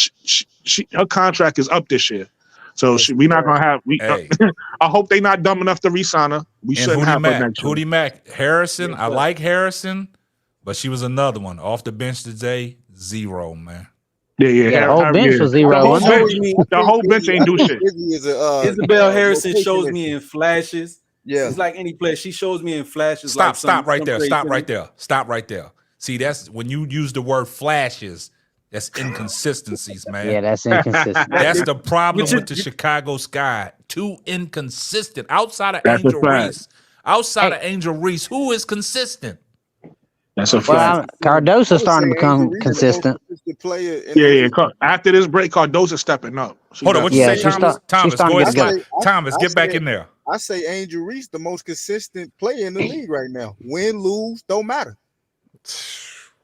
Her contract is up this year, so Yes, we're not gonna have. Hey, I hope they not dumb enough to re-sign her. We and shouldn't have her next year. Hootie Mack, Harrison. Yes, I sir. like Harrison, but she was another one off the bench today. 0, man. Yeah, Yeah, the whole bench was The 0, whole wasn't it? bench, the whole bench ain't do shit. Izzy is a, Isabel Harrison rotation shows issue. me in flashes. Yeah. She's like any player. She shows me in flashes. Stop, like stop right there. Stop right creativity. there. Stop right there. See, that's when you use the word flashes, that's inconsistencies, man. Yeah, that's inconsistent. That's the problem But you- with the Chicago Sky. Too inconsistent. Outside of That's a Angel fact. Reese. Outside of Angel Reese, who is consistent? That's a Well, fact. Cardoso's I starting would to say Angel become Reese is the most consistent. consistent player in Yeah, the yeah. league. After this break, Cardoso's stepping up. Hold on, what you Yeah, say, she's Thomas? she's Thomas, starting go to ahead, get it I good. say- Thomas, I get back say- in there. I say Angel Reese, the most consistent player in the league right now. Win, lose, don't matter.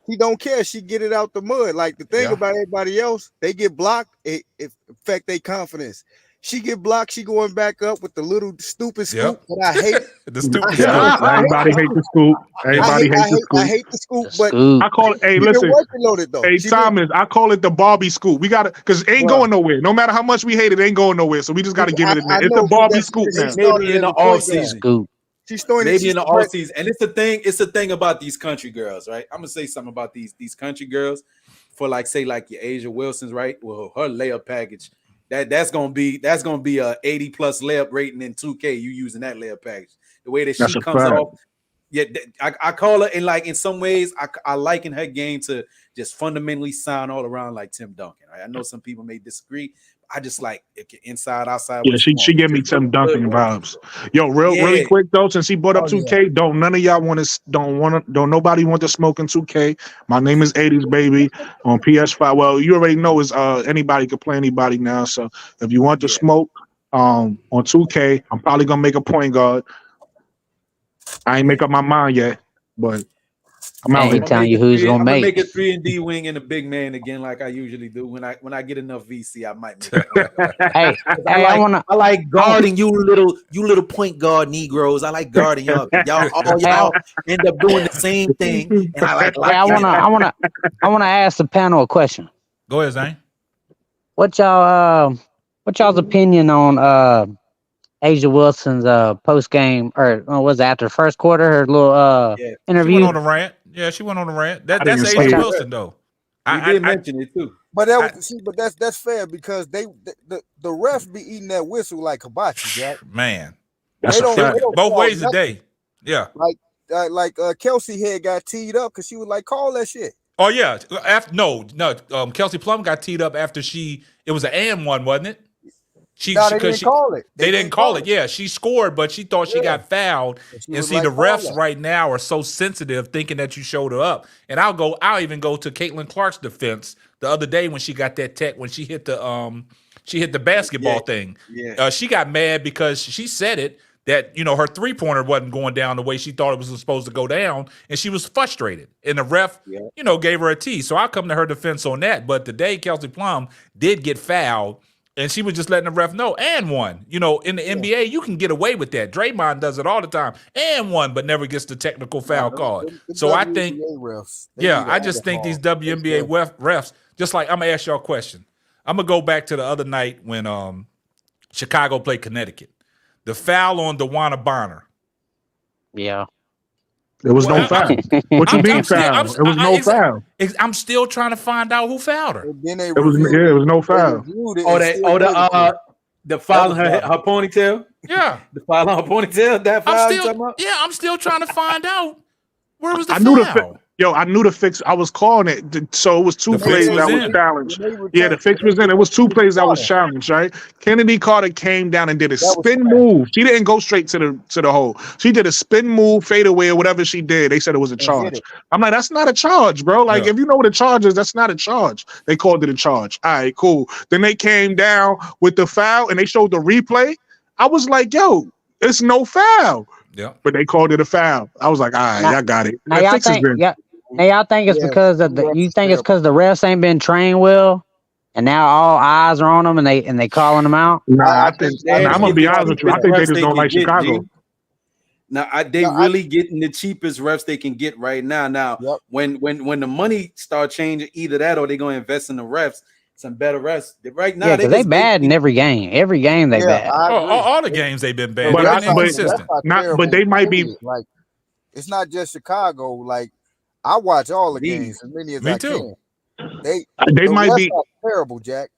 He don't care. She get it out the mud. Like the thing Yeah. about everybody else, they get blocked. It affect their confidence. She get blocked. She going back up with the little stupid scoop Yep. that I hate. The stupid Yeah, stuff. everybody hate the scoop. Everybody hates the I scoop. hate the scoop, The but scoop. I call it. Hey, she been listen. working on it though. Hey, She been- Thomas, I call it the Barbie scoop. We got to, because it ain't Bro. going nowhere. No matter how much we hate it, it ain't going nowhere. So we just got to give it a I name. It's know, the Barbie that's- scoop now. she started Maybe in as the a point off guard. season. Scoop. She's throwing Maybe in the she's off season. And it's the thing. It's the thing about these country girls, right? I'm gonna say something about these country girls. For like, say, like your Asia Wilson's, right? Well, her layup package. That's gonna be a 80+ layup rating in 2K. You using that layup package. The way that That's she a comes fact. off. Yeah, I call her, and like in some ways, I liken her game to just fundamentally sound all around like Tim Duncan. Right? I know some people may disagree. I just like it can inside, outside. Yeah, what she you want. give me Just Tim look Duncan good. vibes. Yo, really Yeah. quick though, since he brought up Oh, 2K, don't none of y'all don't nobody want to smoke in 2K. My name is 80s baby on PS5. Well, you already know is anybody can play anybody now. So if you want to Yeah. smoke on 2K, I'm probably gonna make a point guard. I ain't make up my mind yet, but I'm out Ain't here. telling you who he's gonna I'm gonna make make. a 3-and-D wing and a big man again, like I usually do. When I get enough VC, I might make it. Hey, I I wanna. like guarding you little point guard Negroes. I like guarding y'all. Y'all end up doing the same thing, and I like. Hey, I wanna ask the panel a question. Go ahead, Zane. What's y'all's opinion on Asia Wilson's post game, or was it after the first quarter, her little Yeah. She interview? went on a rant. Yeah, she went on a rant. That's didn't see Asia it. Wilson, though. We did mention it too. But that's fair because the refs be eating that whistle like hibachi, right? Man, That's They a don't- fact. they don't both call ways nothing. today. Yeah. Like Kelsey head got teed up because she was like, call that shit. Oh yeah. Kelsey Plum got teed up after it was an and one, wasn't it? No, they didn't call it. They didn't call it. Yeah, she scored, but she thought she got fouled. She And was see, like, the "Call refs that." right now are so sensitive, thinking that you showed her up. And I'll even go to Caitlin Clark's defense the other day when she got that tech when she hit the basketball thing. Yeah. She got mad because she said it that her 3-pointer wasn't going down the way she thought it was supposed to go down, and she was frustrated. And the ref, gave her a T. So I'll come to her defense on that. But today, Kelsey Plum did get fouled And she was just letting the ref know, and one. You know, in the NBA, you can get away with that. Draymond does it all the time, and one, but never gets the technical foul called. So I think, refs, I just think these WNBA refs, just like, I'm going to ask y'all a question. I'm going to go back to the other night when Chicago played Connecticut. The foul on DeWanna Bonner. Yeah. There was no foul. What you mean foul? It was no foul. I'm still trying to find out who fouled her. Then it was no foul. The foul on her ponytail. Yeah, the foul on her ponytail. That foul. I'm still trying to find out where was the foul. I knew the fix. I was calling it. So it was two plays that was challenged. Yeah, the fix was in. It was two plays that was challenged, right? Kennedy Carter came down and did a spin move. She didn't go straight to the hole. She did a spin move, fade away, or whatever she did. They said it was a charge. I'm like, that's not a charge, bro. Like, if you know what a charge is, that's not a charge. They called it a charge. All right, cool. Then they came down with the foul and they showed the replay. I was like, yo, it's no foul. Yeah. But they called it a foul. I was like, all right, I got it. Now y'all think it's because of you think it's because the refs ain't been trained well, and now all eyes are on them, and they calling them out. Nah, I'm gonna be honest with you. I think they just don't like Chicago. Now they really getting the cheapest refs they can get right now. Now, when the money start changing, either that or they're gonna invest in the refs, some better refs. Right now, they bad in every game. Every game they bad. All the games they've been bad. But they might be like. It's not just Chicago. Like, I watch all the games as many as I can. They might be terrible, Jack.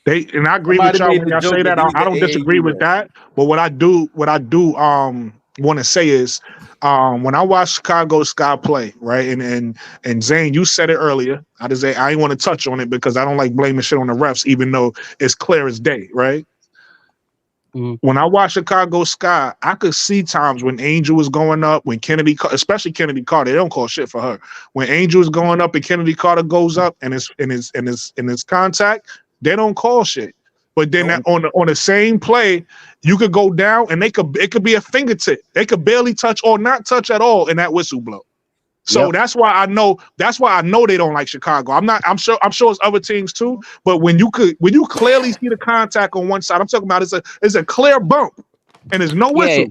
And I agree with y'all when y'all say that. I don't disagree with that. But what I do want to say is when I watch Chicago Sky play, right? And Zane, you said it earlier. I ain't want to touch on it because I don't like blaming shit on the refs, even though it's clear as day, right? Mm-hmm. When I watch Chicago Sky, I could see times when Angel was going up, when Kennedy, especially Kennedy Carter, they don't call shit for her. When Angel is going up and Kennedy Carter goes up and it's in his contact, they don't call shit. But then on the same play, you could go down and it could be a fingertip. They could barely touch or not touch at all, and that whistle blow. So that's why I know they don't like Chicago. I'm sure it's other teams too. But when you clearly see the contact on one side, I'm talking about it's a clear bump and there's no whistle.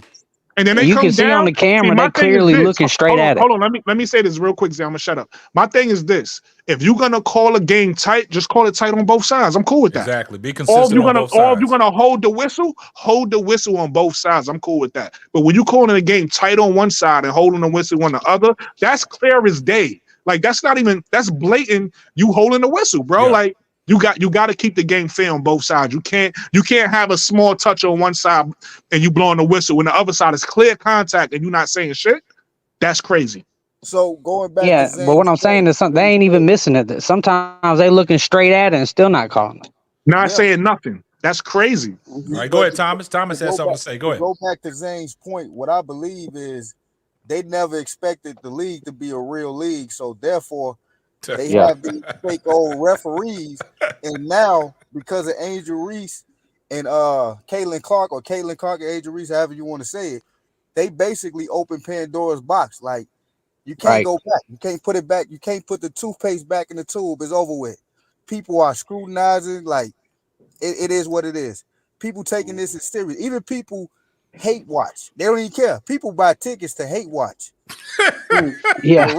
And then you can see on the camera they're clearly looking straight at it. Hold on, let me say this real quick, Zay. I'm gonna shut up. My thing is this: if you're gonna call a game tight, just call it tight on both sides. I'm cool with that. Exactly. Be consistent on both sides. Or if you're gonna hold the whistle on both sides. I'm cool with that. But when you calling a game tight on one side and holding the whistle on the other, that's clear as day. Like that's blatant. You holding the whistle, bro. Yeah. Like. You got to keep the game fair on both sides. You can't have a small touch on one side and you blowing the whistle when the other side is clear contact and you're not saying shit. That's crazy. So going back, but what I'm saying is they ain't even missing it. Sometimes they looking straight at it and still not calling it. Not saying nothing. That's crazy. All right, go ahead, Thomas. Thomas has something to say. Go ahead. Go back to Zane's point. What I believe is they never expected the league to be a real league, so therefore. They have these fake old referees, and now because of Angel Reese and Caitlin Clark and Angel Reese, however you want to say it, they basically open Pandora's box. Like you can't go back, you can't put it back, you can't put the toothpaste back in the tube. It's over with. People are scrutinizing. Like it is what it is. People taking this as serious. Even people hate watch. They don't even care. People buy tickets to hate watch. Yeah,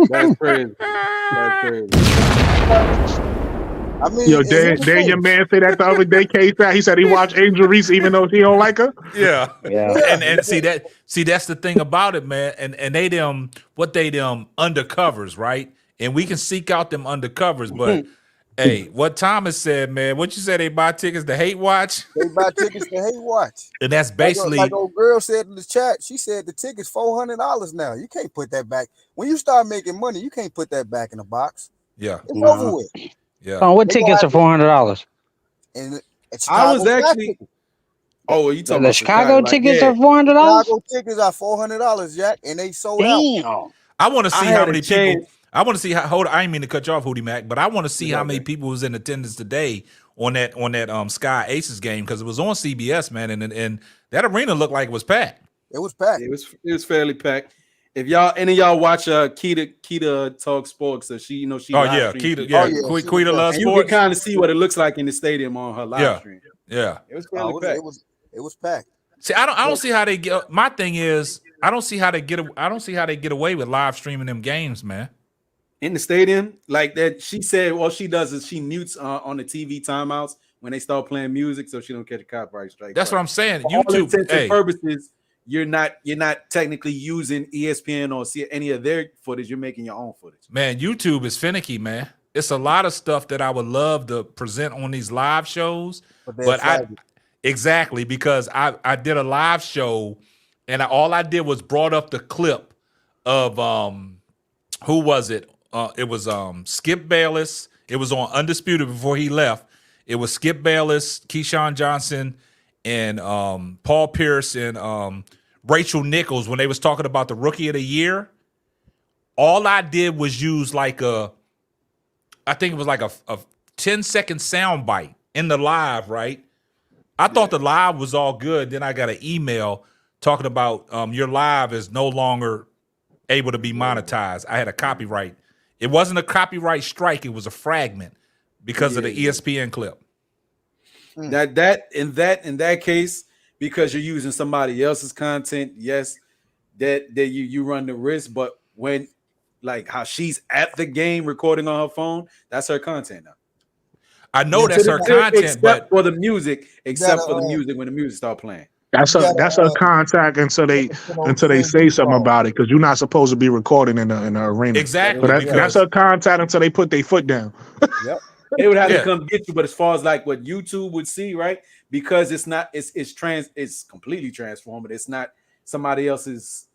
that's crazy. That's crazy. I mean, your man said that the other day. He said he watched Angel Reese even though he don't like her. Yeah. And see that's the thing about it, man. And they undercovers, right? And we can seek out them undercovers, but. Hey, what Thomas said, man. What you said? They buy tickets to hate watch. They buy tickets to hate watch, and that's basically like old girl said in the chat. She said the ticket's $400 now. You can't put that back when you start making money. You can't put that back in the box. Yeah, it's over with. Yeah. Oh, what tickets are $400? And I was actually. Oh, you talking the about Chicago tickets are $400? Chicago tickets are $400, Jack, and they sold out. I want to see how many people. I want to see how. I didn't mean to cut you off, Hootie Mac, but I want to see how many people was in attendance today on that Sky Aces game because it was on CBS, man, and that arena looked like it was packed. It was packed. It was fairly packed, If y'all any of y'all watch Keita Talk Sports, so she she Oh live yeah, streams. Keita, yeah, Quita loves And you can sports. kind of see what it looks like in the stadium on her live stream. Yeah. It was fairly packed. It was packed. See, I don't see how they get. My thing is, I don't see how they get away with live streaming them games, man. In the stadium, like that, she said, all she does is she mutes on the TV timeouts when they start playing music, so she don't catch a copyright strike. That's what I'm saying. For all YouTube, intents and purposes, you're not technically using ESPN or any of their footage. You're making your own footage. Man, YouTube is finicky, man. It's a lot of stuff that I would love to present on these live shows, but exactly because I did a live show and all I did was brought up the clip of who was it? It was Skip Bayless. It was on Undisputed before he left. It was Skip Bayless, Keyshawn Johnson, and Paul Pierce and Rachel Nichols when they was talking about the Rookie of the Year. All I did was use I think it was like a 10-second sound bite in the live, right? I thought the live was all good. Then I got an email talking about your live is no longer able to be monetized. I had a copyright. It wasn't a copyright strike. It was a fragment because of the ESPN clip. That in that case, because you're using somebody else's content, yes, that you run the risk. But when like how she's at the game recording on her phone, that's her content now. I know that's her content, except for the music, when the music start playing. That's a contact until they say something about it, because you're not supposed to be recording in the arena. Exactly. So that's a contact until they put their foot down. Yep. They would have to come get you, but as far as like what YouTube would see, right? Because it's completely transformed. It's not somebody else's.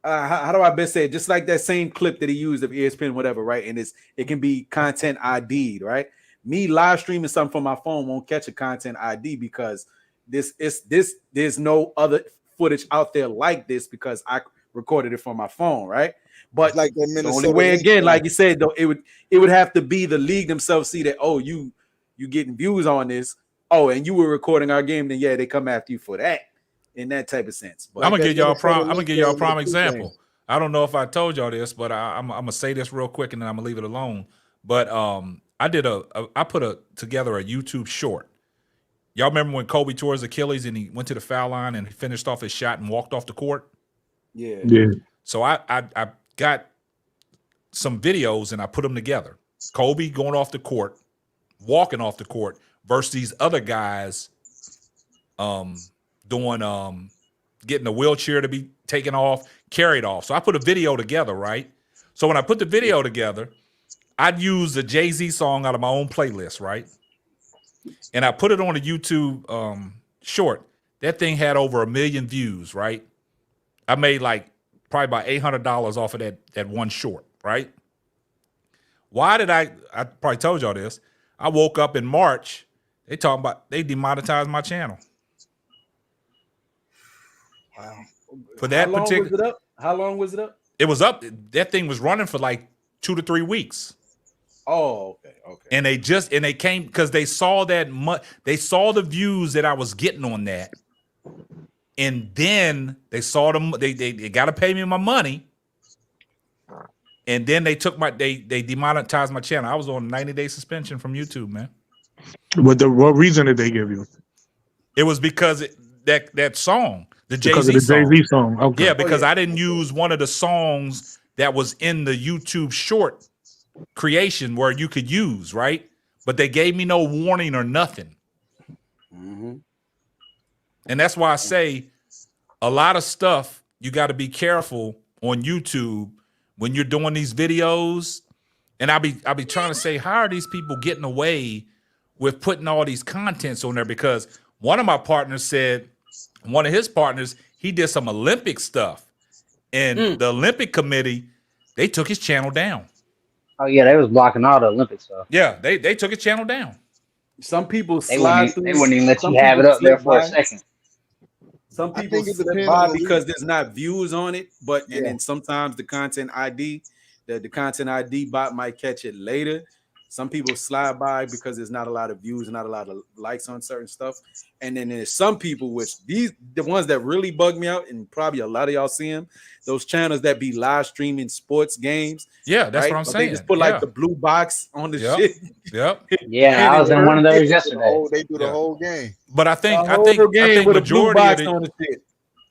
How do I best say it? Just like that same clip that he used of ESPN, whatever, right? And it can be content ID'd, right? Me live streaming something from my phone won't catch a content ID because there's no other footage out there like this because I recorded it from my phone, right? But like that the only way, again, like you said, though, it would have to be the league themselves see that, oh, you getting views on this, oh, and you were recording our game, then they come after you for that in that type of sense. But I'm gonna give y'all a prime example. I don't know if I told y'all this, but I'm gonna say this real quick and then I'm gonna leave it alone. But I put together a YouTube short. Y'all remember when Kobe tore his Achilles and he went to the foul line and he finished off his shot and walked off the court? Yeah. So I got some videos and I put them together. Kobe going off the court, walking off the court, versus these other guys doing getting a wheelchair to be taken off, carried off. So I put a video together, right? So when I put the video together, I'd use a Jay-Z song out of my own playlist, right? And I put it on a YouTube short. That thing had over 1 million views, right? I made like probably about $800 off of that one short, right? Why did I probably told y'all this. I woke up in March. They talking about they demonetized my channel. Wow. For that particular. How long was it up? It was up. That thing was running for like 2 to 3 weeks. Oh, okay. And they came because they saw they saw the views that I was getting on that, and then they saw them. They got to pay me my money, and then they took they demonetized my channel. I was on a 90-day suspension from YouTube, man. What reason did they give you? It was because that song, the Jay-Z song. Okay. Yeah, because I didn't use one of the songs that was in the YouTube short creation where you could use, right? But they gave me no warning or nothing. Mm-hmm. And that's why I say a lot of stuff you got to be careful on YouTube when you're doing these videos. And I'll be trying to say, how are these people getting away with putting all these contents on there? Because one of my partners said, one of his partners, he did some Olympic stuff, and the Olympic committee, they took his channel down. Oh yeah, they was blocking all the Olympic stuff. Yeah, they took his channel down. Some people they wouldn't even let you have it up there for a second. Some people slip by because there's not views on it, and then sometimes the content ID, the content ID bot might catch it later. Some people slide by because there's not a lot of views, not a lot of likes on certain stuff. And then there's some people, which the ones that really bug me out, and probably a lot of y'all see them, those channels that be live streaming sports games. Yeah, that's right? what I'm But saying. They just put like the blue box on the shit. Yep. Yeah, I was in one of those yesterday. They do the whole game. But I think game with majority a blue of box on the shit.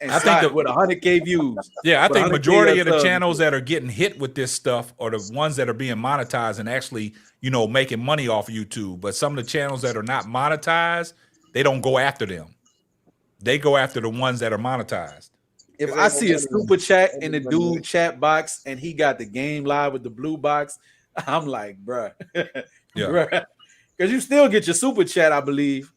And I think with 100K views. Yeah, I think 100K majority of the subs. channels that are getting hit with this stuff are the ones that are being monetized and actually, making money off of YouTube. But some of the channels that are not monetized, they don't go after them. They go after the ones that are monetized. If I see a super chat in the dude chat box and he got the game live with the blue box, I'm like, bruh. Bruh. Because you still get your super chat, I believe.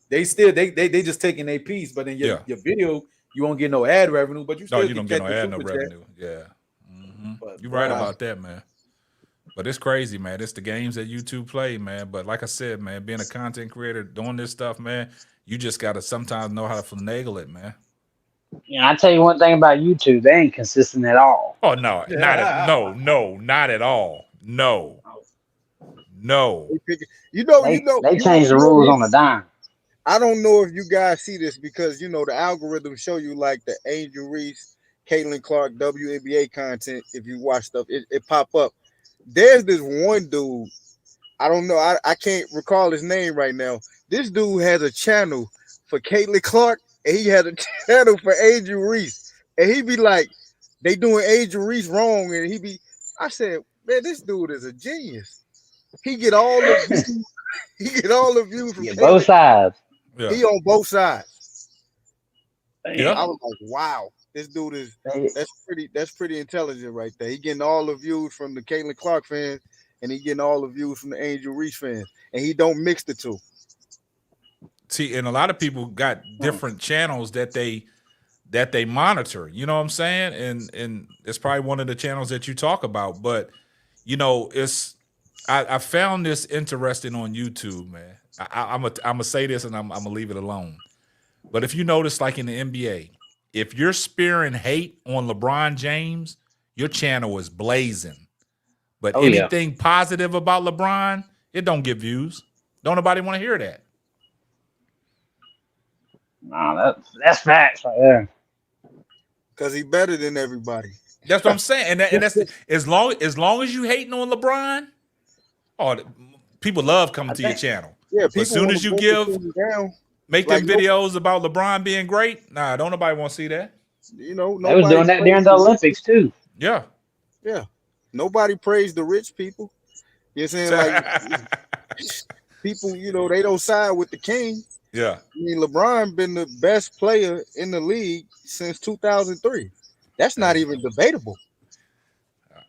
They just taking a piece, but in your video, you won't get no ad revenue, but you still you don't get no ad, no revenue. Yeah. You're right about that, man. But it's crazy, man. It's the games that YouTube play, man. But like I said, man, being a content creator, doing this stuff, man, you just got to sometimes know how to finagle it, man. I tell you one thing about YouTube, they ain't consistent at all. Oh, no. Not at all. No. They change the rules on the dime. I don't know if you guys see this because the algorithm show you like the Angel Reese, Caitlin Clark, WNBA content. If you watch stuff, it pop up. There's this one dude. I don't know. I can't recall his name right now. This dude has a channel for Caitlin Clark, and he has a channel for Angel Reese. And he be like, they doing Angel Reese wrong, and I said, man, this dude is a genius. He get all the views from both sides. Yeah. He on both sides. Yeah. I was like, wow, this dude that's pretty intelligent right there. He getting all the views from the Caitlin Clark fans, and he getting all the views from the Angel Reese fans, and he don't mix the two. See, and a lot of people got different channels that they monitor. You know what I'm saying? And it's probably one of the channels that you talk about. But I found this interesting on YouTube, man. I'm gonna say this and I'm gonna leave it alone. But if you notice, like in the NBA, if you're spearing hate on LeBron James, your channel is blazing. But anything positive about LeBron, it don't get views. Don't nobody want to hear that. No, that's facts right there. Because he's better than everybody. That's what I'm saying. And that's as long as you hating on LeBron, people love coming to your channel. Yeah, but as soon as you make them videos about LeBron being great, don't nobody want to see that. They was doing that during the Olympics too. Yeah. Yeah. Nobody praised the rich people. You know what I'm saying? Like people, they don't side with the king. Yeah. I mean, LeBron been the best player in the league since 2003. That's not even debatable.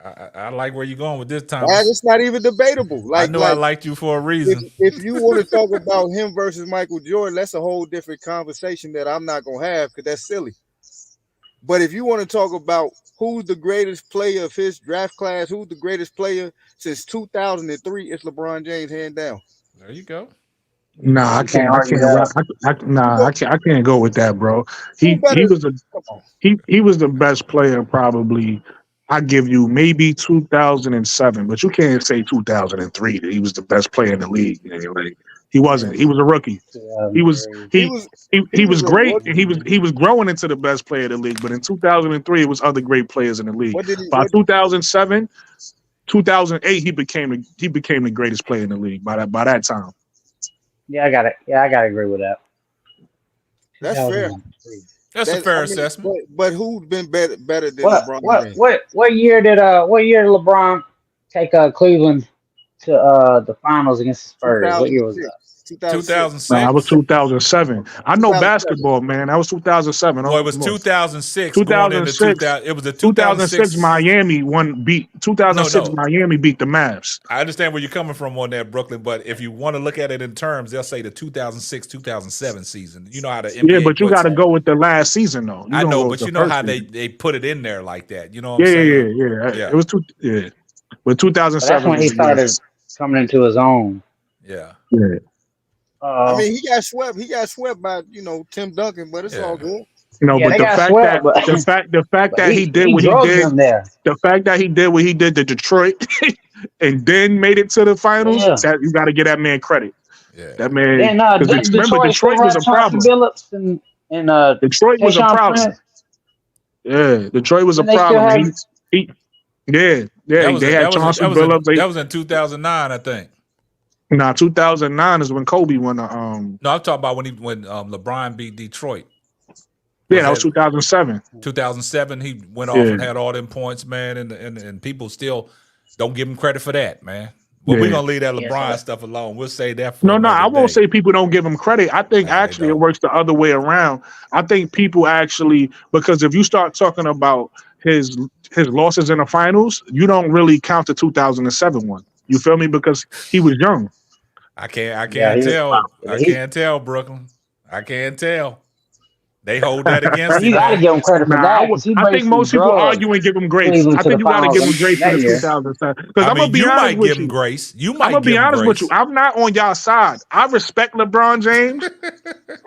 I like where you're going with this time. It's not even debatable. I liked you for a reason. If you want to talk about him versus Michael Jordan, that's a whole different conversation that I'm not going to have because that's silly. But if you want to talk about who's the greatest player of his draft class, who's the greatest player since 2003, it's LeBron James, hand down. There you go. Nah, I can't go with that, bro. He was the best player probably. I give you maybe 2007, but you can't say 2003 that he was the best player in the league. Like, he wasn't. He was a rookie. He was great, and he was growing into the best player of the league. But in 2003, it was other great players in the league. By 2007, 2008, he became the greatest player in the league. By that time. Yeah, I got it. Yeah, I gotta agree with that. That's fair. That's a fair assessment. But who's been better than LeBron? What year did LeBron take Cleveland to the finals against the Spurs? What year was that? 2006. I was 2007. I know basketball, man. That was 2007. Well, it was 2006. 2006. It was a 2006 Miami beat the Mavs. I understand where you're coming from on that, Brooklyn, but if you want to look at it in terms, they'll say the 2006-2007 season. You know how the NBA but you got to go with the last season, though. I know, but you know how they put it in there like that. You know what I'm saying? Yeah. It was But 2007. That's when he started coming into his own. Yeah. I mean, he got swept. He got swept by Tim Duncan, but it's all good. But the fact that he did what he did, the fact that he did what he did to Detroit, and then made it to the finals, Yeah. that you got to give that man credit. Yeah. That man, Then because remember, Detroit still Detroit was had a Chauncey problem. Billups and Detroit was a Tayshaun problem. Prince. Yeah, Detroit was a And they still problem. had And they had Chauncey Billups. That was in 2009, I think. 2009 is when Kobe won the No, I'm talking about when LeBron beat Detroit. that was 2007. 2007, he went off and had all them points, man, and people still don't give him credit for that, man. But we're gonna leave that LeBron stuff alone. We'll say that for No, I won't day. say people don't give him credit. I think actually it works the other way around. I think people actually, because if you start talking about his losses in the finals, you don't really count the 2007 one. You feel me? Because he was young. I can't tell. I can't tell, Brooklyn. I can't tell. They hold that against him. You gotta give him credit for that. I think most people argue and give him grace. I think you gotta give him grace for the 2007. Because I'm gonna be honest with you. Grace. I'm gonna be honest with you. I'm not on y'all side. I respect LeBron James.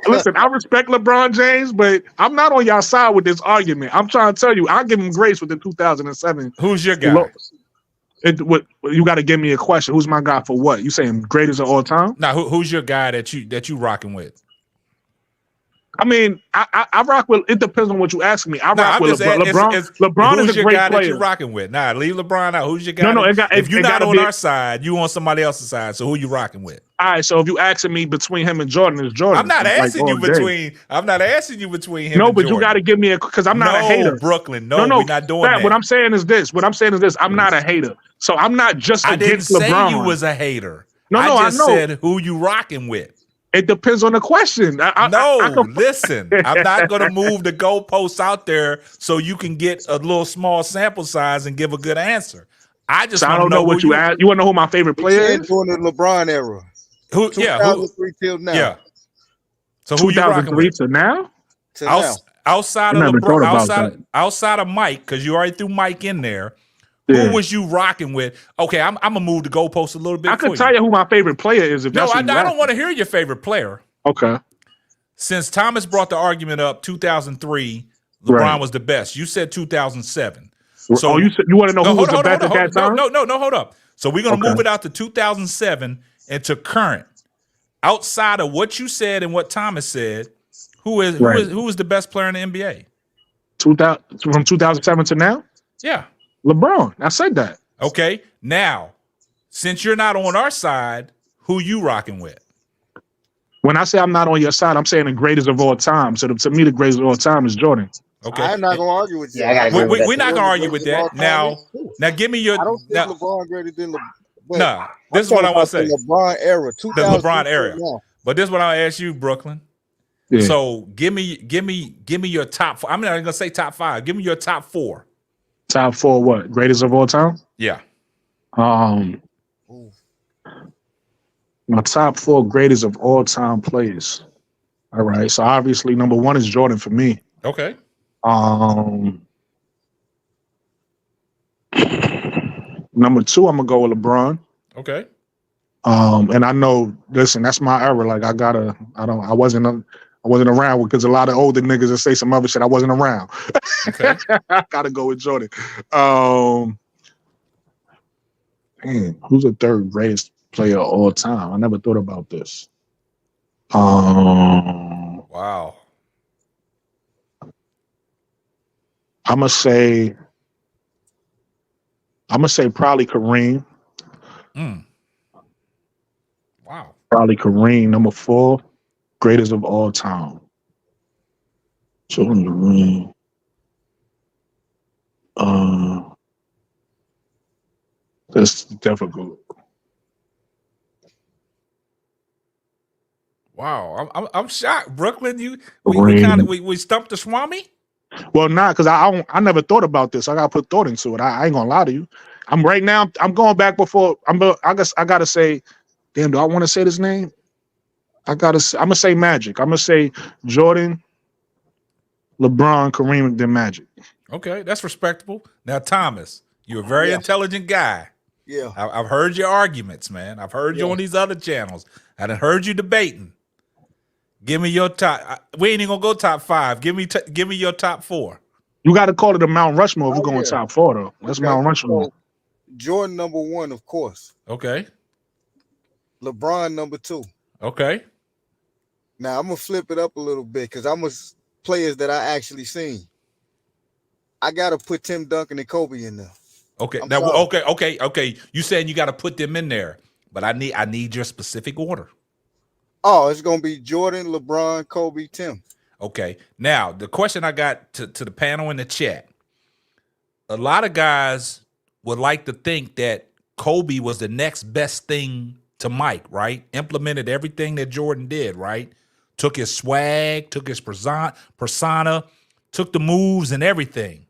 Listen, I respect LeBron James, but I'm not on y'all side with this argument. I'm trying to tell you, I'll give him grace with the 2007. Who's your guy? You got to give me a question. Who's my guy for what? You saying greatest of all time? Now, who's your guy that you rocking with? I mean, I rock with. It depends on what you ask me. I rock with LeBron. LeBron is a great player. That you're rocking with? Nah, leave LeBron out. Who's your guy? No. If you're not on our side, you on somebody else's side. So who you rocking with? All right. So if you asking me between him and Jordan, it's Jordan. I'm not asking you between. I'm not asking you between him. No, but you got to give me because I'm not a hater. Brooklyn. No, we're not doing that. What I'm saying is this. I'm not a hater. So I'm not just against LeBron. I didn't say you was a hater. I just said who you rocking with. It depends on the question. Listen, I'm not going to move the goalposts out there so you can get a little small sample size and give a good answer. I don't know what you asked. You want to know who my favorite player is? During the LeBron era. 2003 till now. Yeah. So who you rocking with? To now? Outside of LeBron, outside of Mike, because you already threw Mike in there. Yeah. Who was you rocking with? Okay, I'm gonna move the goalpost a little bit. I can tell you who my favorite player is. If I don't want to hear your favorite player. Okay. Since Thomas brought the argument up, 2003, LeBron was the best. You said 2007. So you want to know who was the best at that time? No, hold up. So we're gonna move it out to 2007 and to current. Outside of what you said and what Thomas said, who is the best player in the NBA? From 2007 to now? Yeah. LeBron. I said that. Okay. Now, since you're not on our side, who you rocking with? When I say I'm not on your side, I'm saying the greatest of all time. So to me, the greatest of all time is Jordan. Okay. I'm not gonna argue with you. We're not gonna argue with that. Now give me your. I don't think LeBron greater than LeBron. Nah, this is what I want to say. The LeBron era, the LeBron era. But this is what I'll ask you, Brooklyn. Yeah. So give me your top four. I'm not gonna say top five. Give me your top four. Top four, what? Greatest of all time? Yeah. My top four greatest of all time players. All right. So obviously number one is Jordan for me. Okay. Number two, I'm gonna go with LeBron. Okay. And I know, listen, that's my era. Like I wasn't around because a lot of older niggas that say some other shit. I wasn't around. Okay. I gotta go with Jordan. Man, who's the third greatest player of all time? I never thought about this. Wow. I'm gonna say probably Kareem. Wow. Probably Kareem, number four. Greatest of all time. Jordan Kareem. That's difficult. Wow, I'm shocked, Brooklyn. We stumped the Swami. Well, not because I never thought about this. I gotta put thought into it. I ain't gonna lie to you. I'm going back before. I guess I gotta say, damn. Do I want to say this name? I'm gonna say Magic. I'm gonna say Jordan, LeBron, Kareem, then Magic. Okay, that's respectable. Now, Thomas, you're a very intelligent guy. Yeah, I've heard your arguments, man. I've heard you on these other channels. I done heard you debating. Give me your top. We ain't even gonna go top five. Give me your top four. You got to call it a Mount Rushmore if we're going top four, though. That's Mount Rushmore. Jordan number 1, of course. Okay. LeBron number 2. Okay. Now I'm gonna flip it up a little bit because I'm players that I actually seen. I gotta put Tim Duncan and Kobe in there. Okay. I'm Now, sorry. okay. You saying you got to put them in there, but I need your specific order. Oh, it's gonna be Jordan, LeBron, Kobe, Tim. Okay. Now, the question I got to the panel in the chat. A lot of guys would like to think that Kobe was the next best thing to Mike, right? Implemented everything that Jordan did, right? Took his swag, took his persona, took the moves and everything.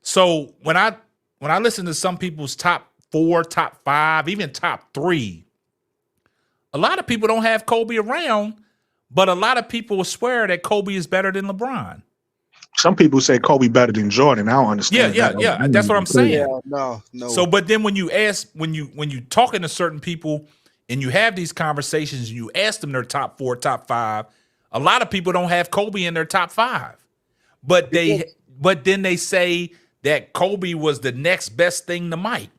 So when I listen to some people's top 4, top 5, even top 3, a lot of people don't have Kobe around, but a lot of people will swear that Kobe is better than LeBron. Some people say Kobe better than Jordan. I don't understand. Yeah. That's what I'm saying. Yeah, no. So, but then when you talking to certain people and you have these conversations and you ask them their top 4, top 5, a lot of people don't have Kobe in their top 5. But then they say that Kobe was the next best thing to Mike.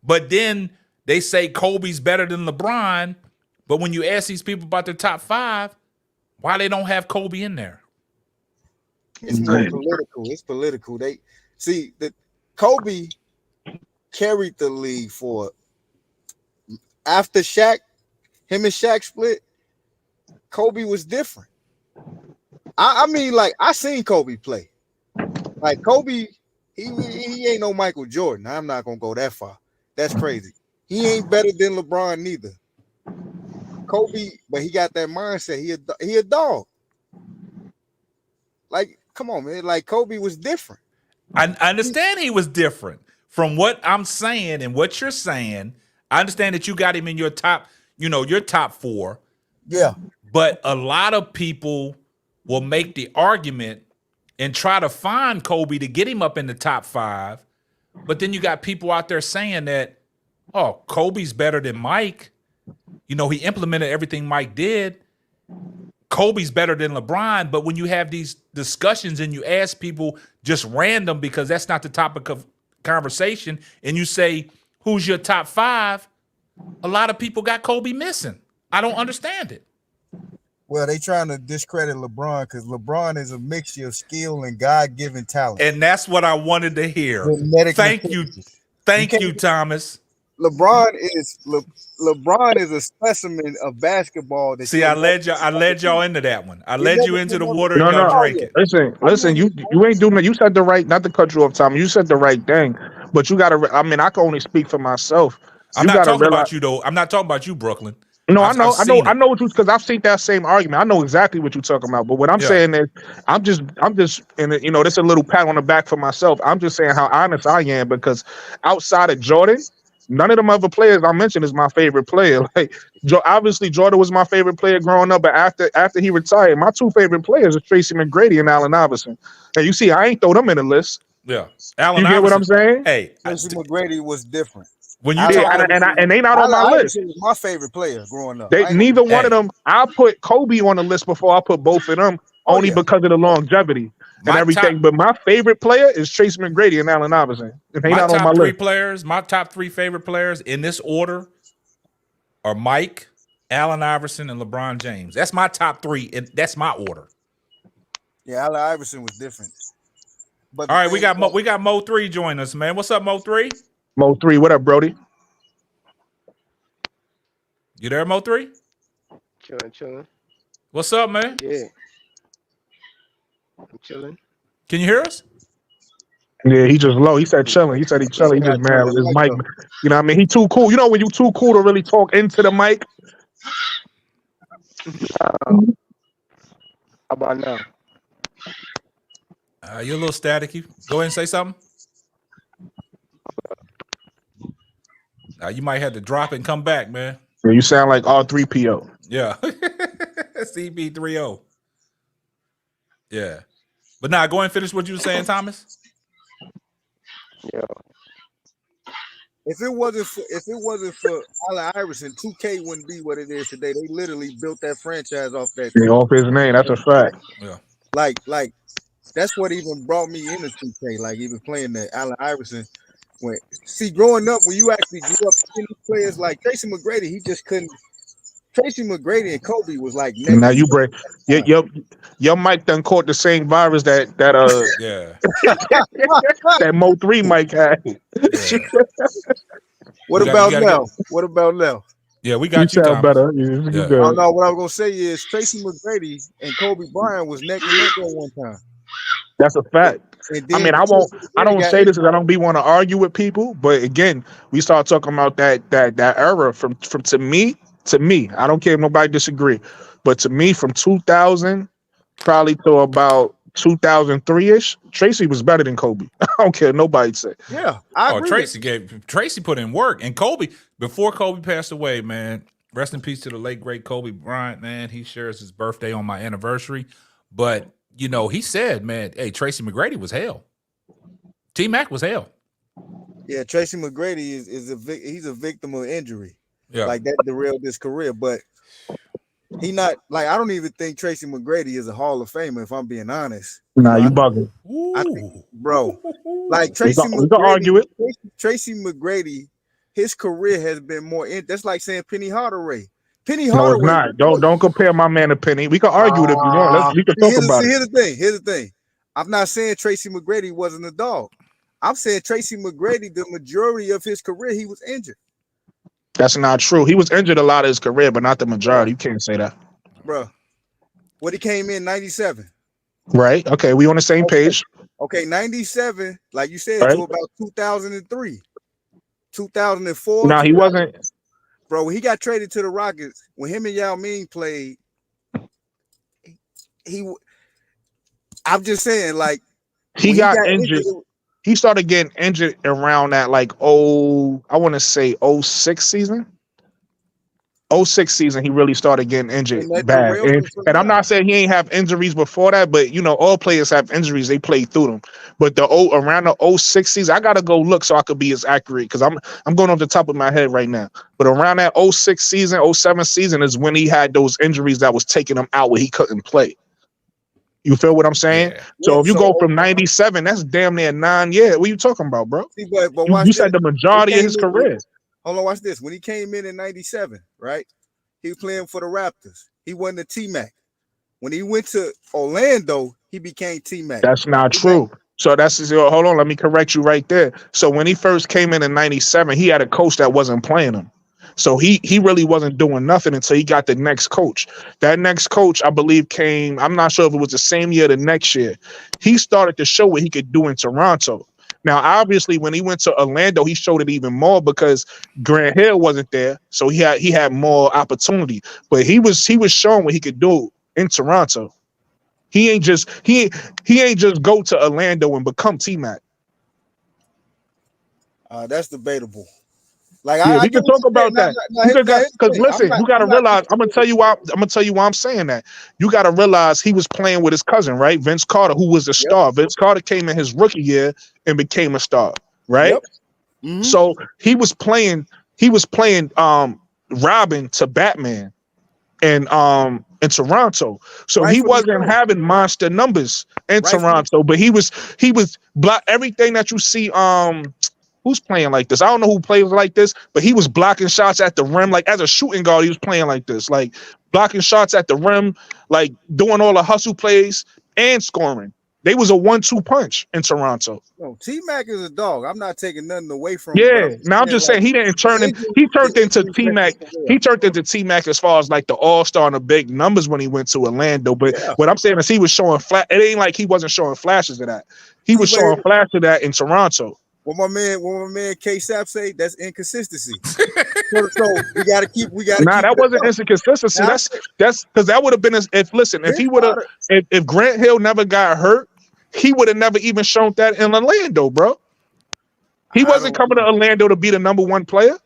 But then they say Kobe's better than LeBron. But when you ask these people about their top 5, why they don't have Kobe in there? It's more political. It's political. They see that Kobe carried the league for after Shaq, him and Shaq split. Kobe was different. I mean, like I seen Kobe play. Like Kobe, he ain't no Michael Jordan. I'm not gonna go that far. That's crazy. He ain't better than LeBron neither. Kobe, but he got that mindset. He a dog. Like, come on, man. Like Kobe was different. I understand he was different from what I'm saying and what you're saying. I understand that you got him in your top, your top 4. Yeah. But a lot of people will make the argument and try to find Kobe to get him up in the top 5. But then you got people out there saying that, oh, Kobe's better than Mike. He implemented everything Mike did. Kobe's better than LeBron. But when you have these discussions and you ask people just random, because that's not the topic of conversation, and you say, who's your top 5? A lot of people got Kobe missing. I don't understand it. Well, they trying to discredit LeBron because LeBron is a mixture of skill and God-given talent. And that's what I wanted to hear. Thank you, Thomas. LeBron is a specimen of basketball. See, I led y'all into that one. I led you into the water and y'all drank it. Listen, you ain't doing it. You said the right, not to cut you off, Tom. You said the right thing, but you gotta. I mean, I can only speak for myself. I'm not talking about you though. I'm not talking about you, Brooklyn. No, I know what you, because I've seen that same argument. I know exactly what you're talking about. But what I'm saying is, I'm just, and this a little pat on the back for myself. I'm just saying how honest I am, because outside of Jordan, none of them other players I mentioned is my favorite player. Like, obviously Jordan was my favorite player growing up, but after he retired, my 2 favorite players are Tracy McGrady and Allen Iverson. And you see, I ain't throw them in the list. Yeah, Allen Iverson, get what I'm saying? Hey, Tracy McGrady was different. When you and they not on my list. Was my favorite player growing up. Neither one of them. I put Kobe on the list before I put both of them, only because of the longevity and everything. But my favorite player is Tracy McGrady and Allen Iverson. And they not on my list. My top 3 favorite players in this order are Mike, Allen Iverson, and LeBron James. That's my top 3, and that's my order. Yeah, Allen Iverson was different. But all right, we got Mo 3 joining us, man. What's up, Mo 3? Mo 3, what up, Brody? You there, Mo 3? Chilling. What's up, man? Yeah. I'm chilling. Can you hear us? Yeah, he just low. He said chilling. He said he chilling. He just mad with his mic. You know what I mean? He too cool. You know when you too cool to really talk into the mic? How about now? You're a little staticky. Go ahead and say something. You might have to drop it and come back, man. Yeah, you sound like R3PO. Yeah. CB30. Yeah. But now, go ahead and finish what you were saying, Thomas. Yeah. If it wasn't for Allen Iverson, 2K wouldn't be what it is today. They literally built that franchise off that. Yeah, off his name. That's a fact. Yeah. Like that's what even brought me into 2K. Like even playing that Allen Iverson, See, growing up, when you actually grew up seeing players like Tracy McGrady, he just couldn't. Tracy McGrady and Kobe was like neck Now and you neck. break your mic done caught the same virus that Yeah. that Mo3 mic had. Yeah. What You about gotta now? get. What about now? Yeah, we You got you, sound Thomas. better. You Yeah. Oh good. no, what I was gonna say is Tracy McGrady and Kobe Bryant was neck and neck at one time. That's a fact. And I then mean, when I Tracy McGrady don't got say this injured, because I don't be want to argue with people, but again, we start talking about that era from to me. I don't care if nobody disagree, but to me, from 2000 probably to about 2003 ish, Tracy was better than Kobe. I don't care what nobody say. yeah, I Oh, agree with Tracy put in work, and Kobe before Kobe passed away, man. Rest in peace to the late great Kobe Bryant, man. He shares his birthday on my anniversary, but you know he said, man, hey, Tracy McGrady was hell. T Mac was hell. Yeah, Tracy McGrady is he's a victim of injury. Yeah. Like that derailed his career, but he not like I don't even think Tracy McGrady is a Hall of Famer, if I'm being honest. Nah, you bugging. I think, bro, like We Tracy can argue it. Tracy McGrady, his career has been more that's like saying Penny Hardaway. Penny No, it's Hardaway. not. Don't compare my man to Penny. We can argue it if you want. We can talk about it. Here's the thing. Here's the thing. I'm not saying Tracy McGrady wasn't a dog. I'm saying Tracy McGrady, the majority of his career, he was injured. That's not true. He was injured a lot of his career, but not the majority. You can't say that. Bro, when he came in 97. Right? Okay, we on the same page. Okay, 97, like you said, Right. to about 2003, 2004. Now he wasn't. Bro, when he got traded to the Rockets, when him and Yao Ming played, I'm just saying, like He got injured. He started getting injured around that I want to say 06 season. 06 season, he really started getting injured bad. And I'm not saying he ain't have injuries before that, but you know, all players have injuries. They play through them. But around the 06 season, I gotta go look so I could be as accurate because I'm going off the top of my head right now. But around that 06 season, 07 season is when he had those injuries that was taking him out where he couldn't play. You feel what I'm saying? Yeah. So if you go from 97, that's damn near 9 years. What are you talking about, bro? See, but You said the majority of his career. Hold on, watch this. When he came in 97, right? He was playing for the Raptors. He wasn't a T-Mac. When he went to Orlando, he became T-Mac. That's not true. So hold on, let me correct you right there. So when he first came in 97, he had a coach that wasn't playing him. So he really wasn't doing nothing until he got the next coach. That next coach, I believe, came, I'm not sure if it was the same year or the next year. He started to show what he could do in Toronto. Now, obviously, when he went to Orlando, he showed it even more because Grant Hill wasn't there, so he had more opportunity. But he was showing what he could do in Toronto. He ain't just go to Orlando and become T-Mac. That's debatable. Like yeah, we can talk about that. Because listen, you gotta realize. I'm gonna tell you why I'm saying that. You gotta realize he was playing with his cousin, right? Vince Carter, who was the star. Vince Carter came in his rookie year and became a star, right? Yep. Mm-hmm. So he was playing Robin to Batman in Toronto. So he wasn't having monster numbers in Toronto, but he was block everything that you see. Who's playing like this? I don't know who plays like this, but he was blocking shots at the rim. Like as a shooting guard, he was playing like this, like blocking shots at the rim, like doing all the hustle plays and scoring. They was a 1-2 punch in Toronto. No, T-Mac is a dog. I'm not taking nothing away from him. Yeah, now I'm just saying he didn't turn in. He turned into T-Mac. He turned into T-Mac as far as like the all-star and the big numbers when he went to Orlando. But what I'm saying is he was showing flat. It ain't like he wasn't showing flashes of that. He was showing flashes of that in Toronto. What my man K-Sap say, that's inconsistency. so we gotta keep. Nah, that wasn't inconsistency. That's because that would have been if Grant Hill never got hurt, he would have never even shown that in Orlando, bro. He wasn't coming to Orlando to be the number one player.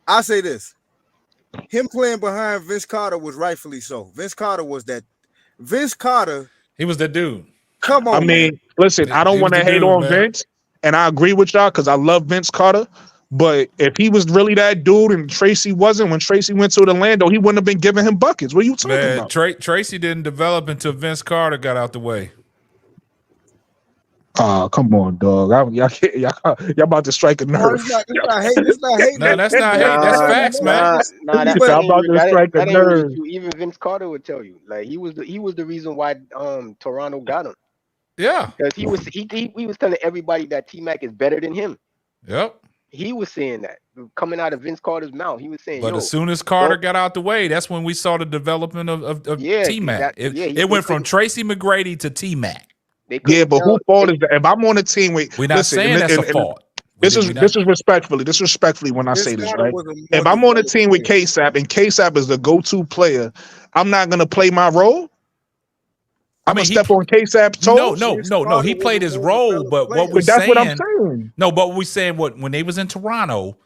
I say this: him playing behind Vince Carter was rightfully so. Vince Carter was that. Vince Carter. He was the dude. Come on. I mean, listen, I don't want to hate on Vince. And I agree with y'all because I love Vince Carter. But if he was really that dude and Tracy wasn't, when Tracy went to Orlando, he wouldn't have been giving him buckets. What are you talking about? Tracy didn't develop until Vince Carter got out the way. Oh, come on, dog. Y'all about to strike a No, nerve. it's not hating. It's not hating. No, that's not hate. That's facts, man. That's Y'all about to strike a that ain't really nerve. true. Even Vince Carter would tell you, like he was the reason why Toronto got him, Yeah. because he was telling everybody that T-Mac is better than him. Yep. He was saying that coming out of Vince Carter's mouth. He was saying, But yo, as soon as Carter got out the way, that's when we saw the development of Yeah, T-Mac. It went from Tracy McGrady to T-Mac. Yeah, but who fault is that? If I'm on a team with, We're not saying that's a fault. This is respectfully when I say this, right? If I'm on a team with KSAP and KSAP is the go-to player, I'm not gonna play my role. I'm gonna step on KSAP's toes. No. He played his role, but what we're that's saying, what I'm saying. No, but what we're saying, when they was in Toronto,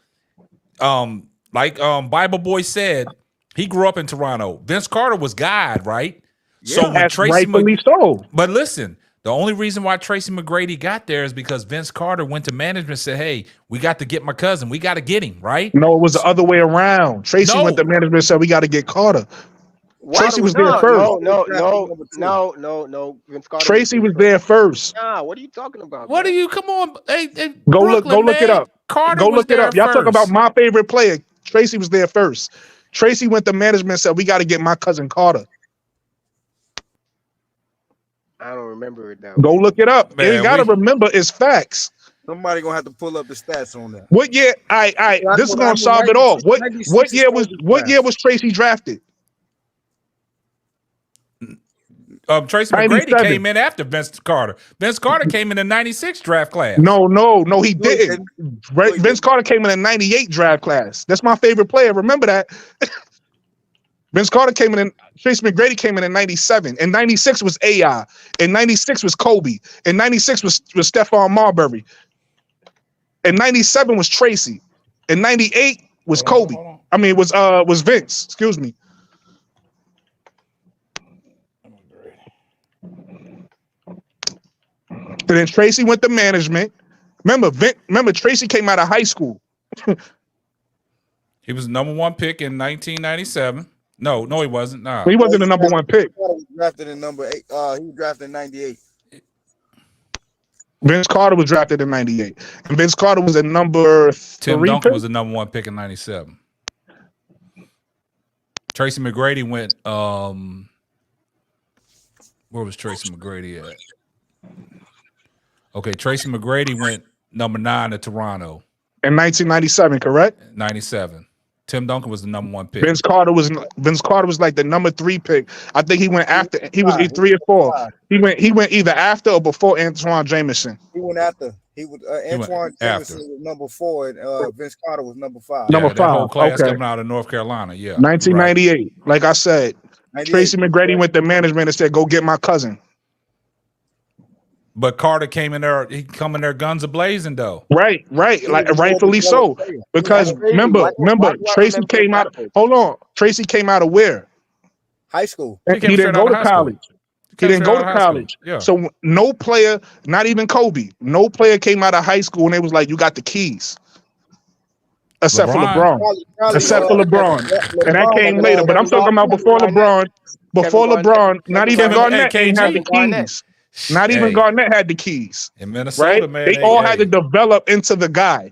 Bible Boy said, he grew up in Toronto. Vince Carter was God, right? Yeah, so when that's rightfully so. But listen, the only reason why Tracy McGrady got there is because Vince Carter went to management and said, hey, we got to get my cousin. We got to get him, right? No, it was the other way around. Tracy went to management and said, we got to get Carter. Tracy was there first. No. Vince Carter Tracy was there first. Nah, what are you talking about? What are you? Come on, hey, go Brooklyn, look it up. Carter go was look it up. there Y'all talk first. about my favorite player. Tracy was there first. Tracy went to management and said, we got to get my cousin Carter. I don't remember it that Go way. look it up. Man, you gotta remember it's facts. Somebody gonna have to pull up the stats on that. What year? This is gonna solve it all. What year was Tracy drafted? Tracy McGrady came in after Vince Carter. Vince Carter came in the 96 draft class. No, he didn't. Vince Carter came in the 98 draft class. That's my favorite player. Remember that. Vince Carter came in, Tracy McGrady came in 97. In 96 was AI. In 96 was Kobe. In 96 was Stephon Marbury. In 97 was Tracy. In 98 was Kobe. I mean, was Vince. Excuse me. And then Tracy went to management. Remember, Tracy came out of high school. He was the #1 pick in 1997. No, he wasn't. Nah. He wasn't the #1 pick. He was drafted in number 8. He was drafted in 98. Vince Carter was drafted in 98. And Vince Carter was a number 3 Tim Duncan pick? was the #1 pick in 97. Tracy McGrady went, where was Tracy McGrady at? Okay, Tracy McGrady went #9 to Toronto. In 1997, correct? 97. Tim Duncan was the #1 pick. Vince Carter was like the #3 pick. I think he went after. He was 3 or 4. He went either after or before Antoine Jameson. He went after. He was Antoine Jameson was number 4, and Vince Carter was number 5. Yeah, number 5. Whole class Okay. coming out of North Carolina. Yeah. 1998. Right. Like I said, 98. Tracy McGrady went to management and said, "Go get my cousin." But Carter came in there. He come in there guns a-blazing though. Right. Like rightfully so. Because remember, Tracy came out. Hold on, Tracy came out of where? High school. He didn't go to college. He didn't go to college. Yeah. So no player, not even Kobe, no player came out of high school and they was like, "You got the keys." Except for LeBron. Except for LeBron. And that came later. But I'm talking about before LeBron. Before LeBron, not even Garnett had the keys. Not even Garnett had the keys. In Minnesota, right? man. They all had to develop into the guy.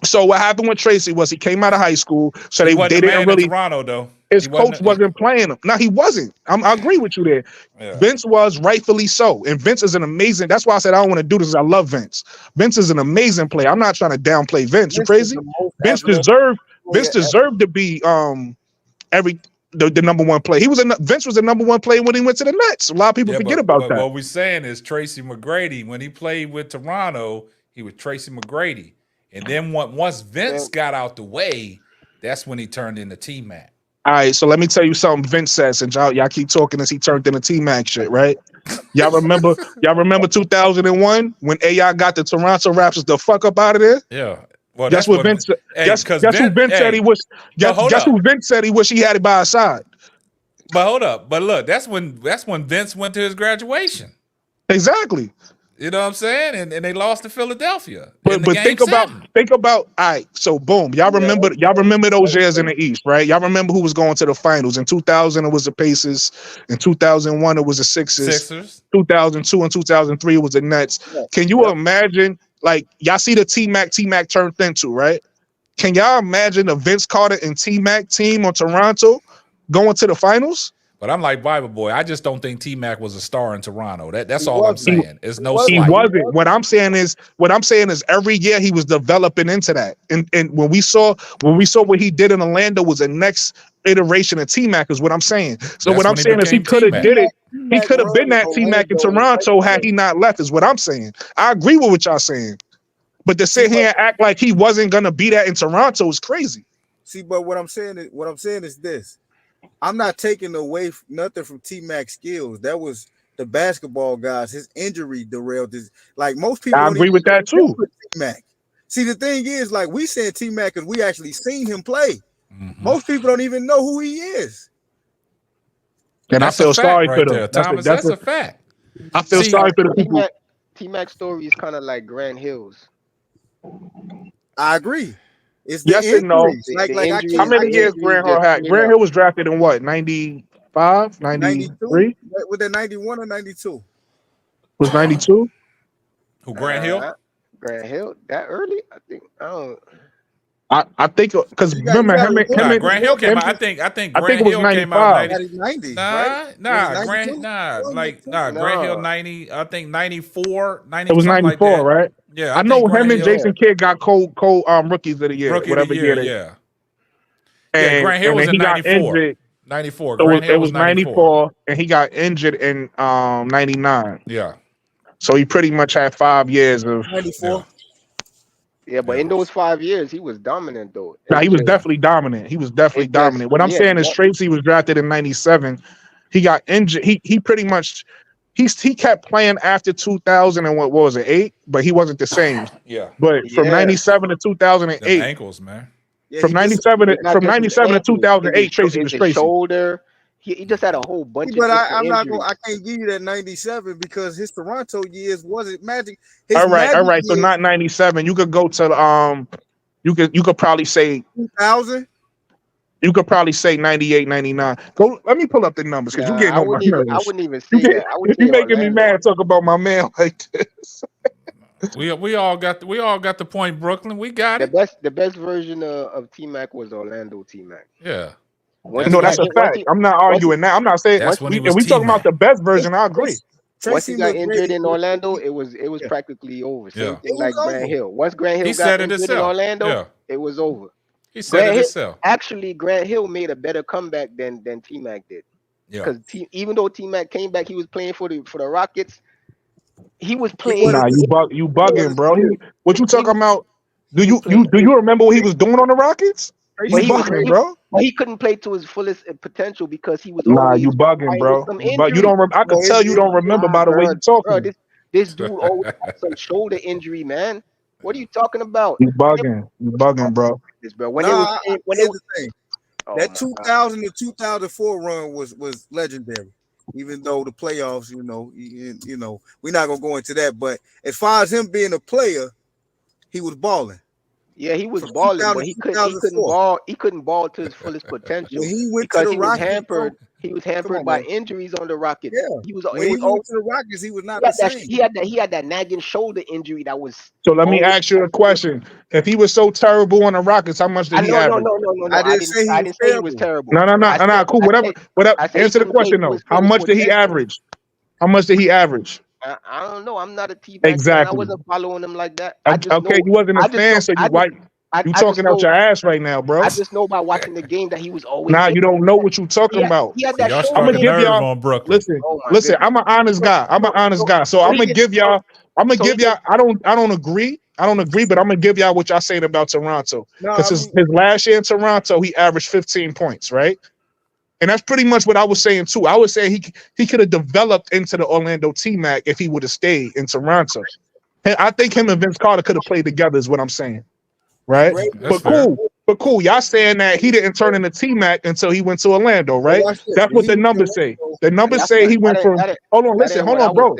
So what happened with Tracy was he came out of high school, so they didn't really. Toronto though. His coach wasn't playing him. No, he wasn't. I agree with you there. Yeah. Vince was rightfully so, and Vince is an amazing. That's why I said I don't want to do this. I love Vince. Vince is an amazing player. I'm not trying to downplay Vince. You crazy? Vince deserved. Vince deserved to be the #1 player. Vince was the #1 player when he went to the Nets. A lot of people forget about that. What we're saying is Tracy McGrady, when he played with Toronto, he was Tracy McGrady. And then once Vince got out the way, that's when he turned into T-Mac. All right, so let me tell you something Vince says, and y'all keep talking as he turned into T-Mac shit, right? Y'all remember 2001 when AI got the Toronto Raptors the fuck up out of there? Yeah. Well, guess what Vince said? Guess who Vince said he wish? Guess who Vince said he wish he had it by his side? But hold up. But look, that's when Vince went to his graduation. Exactly. You know what I'm saying? And they lost to Philadelphia. But think about all right. So boom, y'all remember those years in the East, right? Y'all remember who was going to the finals in 2000? It was the Pacers. In 2001, it was the Sixers. 2002 and 2003 it was the Nets. Can you imagine? Like y'all see the T-Mac turned into, right? Can y'all imagine the Vince Carter and T-Mac team on Toronto going to the finals? But I'm like Bible Boy. I just don't think T-Mac was a star in Toronto. That's all I'm saying. It's no He slight. wasn't. What I'm saying is every year he was developing into that. And when we saw what he did in Orlando was the next iteration of T-Mac is what I'm saying. So what I'm saying is he could have did it. He could have been that T-Mac in Toronto had he not left is what I'm saying. I agree with what y'all saying. But to sit here and act like he wasn't gonna be that in Toronto is crazy. See, but what I'm saying is this. I'm not taking away nothing from T-Mac's skills. That was the basketball guys. His injury derailed his. Like most people, I agree with that too. T-Mac. See, the thing is, like we saying T-Mac because we actually seen him play. Most people don't even know who he is. And I feel sorry for them. Thomas, that's a fact. I feel sorry for the people. T-Mac's story is kind of like Grant Hill's. I agree. It's yes and no. Like how many years Grant Hill had? Grant Hill was drafted in what? 95, 93? Was that 91 or 92? Was 92? Who, Grant Hill? Grant Hill that early? I think. I think because remember Grant Hill came out. I think Grant Hill came out 90. Grant Hill 90. I think 94. 90. It was 94, like right? Yeah, I know him and Jason Kidd got co rookies of the year, whatever year. Yeah. And Grant Hill was in 94. 94. So it was 94, and he got injured in 99. Yeah. So he pretty much had 5 years of 94. Yeah, but in those 5 years, he was dominant though. Nah, he was definitely dominant. What I'm saying is Tracy was drafted in 97. He got injured. He pretty much he kept playing after 2000 and what was it, 8? But he wasn't the same. Yeah. But from 97 to 2008. Them ankles, man. Yeah, from 97 to 2008, Tracy was Tracy. Shoulder. He just had a whole bunch but of I can't give you that 97 because his Toronto years wasn't magic. All right. So not 97. You could go to you could probably say 2000. You could probably say 98, 99. Go. Let me pull up the numbers because you're getting on my nerves. I wouldn't even say that. You're making me mad. Talk about my man like this. We all got the point, Brooklyn. We got it. The best version of T-Mac was Orlando T-Mac. Yeah. No, that's a fact. I'm not arguing that. I'm not saying we talking about the best version. I agree. Once he got injured in Orlando, it was practically over. Same thing like Grant Hill. Once Grant Hill got injured in Orlando, it was over. He said it himself. Actually, Grant Hill made a better comeback than T-Mac did. Yeah. Because even though T-Mac came back, he was playing for the Rockets. He was playing. Nah, you bugging, bro. What you talking about? Do you remember what he was doing on the Rockets? You bugging, bro. But he couldn't play to his fullest potential because he was. Nah, you bugging, bro. But you don't. I can tell you don't remember by the way you talking. Bro, this dude always had some shoulder injury, man. What are you talking about? You bugging, bro. That 2000 to 2004 run was legendary. Even though the playoffs, you know, we're not gonna go into that. But as far as him being a player, he was balling. Yeah, he was balling, but he couldn't ball to his fullest potential. When he went to the Rockets, he was hampered by injuries on the Rockets. Yeah, when he went to the Rockets, he was not the same. He had that nagging shoulder injury that was. So let me ask you a question: if he was so terrible on the Rockets, how much did he average? No. I didn't say he was terrible. No. Cool. Whatever. Answer the question though. How much did he average? How much did he average? I don't know. I'm not a T-Mac exactly. fan. I wasn't following him like that. Okay, you wasn't a fan, so you white. You talking out your ass right now, bro. I just know by watching the game that he was always. Nah, you don't know what you talking about. I'm gonna give y'all. Listen. I'm an honest guy. So I'm gonna give y'all. I don't agree, but I'm gonna give y'all what y'all saying about Toronto. Because his last year in Toronto, he averaged 15 points, right? And that's pretty much what I was saying too. I was saying he could have developed into the Orlando T-Mac if he would have stayed in Toronto. And I think him and Vince Carter could have played together, is what I'm saying. Right? But cool. Y'all saying that he didn't turn into T-Mac until he went to Orlando, right? That's what the numbers say. The numbers say he went from hold on, bro.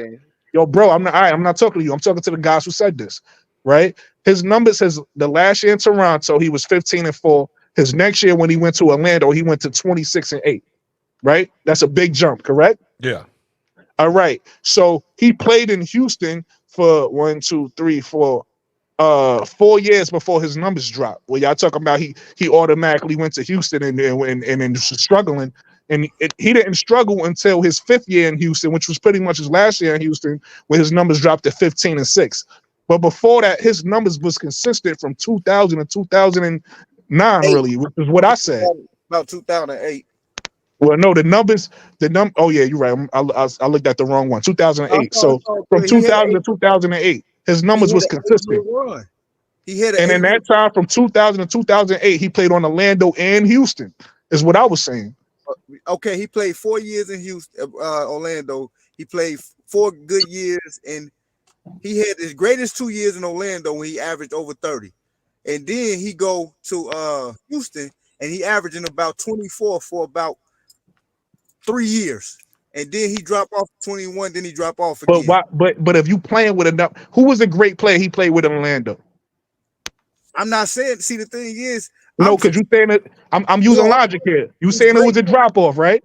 Yo, bro, I'm not talking to you. I'm talking to the guys who said this, right? His numbers, the last year in Toronto, he was 15-4. His next year when he went to Orlando, he went to 26-8, right? That's a big jump, correct? Yeah. All right. So he played in Houston for 4 years before his numbers dropped. Well, y'all talking about he automatically went to Houston and was struggling. And he didn't struggle until his 5th year in Houston, which was pretty much his last year in Houston, where his numbers dropped to 15-6. But before that, his numbers was consistent from 2000 to 2009, really, which is what I said. About 2008. Well, no, oh yeah, you're right. I looked at the wrong one. 2008. So from 2000 to 2008, his numbers was consistent. He hit and in that time, from 2000 to 2008, he played on Orlando and Houston, is what I was saying. Okay, he played 4 years in Houston, Orlando. He played 4 good years, and he had his greatest 2 years in Orlando when he averaged over 30. And then he go to Houston, and he averaging about 24 for about 3 years. And then he dropped off 21, then he dropped off again. But if you playing with enough, who was a great player he played with in Orlando? I'm not saying. See, the thing is, no, because you saying it. I'm using logic here. You saying it was a drop off, right?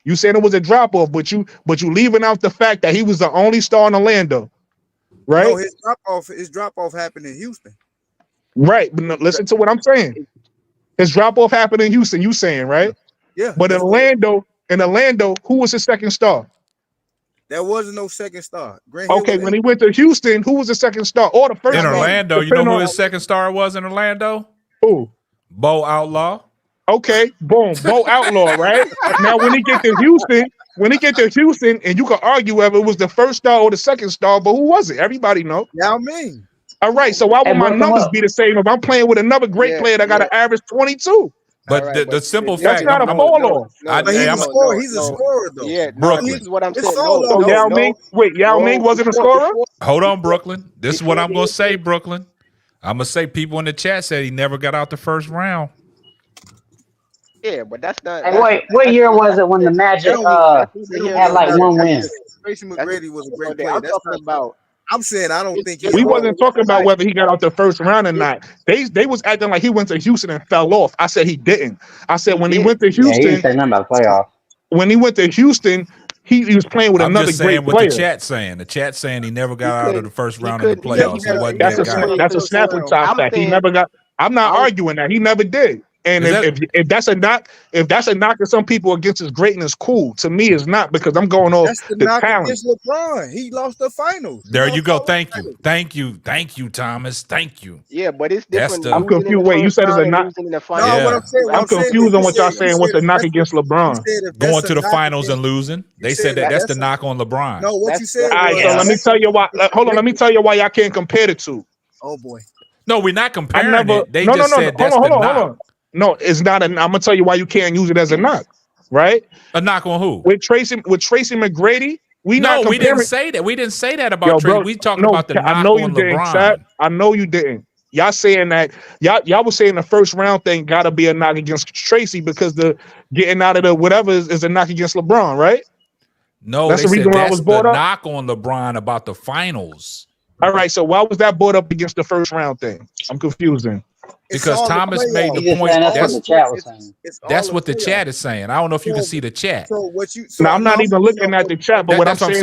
You saying it was a drop off, but you leaving out the fact that he was the only star in Orlando, right? No, his drop off happened in Houston. Right, but no, listen to what I'm saying. His drop off happened in Houston. You saying, right? Yeah. But in Orlando, who was his second star? There wasn't no second star. Okay, when he went to Houston, who was the second star or the first? In Orlando, you know who his second star was in Orlando? Who? Bo Outlaw. Okay, boom, Bo Outlaw, right? Now when he get to Houston, and you can argue whether it was the first star or the second star, but who was it? Everybody know. Yao Ming. All right, so why would my numbers be the same if I'm playing with another great player that got an average 22? But the simple that's fact, not a fall off. He's a scorer though. Yeah, Brooklyn. This is what I'm saying. So Yao Ming, Yao Ming wasn't a scorer? Hold on, Brooklyn. This is what I'm gonna say, Brooklyn. I'm gonna say people in the chat said he never got out the first round. Yeah, but that's not. Hey, what year was it when the Magic had like 1 win? Tracy McGrady was a great player. I'm talking about. I'm saying I don't think we wasn't talking about whether he got out the first round or not. They was acting like he went to Houston and fell off. I said he didn't. I said when he went to Houston, he didn't say nothing about playoff. When he went to Houston, he was playing with another great player. The chat saying. The chat saying he never got out of the first round of the playoffs. That's a sample top fact. He never got. I'm not arguing that he never did. And if that's a knock, of some people against his greatness, cool. To me, it's not, because I'm going off the talent. Against LeBron. He lost the finals. There you go. Thank you, Thomas. Thank you. Yeah, but it's different. I'm confused. Wait, you said it's a knock? I'm confused on what y'all saying. What's the knock against LeBron? Going to the finals and losing. They said that's the knock on LeBron. No, what you said. All right, so let me tell you why. Hold on, let me tell you why y'all can't compare the two. Oh boy. No, we're not comparing it. They just said that's the knock. No, it's not. I'm gonna tell you why you can't use it as a knock, right? A knock on who? With Tracy McGrady. We didn't say that. We didn't say that about Tracy. We talking about the knock on LeBron. I know you didn't. Y'all saying that y'all was saying the first round thing gotta be a knock against Tracy because the getting out of the whatever is a knock against LeBron, right? No, that's the reason why I was brought up. Knock on LeBron about the finals. All right, so why was that brought up against the first round thing? I'm confused then. Because Thomas made the point. That's what the chat is saying. I don't know if you can see the chat. So what you? Now I'm not even looking at the chat, but what I'm saying is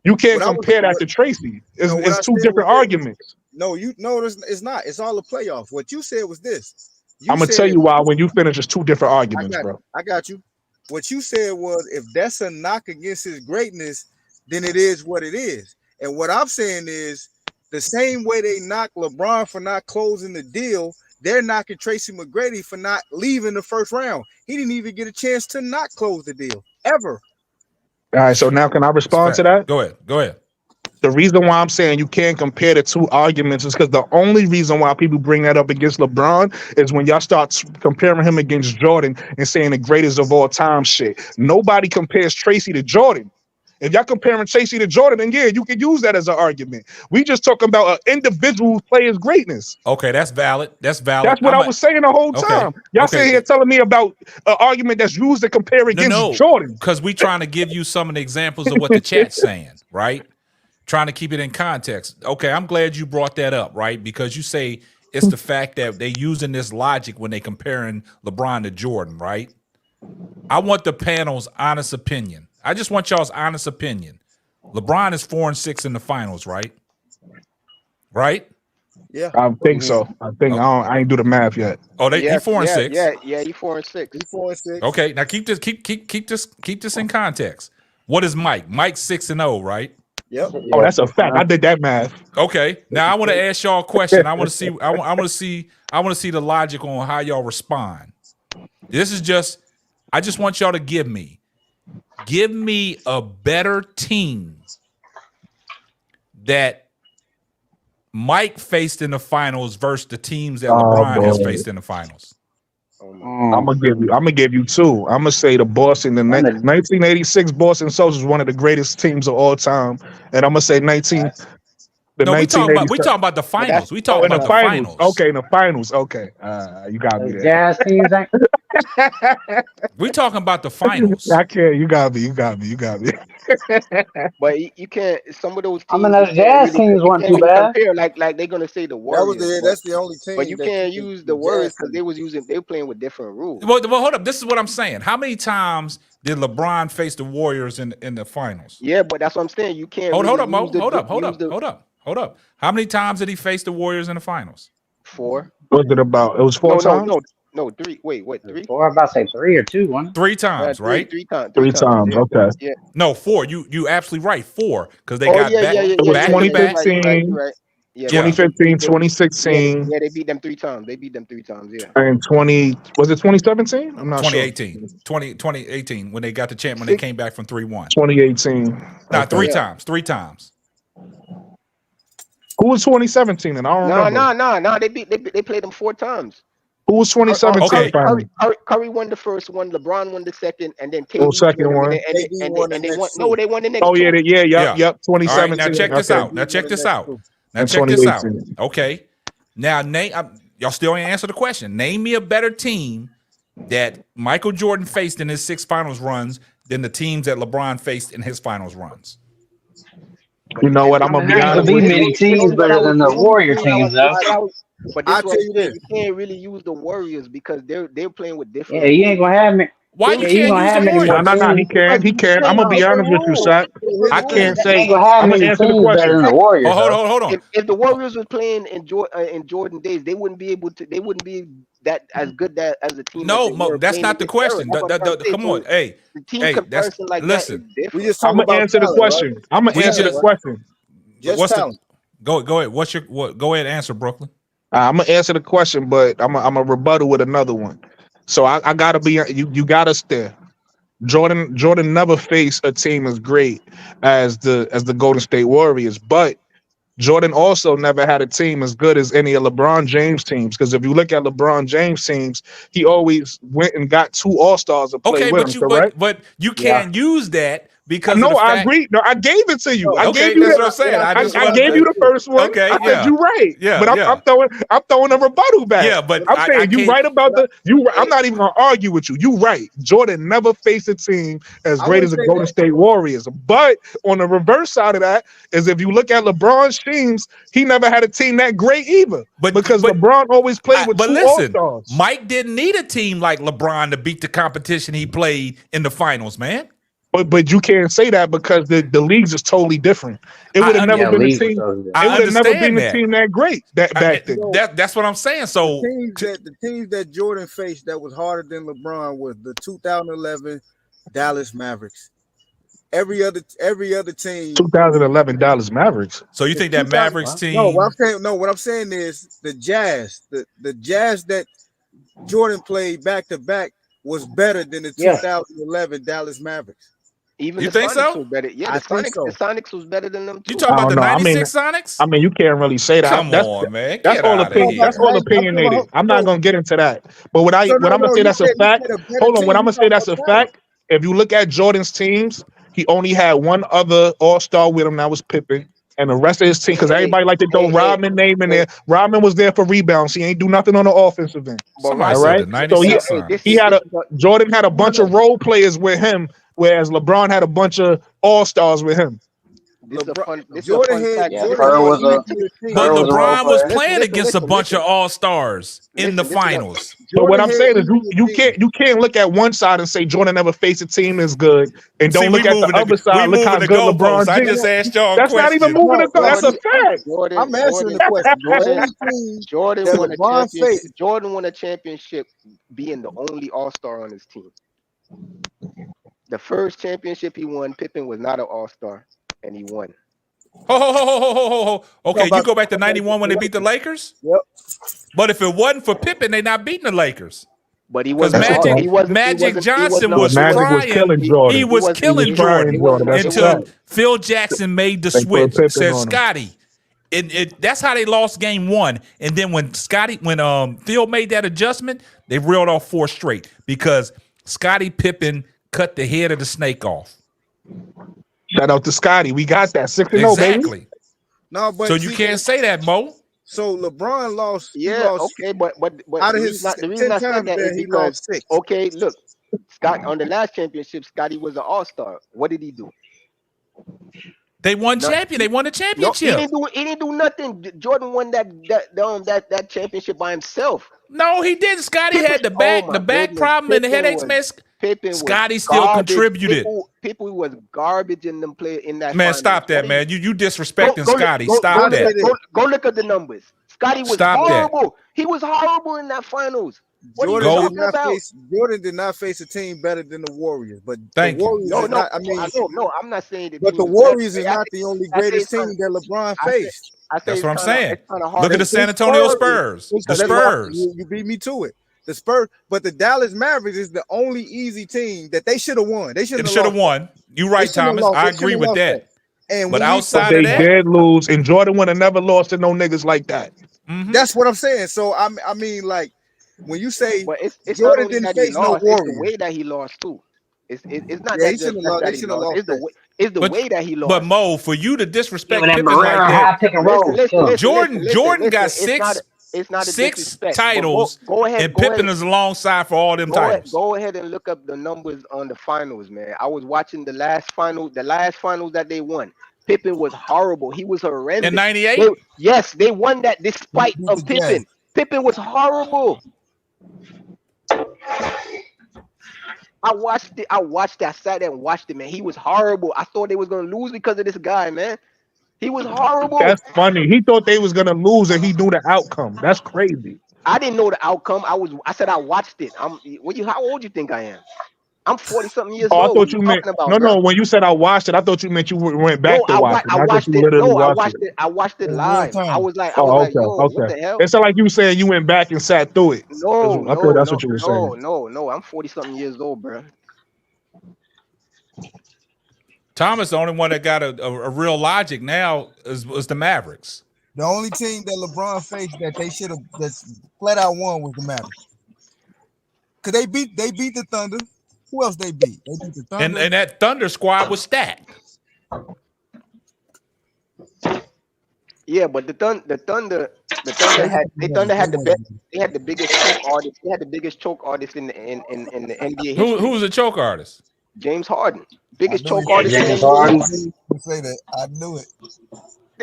you can't compare that to Tracy. It's two different arguments. No, it's not. It's all a playoff. What you said was this. I'm gonna tell you why when you finish. It's two different arguments, bro. I got you. What you said was if that's a knock against his greatness, then it is what it is. And what I'm saying is the same way they knock LeBron for not closing the deal, they're knocking Tracy McGrady for not leaving the first round. He didn't even get a chance to not close the deal ever. All right, so now can I respond to that? Go ahead. The reason why I'm saying you can't compare the two arguments is because the only reason why people bring that up against LeBron is when y'all start comparing him against Jordan and saying the greatest of all time shit. Nobody compares Tracy to Jordan. If y'all comparing Chasey to Jordan, then yeah, you can use that as an argument. We just talking about an individual player's greatness. Okay, that's valid. That's valid. That's what I was saying the whole time. Y'all sitting here telling me about an argument that's used to compare against Jordan. Because we trying to give you some of the examples of what the chat's saying, right? Trying to keep it in context. Okay, I'm glad you brought that up, right? Because you say it's the fact that they using this logic when they comparing LeBron to Jordan, right? I want the panel's honest opinion. I just want y'all's honest opinion. LeBron is 4-6 in the finals, right? Right? Yeah, I think so. I think I ain't do the math yet. Oh, he 4-6. Yeah, he 4-6. He 4-6. Okay, now keep this in context. What is Mike? Mike's 6-0, right? Yep. Oh, that's a fact. I did that math. Okay. Now I want to ask y'all a question. I want to see. I want to see the logic on how y'all respond. This is just. I just want y'all to give me a better team that Mike faced in the finals versus the teams that LeBron has faced in the finals. I'm gonna give you two. I'm gonna say the Boston, the 1986 Boston Celtics was one of the greatest teams of all time, and I'm gonna say we talking about the finals. We talking about the finals. Okay, in the finals. Okay, you got me there. Jazz teams. We talking about the finals. I can't. You got me. But you can't. Some of those teams. I mean, those Jazz teams weren't too bad. Compare, like they're gonna say the Warriors. That's the only team. But you can't use the Warriors because they were playing with different rules. Well, hold up. This is what I'm saying. How many times did LeBron face the Warriors in the finals? Yeah, but that's what I'm saying. You can't. Hold up, Mo. Hold up. How many times did he face the Warriors in the finals? 4. Was it about? It was 4 times. No, 3. Wait, what? 3? 4. I'm about to say 3 or 2. One. 3 times, right? 3 times. 3 times. Okay. Yeah. No, 4. You absolutely right. 4 because they got back. It was 2015. Right. Yeah, 2015, 2016. Yeah, they beat them 3 times. Yeah. And was it 2017? I'm not 2018. 2018 when they got the champ when they came back from 3-1. 2018. Nah, 3 times. 3 times. Who was 2017? And I don't remember. No. They played them 4 times. Who was 2017? Curry won the first one. LeBron won the second, and then KD second one. And they won. No, they won the next. Oh yeah, yep. 2017. All right, now check this out. Now check this out. Okay. Now y'all still ain't answer the question. Name me a better team that Michael Jordan faced in his 6 finals runs than the teams that LeBron faced in his finals runs. You know what? I'm gonna be honest with you. Many teams better than the Warrior teams, though. But this one, you can't really use the Warriors because they're playing with different. Yeah, you ain't gonna have me. Why you can't use the Warriors? No, he can. I'm gonna be honest with you, Shaq. I can't say. I'm gonna answer the question. The Warriors. Hold on. If the Warriors was playing in Jordan days, they wouldn't be able to. They wouldn't be that as good as a team. No, Mo, that's not the question. Come on, hey, the team comparison like listen. That is I'm gonna answer the question. Right? I'm gonna answer the question. Go ahead. Go ahead and answer, Brooklyn. I'm gonna answer the question, but I'm a rebuttal with another one. So I gotta be you got us there. Jordan never faced a team as great as the Golden State Warriors, but Jordan also never had a team as good as any of LeBron James teams. Because if you look at LeBron James teams, he always went and got 2 All-Stars to play with him. But you can't use that. Because no, I agree. No, I gave it to you. I gave you that's what I'm saying. I gave you the first one. Okay, I said you right. Yeah, but I'm throwing a rebuttal back. Yeah, but I'm saying you right about I'm not even gonna argue with you. You right. Jordan never faced a team as great as the Golden State Warriors. But on the reverse side of that is if you look at LeBron's teams, he never had a team that great either. Because LeBron always played with 2 All-Stars. Mike didn't need a team like LeBron to beat the competition he played in the finals, man. But you can't say that because the leagues is totally different. It would have never been a team. It would have never been a team that great back then. That's what I'm saying. So the teams that Jordan faced that was harder than LeBron was the 2011 Dallas Mavericks. Every other team. 2011 Dallas Mavericks. So you think that Mavericks team? No, what I'm saying is the Jazz. The Jazz that Jordan played back to back was better than the 2011 Dallas Mavericks. Even you the think Sonics so? Was better. Yeah, the Sonics was better than them too. You talking about the 96 Sonics? I mean, you can't really say that. Come on, man. That's all opinion. That's all opinionated. I'm not gonna get into that. But what I'm gonna say that's a fact. Hold on. What I'm gonna say that's a fact. If you look at Jordan's teams, He only had one other All-Star with him, that was Pippen. And the rest of his team, because everybody like to throw Rodman name in there. Rodman was there for rebounds. He ain't do nothing on the offensive end. Somebody All said right. the 96 So Jordan had a bunch of role players with him, whereas LeBron had a bunch of all-stars with him. Jordan had but LeBron was playing against a bunch of all-stars in the finals. So what I'm saying is you can't look at one side and say Jordan never faced a team that's good, and don't look at the other side. Look how good LeBron. I just asked y'all. That's not even moving the goal. That's a fact. I'm answering the question. Jordan won a championship being the only all-star on his team. The first championship he won, Pippen was not an all-star, and he won. Okay, you go back to 91 when they beat the Lakers? Yep. But if it wasn't for Pippen, they not beating the Lakers. But he was Magic Johnson was trying. He was killing Jordan until Phil Jackson made the switch. Said Scotty. That's how they lost game one. And then when Phil made that adjustment, they reeled off 4 straight because Scottie Pippen cut the head of the snake off. Shout out to Scotty. We got that 6-0, baby. No, but so you can't say that, Mo. So LeBron lost. Okay, but out of his the reason I said that is because okay, look, Scott on the last championship, Scotty was an all-star. What did he do? They won They won the championship. He didn't do nothing. Jordan won that championship by himself. No, he didn't. Scotty had the back problem and the headaches, man. Scotty still contributed. People was garbage in them play in that. Man, stop that, man. You disrespecting Scotty. Stop that. Go look at the numbers. Scotty was horrible. He was horrible in that finals. Jordan did not face a team better than the Warriors, but the Warriors I'm not saying that. But the Warriors is not the only greatest team that LeBron faced. That's what I'm saying. Look at the San Antonio Spurs. The Spurs. You beat me to it. The Spurs, but the Dallas Mavericks is the only easy team that they should have won. They should have won. You're right, Thomas. I agree with that. But outside of that, they did lose, and Jordan would have never lost to no niggas like that. Mm-hmm. That's what I'm saying. So I mean, like when you say it's Jordan didn't face no Warriors, it's the way that he lost too. It's not that he should have lost. It's the way that he lost. But Mo, for you to disrespect Pippen like that, Jordan got six titles. Go ahead, and Pippen is alongside for all them titles. Go ahead and look up the numbers on the finals, man. I was watching the last finals that they won. Pippen was horrible. He was horrendous. In 98? Yes, they won that despite of Pippen. Pippen was horrible. I watched it. I sat there and watched it, man. He was horrible. I thought they was gonna lose because of this guy, man. He was horrible. That's funny. He thought they was gonna lose and he knew the outcome. That's crazy. I didn't know the outcome. I said I watched it. How old you think I am? I'm 40-something years old. I thought you meant no. When you said I watched it, I thought you meant you went back to watch it. I watched it. I watched it live. I was like, what the hell? It's like you saying you went back and sat through it. No, I thought that's what you were saying. No. I'm 40-something years old, bro. Thomas, the only one that got a real logic now was the Mavericks. The only team that LeBron faced that they should have flat out won was the Mavericks. Cause they beat the Thunder. Who else they beat? They beat the Thunder. And that Thunder squad was stacked. Yeah, but the Thunder had the biggest choke artist. They had the biggest choke artist in the NBA. Who was the choke artist? James Harden, biggest choke artist. James Harden. Say that. I knew it.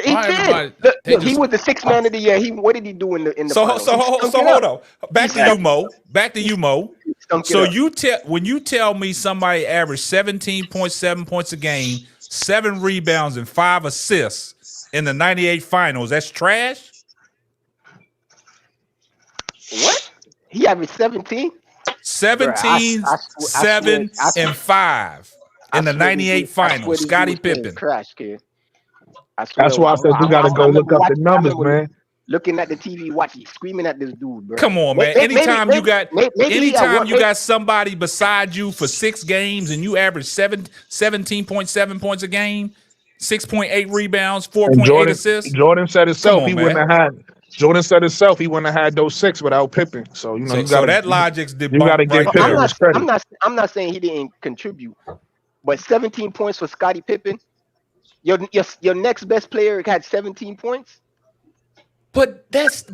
He did. Look, he was the 6th man of the year. What did he do in the finals? So hold on. Back to you, Mo. So when you tell me somebody averaged 17.7 points a game, 7 rebounds, and 5 assists in the 98 finals, that's trash? What? He averaged 17? 17, 7, and 5 in the 98 finals. Scottie Pippen. Crash, kid. That's why I said you gotta go look up the numbers, man. Looking at the TV, watching, screaming at this dude, bro. Come on, man. Anytime you got somebody beside you for 6 games and you average 17.7 points a game, 6.8 rebounds, 4.8 assists. Jordan said himself he wouldn't have had. Jordan said himself he wouldn't have had those 6 without Pippen. So you know, that logic's debunked. You got to give Pippen credit. I'm not saying he didn't contribute. but 17 points for Scottie Pippen. Your next best player had 17 points. But that's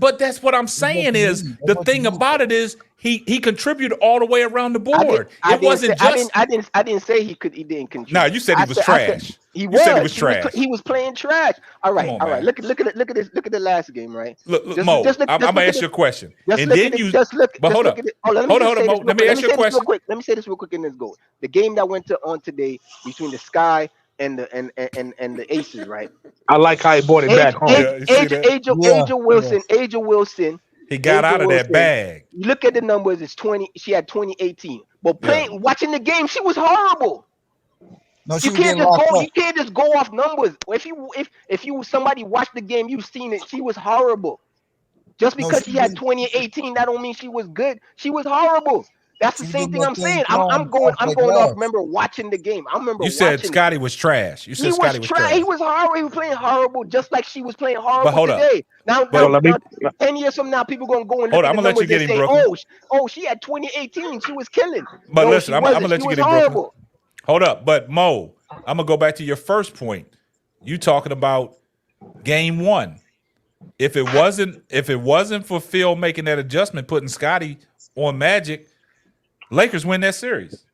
what I'm saying is the thing about it is he contributed all the way around the board. I didn't say he didn't contribute. No, you said he was trash. He was trash. He was playing trash. All right. Look at this. Look at the last game, right? Look, Mo. I'm gonna ask you a question. And then you. But hold up. Hold on, Mo. Let me ask you a question. Let me say this real quick, and let's go. The game that went on today between the Sky and the Aces, right? I like how he brought it back home. Angel Wilson. He got out of that bag. Look at the numbers. It's 20. She had 2018. But watching the game, she was horrible. No, you can't just go off numbers. If somebody watched the game, you've seen it. She was horrible. Just because she had 2018, that don't mean she was good. She was horrible. That's the same thing I'm saying. I'm going off. Remember watching the game. You said Scotty was trash. You said Scotty was trash. He was horrible. He was playing horrible, just like she was playing horrible today. Now, 10 years from now, people gonna go and look at the numbers and say, "Oh, she had 2018. She was killing." But listen, I'm gonna let you get in, Brooklyn. Hold up, but Mo, I'm gonna go back to your first point. You talking about game one? If it wasn't for Phil making that adjustment, putting Scotty on Magic, Lakers win that series.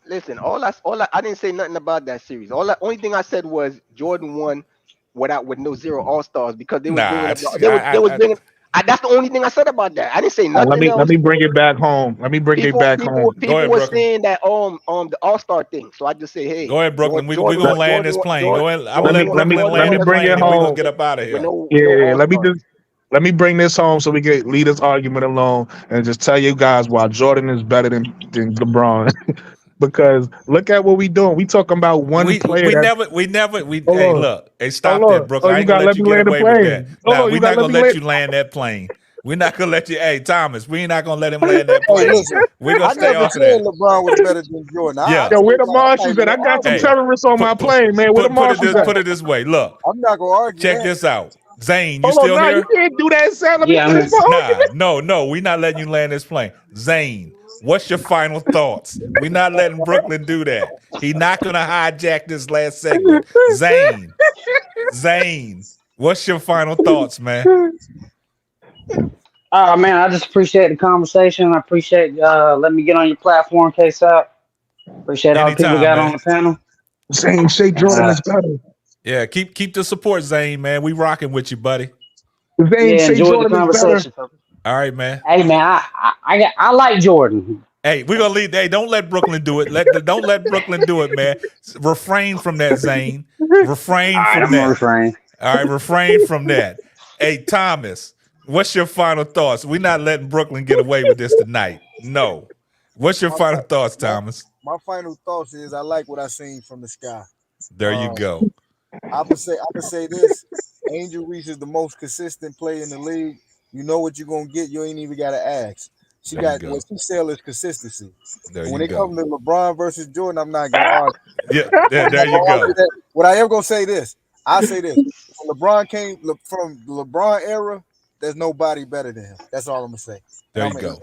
Listen, I didn't say nothing about that series. Only thing I said was Jordan won with no zero All-Stars because they was bringing. That's the only thing I said about that. I didn't say nothing else. Let me bring it back home. People were saying that the All-Star thing. So I just say, hey, go ahead, Brooklyn. We're gonna land this plane. Go ahead. Let me bring it home. We're gonna get up out of here. Let me bring this home so we can leave this argument alone and just tell you guys why Jordan is better than LeBron. Because look at what we doing. We talking about one player. Hey, look. Hey, stop that, Brooklyn. I ain't gonna let you get away with that. Nah, we're not gonna let you land that plane. We're not gonna let you. Hey, Thomas, we're not gonna let him land that plane. We're gonna stay off of that. LeBron was better than Jordan. Yo, where the Martians at? I got some terrorists on my plane, man. Where the Martians at? Put it this way. Look, I'm not gonna argue. Check this out. Zane, you still here? You can't do that, Sam. No, we're not letting you land this plane. Zane, what's your final thoughts? We're not letting Brooklyn do that. He's not gonna hijack this last segment. Zane, what's your final thoughts, man? Man, I just appreciate the conversation. I appreciate letting me get on your platform, K-Sap. Appreciate all the people we got on the panel. Zane, say Jordan is better. Yeah, keep the support, Zane, man. We rocking with you, buddy. Zane, say enjoy Jordan the conversation. All right, man. Hey, man, I like Jordan. Hey, we're gonna leave. Hey, don't let Brooklyn do it. Don't let Brooklyn do it, man. Refrain from that, Zane. Refrain from that. All right, refrain from that. Hey, Thomas, what's your final thoughts? We're not letting Brooklyn get away with this tonight. No. What's your final thoughts, Thomas? My final thoughts is I like what I seen from the Sky. There you go. I would say this: Angel Reese is the most consistent player in the league. You know what you're gonna get. You ain't even gotta ask. She got what she sell is consistency. When it comes to LeBron versus Jordan, I'm not gonna argue. Yeah, there you go. What I am gonna say this: I say this. When LeBron came from the LeBron era, there's nobody better than him. That's all I'm gonna say. There you go.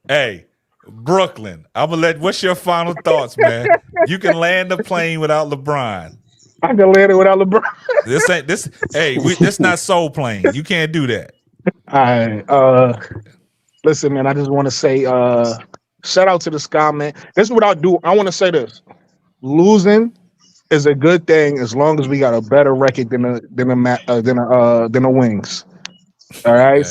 Hey, Brooklyn, what's your final thoughts, man? You can land the plane without LeBron. I can land it without LeBron. This not Soul Plane. You can't do that. All right. Listen, man, I just want to say shout out to the Sky, man. This is what I'll do. I want to say this. Losing is a good thing as long as we got a better record than the Wings. All right.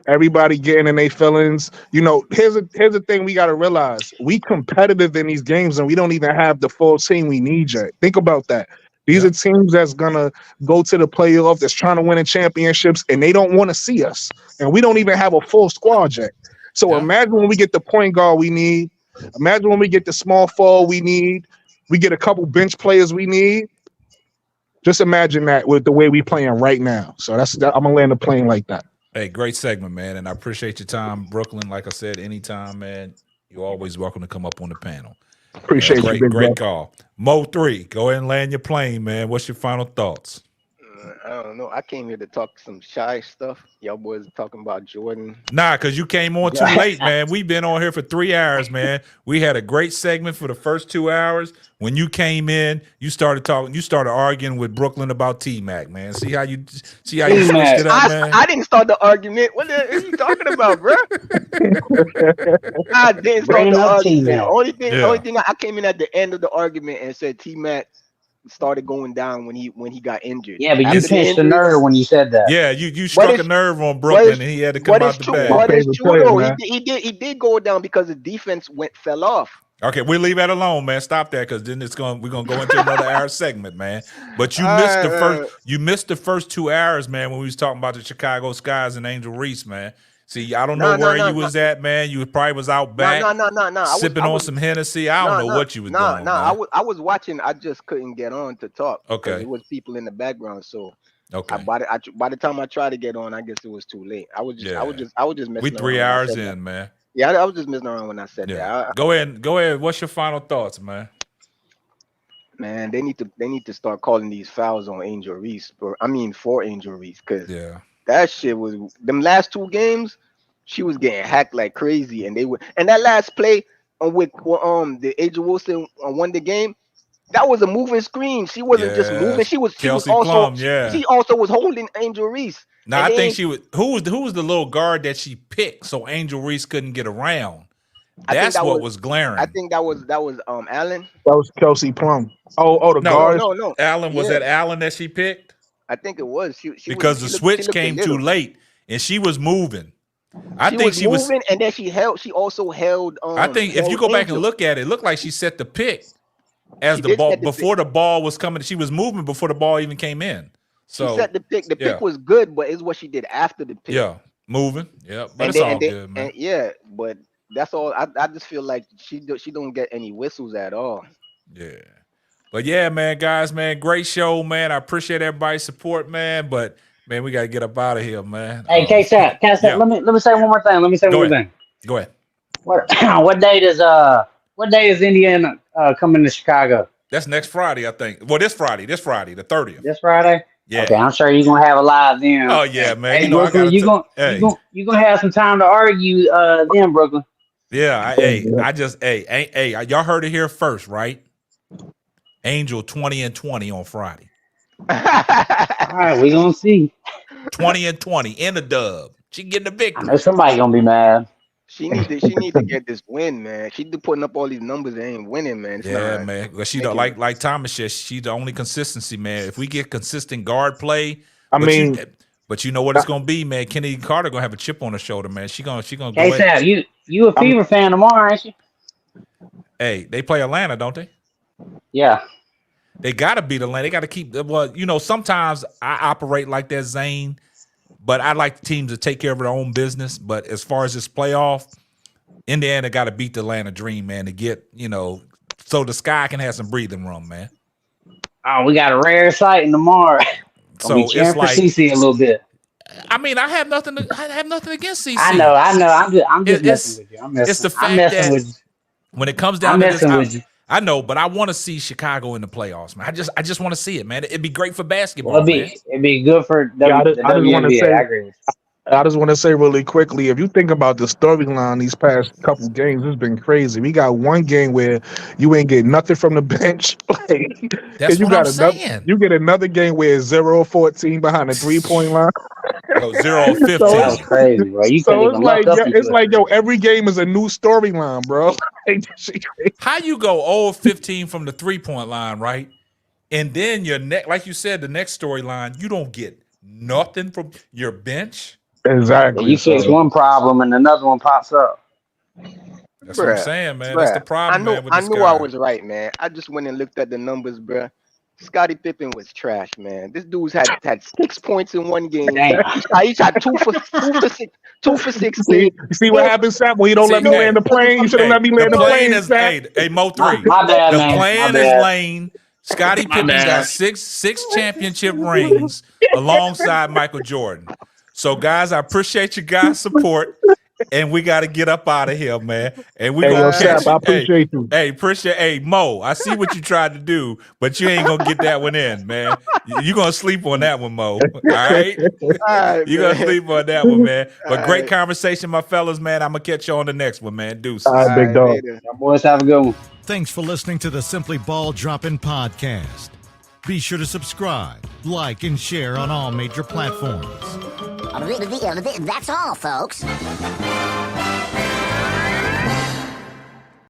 Everybody getting in their feelings. You know, here's the thing we gotta realize. We competitive in these games and we don't even have the full team we need yet. Think about that. These are teams that's gonna go to the playoff, that's trying to win in championships, and they don't want to see us. And we don't even have a full squad yet. So imagine when we get the point guard we need. Imagine when we get the small forward we need. We get a couple bench players we need. Just imagine that with the way we playing right now. So I'm gonna land the plane like that. Hey, great segment, man, and I appreciate your time, Brooklyn. Like I said, anytime, man, you're always welcome to come up on the panel. Appreciate you. Great call. Mo 3, go ahead and land your plane, man. What's your final thoughts? I don't know. I came here to talk some shy stuff. Y'all boys talking about Jordan. Nah, because you came on too late, man. We've been on here for 3 hours, man. We had a great segment for the first 2 hours. When you came in, you started talking. You started arguing with Brooklyn about T-Mac, man. See how you switched it up, man. I didn't start the argument. What are you talking about, bro? I didn't start the argument. Only thing I came in at the end of the argument and said T-Mac started going down when he got injured. Yeah, but you pinched the nerve when you said that. Yeah, you struck a nerve on Brooklyn, and he had to come out the bag. But it's true though. He did go down because the defense fell off. Okay, we'll leave that alone, man. Stop that, because then we're gonna go into another hour segment, man. But you missed the first 2 hours, man, when we was talking about the Chicago Skies and Angel Reese, man. See, I don't know where you was at, man. You probably was out back sipping on some Hennessy. I don't know what you was doing. I was watching. I just couldn't get on to talk. Okay, it was people in the background, so okay. By the time I tried to get on, I guess it was too late. I was just messing we 3 hours in, man. Yeah, I was just messing around when I said that. Go ahead. What's your final thoughts, man? Man, they need to start calling these fouls on Angel Reese, for Angel Reese, because that shit was them last 2 games. She was getting hacked like crazy, and that last play with the Angel Wilson won the game. That was a moving screen. She wasn't just moving. She was also she also was holding Angel Reese. Now I think she was who was the little guard that she picked so Angel Reese couldn't get around. That's what was glaring. I think that was Allen. That was Kelsey Plum. Oh, the guard. No. Allen was that Allen that she picked? I think it was. Because the switch came too late and she was moving. I think she was moving, and then she also held. I think if you go back and look at it, it looked like she set the pick as the ball before the ball was coming. She was moving before the ball even came in. So she set the pick. The pick was good, but it's what she did after the pick. Yeah, moving. Yeah, but it's all good, man. But that's all. I just feel like she don't get any whistles at all. Yeah, but yeah, man, guys, man, great show, man. I appreciate everybody's support, man. But man, we gotta get up out of here, man. Hey, K-Sap, let me say one more thing. Go ahead. What date is Indiana coming to Chicago? That's next Friday, I think. Well, this Friday, the 30th. This Friday? Yeah. Okay, I'm sure you're gonna have a live then. Oh yeah, man. Hey, Brooklyn, you're gonna have some time to argue then, Brooklyn. Yeah, y'all heard it here first, right? Angel 20-20 on Friday. All right, we're gonna see. 20-20 in the dub. She getting the victory. I know somebody gonna be mad. She need to get this win, man. She putting up all these numbers and ain't winning, man. Man. Well, she don't like Thomas says, she's the only consistency, man. If we get consistent guard play, but you know what it's gonna be, man. Kennedy Carter gonna have a chip on her shoulder, man. She gonna go. Hey, Sam, you a Fever fan tomorrow, ain't you? Hey, they play Atlanta, don't they? Yeah. They gotta beat Atlanta. They gotta keep. Well, sometimes I operate like that, Zane. But I like teams to take care of their own business. But as far as this playoff, Indiana got to beat the Atlanta Dream, man, to get, so the Sky can have some breathing room, man. Oh, we got a rare sight in tomorrow. So it's like CC a little bit. I mean, I have nothing against CC. I know. I'm just messing with you. It's the fact that when it comes down to this, I know, but I want to see Chicago in the playoffs, man. I just want to see it, man. It'd be great for basketball. It'd be good for WNBA. I just want to say really quickly, if you think about the storyline these past couple games, it's been crazy. We got one game where you ain't get nothing from the bench. That's what I'm saying. You get another game where it's 0-14 behind the 3-point line. 0-15. That's crazy, bro. It's like, every game is a new storyline, bro. How you go 0-15 from the 3-point line, right? And then like you said, the next storyline, you don't get nothing from your bench. Exactly. You fix one problem and another one pops up. That's what I'm saying, man. That's the problem, man. I knew I was right, man. I just went and looked at the numbers, bro. Scottie Pippen was trash, man. This dude's had 6 points in one game. He shot 2 for 16. You see what happens, Sam? When you don't let me land the plane, you should have let me land the plane. Hey, Mo 3. My bad, man. The plan is lane. Scottie Pippen got six championship rings alongside Michael Jordan. So, guys, I appreciate you guys' support. and we got to get up out of here, man. And we Hey, gonna yo, catch. Sap, I appreciate you. Hey, appreciate. Hey, Mo, I see what you tried to do, but you ain't gonna get that one in, man. You gonna sleep on that one, Mo. All right, All right, you man. gonna sleep on that one, man. But All great right. conversation, my fellas, man. I'm gonna catch you on the next one, man. Deuces. All right, big dog. Later. Y'all boys have a good one. Thanks for listening to the Simply Ball Dropping podcast. Be sure to subscribe, like, and share on all major platforms. That's all, folks.